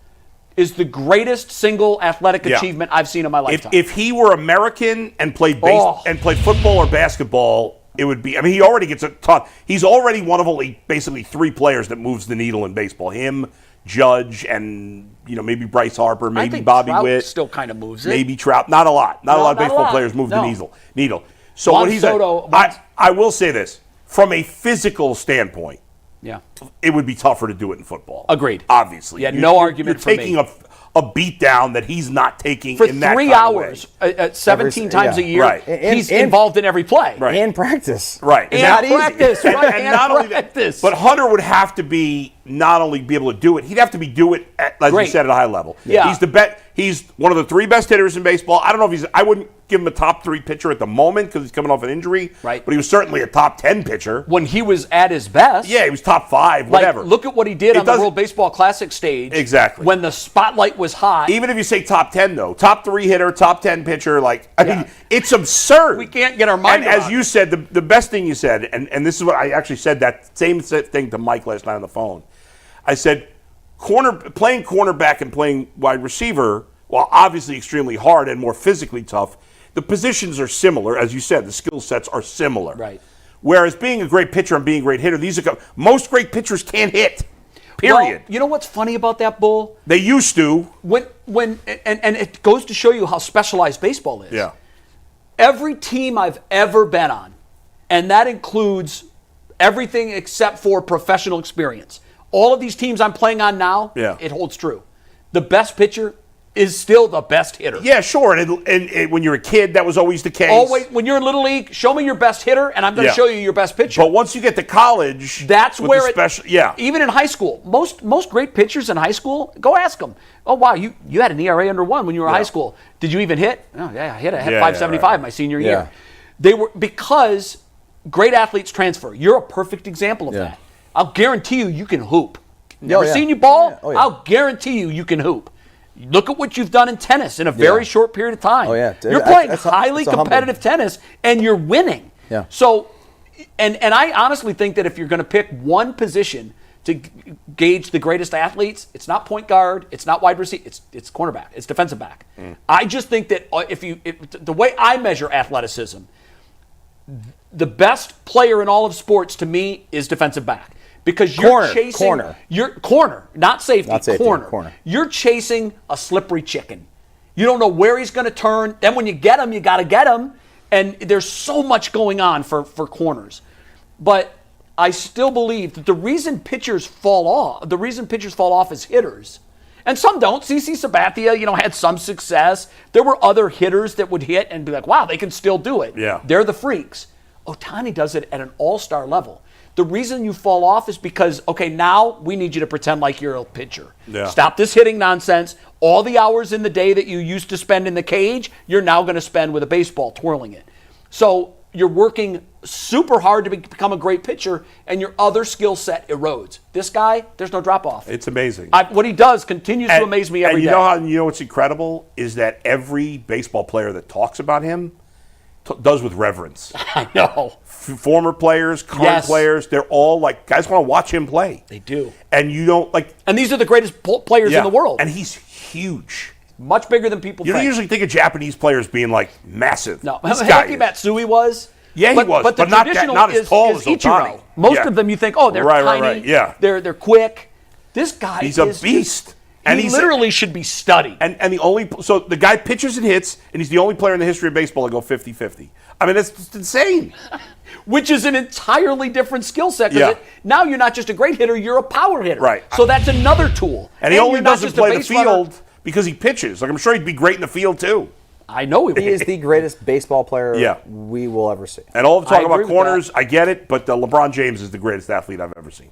is the greatest single athletic achievement I've seen in my lifetime. If he were American and played football or basketball, it would be. I mean, he already gets a ton. He's already one of only basically 3 players that moves the needle in baseball. Him, Judge, and maybe Bryce Harper, maybe I think Bobby Trout Witt. still kind of moves it. Maybe Trout. Not a lot. Not a lot of baseball players move the needle. So what he's I will say this from a physical standpoint. Yeah, it would be tougher to do it in football. Agreed. Obviously. Yeah, no argument for me. You're taking a beat down that he's not taking for in that 3 kind hours, of way. 17 times a year. Right. He's involved in every play. Right. And practice. Right. And not practice. easy. Right. And not only that, but Hunter would have to be not only be able to do it, he'd have to do it at, as you said, at a high level. Yeah. He's one of the 3 best hitters in baseball. I don't know if I wouldn't give him a top 3 pitcher at the moment because he's coming off an injury. Right. But he was certainly a top 10 pitcher. When he was at his best. Yeah, he was top 5, whatever. Look at what he did on the World Baseball Classic stage. Exactly. When the spotlight was hot. Even if you say top 10, though, top 3 hitter, top 10 pitcher, I mean, it's absurd. We can't get our mind around. And as you said, the best thing you said, and this is what I actually said that same thing to Mike last night on the phone. I said, playing cornerback and playing wide receiver, while obviously extremely hard and more physically tough, the positions are similar. As you said, the skill sets are similar. Right. Whereas being a great pitcher and being a great hitter, most great pitchers can't hit. Period. Well, you know what's funny about that, Bull? They used to. And it goes to show you how specialized baseball is. Yeah. Every team I've ever been on, and that includes everything except for professional experience. All of these teams I'm playing on now, it holds true. The best pitcher is still the best hitter. Yeah, sure. And when you're a kid, that was always the case. Always, when you're in Little League, show me your best hitter, and I'm going to show you your best pitcher. But once you get to college, that's where even in high school, most great pitchers in high school, go ask them. Oh, wow, you had an ERA under 1 when you were in high school. Did you even hit? Oh, yeah, I hit 575 my senior year. They were because great athletes transfer. You're a perfect example of that. I'll guarantee you can hoop. Never seen you ball? I'll guarantee you can hoop. Look at what you've done in tennis in a very short period of time. Oh, yeah. You're playing highly competitive tennis, and you're winning. Yeah. So, and I honestly think that if you're going to pick one position to gauge the greatest athletes, it's not point guard, it's not wide receiver, it's cornerback, it's defensive back. I just think that the way I measure athleticism, the best player in all of sports to me is defensive back. Because you're chasing not safety, corner. You're chasing a slippery chicken. You don't know where he's going to turn. Then when you get him, you got to get him. And there's so much going on for corners. But I still believe that the reason pitchers fall off as hitters, and some don't. CC Sabathia, had some success. There were other hitters that would hit and be like, wow, they can still do it. Yeah. They're the freaks. Ohtani does it at an all-star level. The reason you fall off is because, okay, now we need you to pretend like you're a pitcher. Yeah. Stop this hitting nonsense. All the hours in the day that you used to spend in the cage, you're now going to spend with a baseball twirling it. So you're working super hard to become a great pitcher, and your other skill set erodes. This guy, there's no drop-off. It's amazing. What he does continues to amaze me every day. And you know what's incredible is that every baseball player that talks about him does with reverence. I know. Former players, current players, they're all like, guys want to watch him play. They do. And you don't like. And these are the greatest players in the world. And he's huge. Much bigger than people think. You don't usually think of Japanese players being like massive. No, Hideki Matsui was. Yeah, he was, but the not traditional not as tall as Ichiro. Ohtani. Most of them you think, they're tiny. Right. Yeah. They're quick. This guy he's a beast. And he literally should be studied. And the guy pitches and hits, and he's the only player in the history of baseball to go 50-50. I mean, that's just insane. Which is an entirely different skill set. Now you're not just a great hitter, you're a power hitter. Right. So that's another tool. And he only doesn't play the field because he pitches. Like, I'm sure he'd be great in the field, too. I know he would. He is the greatest baseball player we will ever see. And all the talk about corners, I get it, but LeBron James is the greatest athlete I've ever seen.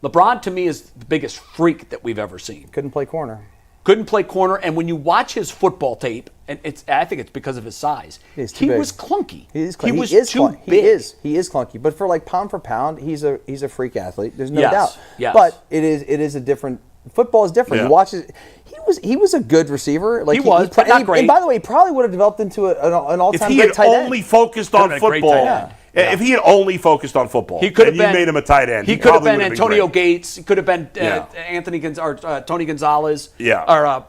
LeBron, to me, is the biggest freak that we've ever seen. Couldn't play corner. couldn't play corner, and when you watch his football tape, and I think it's because of his size, he was clunky. He is clunky. He is clunky. But for pound for pound, he's a freak athlete. There's no doubt. Yes. But it is a different. Football is different. Yeah. You watch it. He was a good receiver. He was, but not great. And by the way, he probably would have developed into an all-time great tight end. If he had only focused on football, if he had only focused on football, he could have been. You made him a tight end. He could have been Antonio Gates. He could have been Tony Gonzalez. Yeah. Or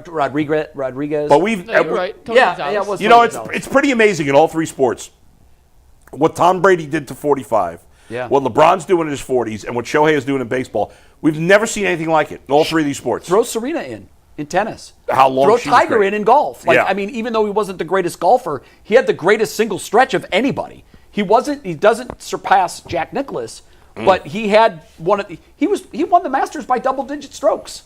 Rodriguez. But we've. No, you're right. It's pretty amazing in all three sports what Tom Brady did to 45. Yeah. What LeBron's doing in his 40s and what Shohei is doing in baseball. We've never seen anything like it in all three of these sports. Throw Serena in tennis. How long? Throw Tiger in golf. Yeah. I mean, even though he wasn't the greatest golfer, he had the greatest single stretch of anybody. He doesn't surpass Jack Nicklaus, but he had he won the Masters by double-digit strokes.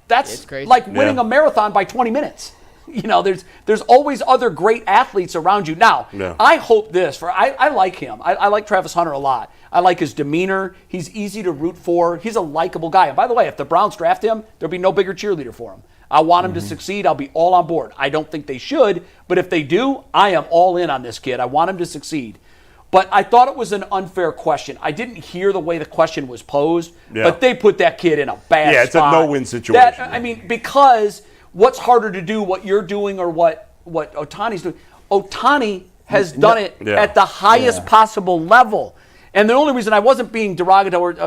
That's crazy. like winning a marathon by 20 minutes. There's always other great athletes around you. Now, I hope this I like him. I like Travis Hunter a lot. I like his demeanor. He's easy to root for. He's a likable guy. And by the way, if the Browns draft him, there'll be no bigger cheerleader for him. I want him to succeed. I'll be all on board. I don't think they should, but if they do, I am all in on this kid. I want him to succeed. But I thought it was an unfair question. I didn't hear the way the question was posed, but they put that kid in a bad spot. Yeah, it's a no-win situation. Because what's harder to do, what you're doing or what Ohtani's doing? Ohtani has done it at the highest possible level. And the only reason I wasn't being derogatory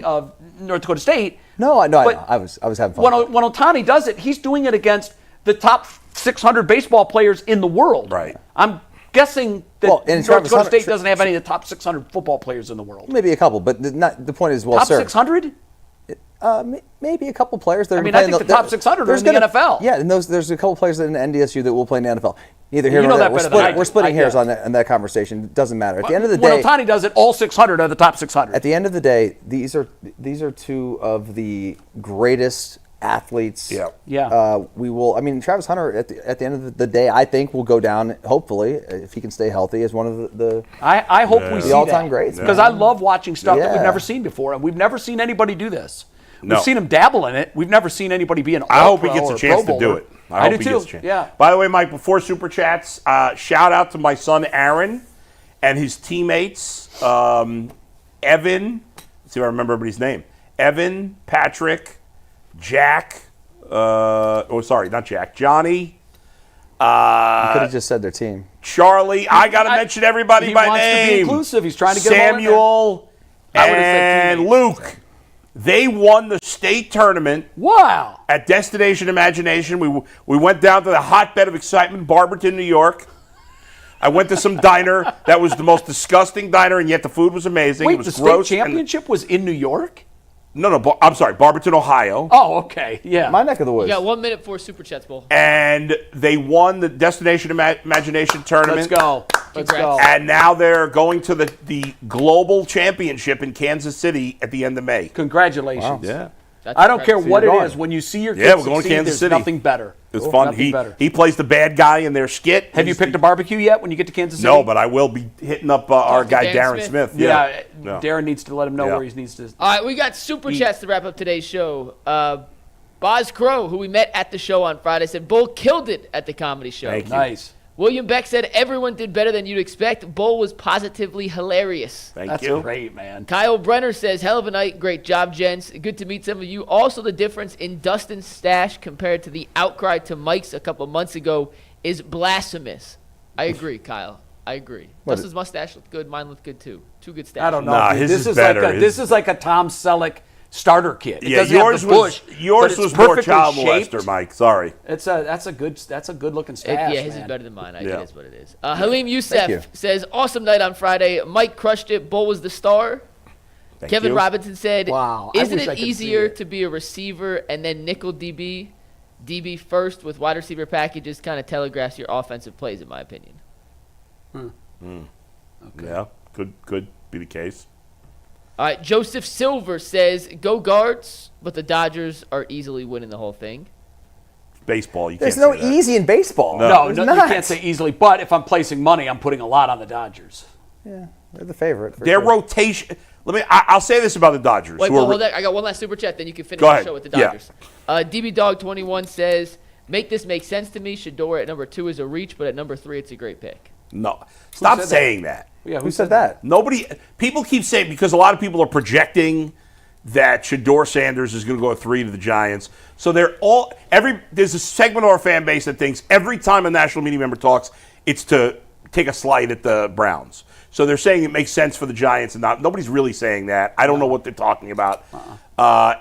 of North Dakota State. I was having fun. When Ohtani does it, he's doing it against the top 600 baseball players in the world. Right. I'm guessing that North Dakota State doesn't have any of the top 600 football players in the world. Maybe a couple, but the point is, top 600? Maybe a couple players that are I think the top 600 are in the NFL. Yeah, and there's a couple players in NDSU that will play in the NFL. Neither here You nor know there. that better than I do. We're splitting I hairs get on that conversation. It doesn't matter. At the end of the day, when Ohtani does it, all 600 are the top 600. At the end of the day, these are two of the greatest athletes. We will. I mean, Travis Hunter at the end of the day, I think will go down. Hopefully, if he can stay healthy, as one of the I hope we see the all-time greats. Because I love watching stuff that we've never seen before, and we've never seen anybody do this. We've seen him dabble in it. We've never seen anybody be an I hope he All-Pro gets a or chance Pro to do Bowler. it. I hope do he too. gets a chance. Yeah. By the way, Mike, before Super Chats, shout out to my son Aaron and his teammates, Evan. Let's see if I remember everybody's name. Evan, Patrick, Jack. Not Jack. Johnny. You could have just said their team. Charlie. I got to mention everybody by name. He wants to be inclusive. He's trying to get Samuel and Luke. They won the state tournament. Wow! At Destination Imagination, we went down to the hotbed of excitement, Barberton, New York. I went to some diner that was the most disgusting diner, and yet the food was amazing. Wait, it was the gross state championship was in New York? No, I'm sorry, Barberton, Ohio. Oh, okay, yeah. My neck of the woods. You got 1 minute for Super Chats, Bull. And they won the Destination Imagination tournament. Let's go. And now they're going to the global championship in Kansas City at the end of May. Congratulations. Wow. Yeah. I don't care what it is. When you see your kids we're going to succeed, Kansas there's City. nothing better. It's fun. He plays the bad guy in their skit. Have you picked a barbecue yet when you get to Kansas City? No, but I will be hitting up our guy Darren Smith. Yeah. Darren needs to let him know where he needs to. All right, we got Super Chats to wrap up today's show. Boz Crow, who we met at the show on Friday, said Bull killed it at the comedy show. Thank you. Nice. William Beck said everyone did better than you'd expect. Bull was positively hilarious. Thank you. That's great, man. Kyle Brenner says, hell of a night. Great job, gents. Good to meet some of you. Also, the difference in Dustin's stash compared to the outcry to Mike's a couple months ago is blasphemous. I agree, Kyle. I agree. Dustin's mustache looked good. Mine looked good, too. Two good stashes. I don't know. Nah, his is better. This is like a Tom Selleck starter kit. It Yeah, doesn't have the bush, yours but was it's more perfectly child shaped. molester, Mike. Sorry. That's a good looking stash. Yeah, his man. is better than mine. It Yeah. is what it is. Halim Youssef says, awesome night on Friday. Mike crushed it. Bull was the star. Kevin you. Robinson said, Wow, I isn't wish I it could see easier it. to be a receiver and then nickel DB? DB first with wide receiver packages kind of telegraphs your offensive plays, in my opinion. Okay. Yeah, could be the case. All right, Joseph Silver says, go guards, but the Dodgers are easily winning the whole thing. Baseball, you There's can't no say that. easy in baseball. No, There's you not. can't say easily. But if I'm placing money, I'm putting a lot on the Dodgers. Yeah, they're the favorite. Their rotation. I'll say this about the Dodgers. Wait, hold on. I got one last super chat, then you can finish Go the ahead. show with the Dodgers. DB Dog 21 says, "Make this make sense to me. Shador at number 2 is a reach, but at number 3 it's a great pick." No, stop saying that. Yeah, who said that? Nobody. People keep saying, because a lot of people are projecting that Shador Sanders is going to go 3 to the Giants. So there's a segment of our fan base that thinks every time a national media member talks, it's to take a slight at the Browns. So they're saying it makes sense for the Giants, and nobody's really saying that. I don't know what they're talking about.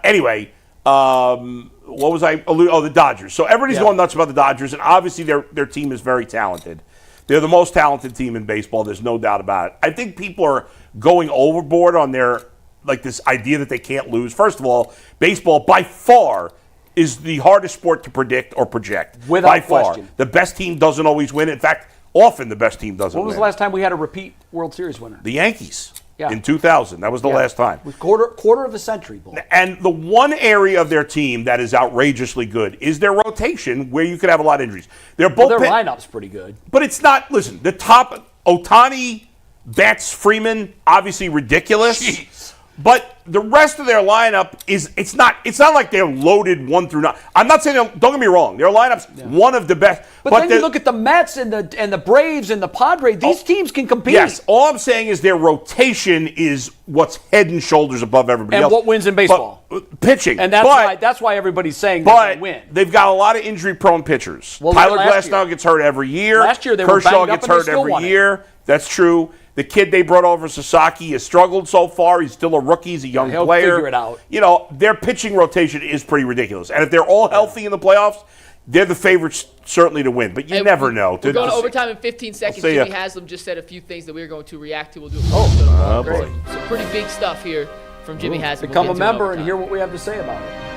Anyway, what was I? The Dodgers. So everybody's going nuts about the Dodgers, and obviously their team is very talented. They're the most talented team in baseball. There's no doubt about it. I think people are going overboard on this idea that they can't lose. First of all, baseball by far is the hardest sport to predict or project. Without by far. question. The best team doesn't always win. In fact, often the best team doesn't win. When was the last time we had a repeat World Series winner? The Yankees in 2000. That was the last time. It was quarter of the century, Bull. And the one area of their team that is outrageously good is their rotation, where you could have a lot of injuries. Their lineup's pretty good. But it's not, listen, the top, Ohtani, Betts, Freeman, obviously ridiculous. Jeez. But the rest of their lineup it's not like they're loaded 1 through 9. I'm not saying, don't get me wrong, their lineup's one of the best. But then you look at the Mets and the Braves and the Padres, these teams can compete. Yes, all I'm saying is their rotation is what's head and shoulders above everybody else. And what wins in baseball? Pitching. And that's why everybody's saying they win. They've got a lot of injury-prone pitchers. Well, Tyler Glasnow gets hurt every year. Last year they were Kershaw banged up gets and they hurt still every won it. year. That's true. The kid they brought over, Sasaki, has struggled so far. He's still a rookie. He's a young He'll player. figure it out. Their pitching rotation is pretty ridiculous. And if they're all healthy in the playoffs, they're the favorites certainly to win. But you never know. We're going to overtime in 15 seconds. Jimmy Haslam just said a few things that we're going to react to. We'll do it. Great. Some pretty big stuff here from Jimmy Haslam. Become a member and hear what we have to say about it.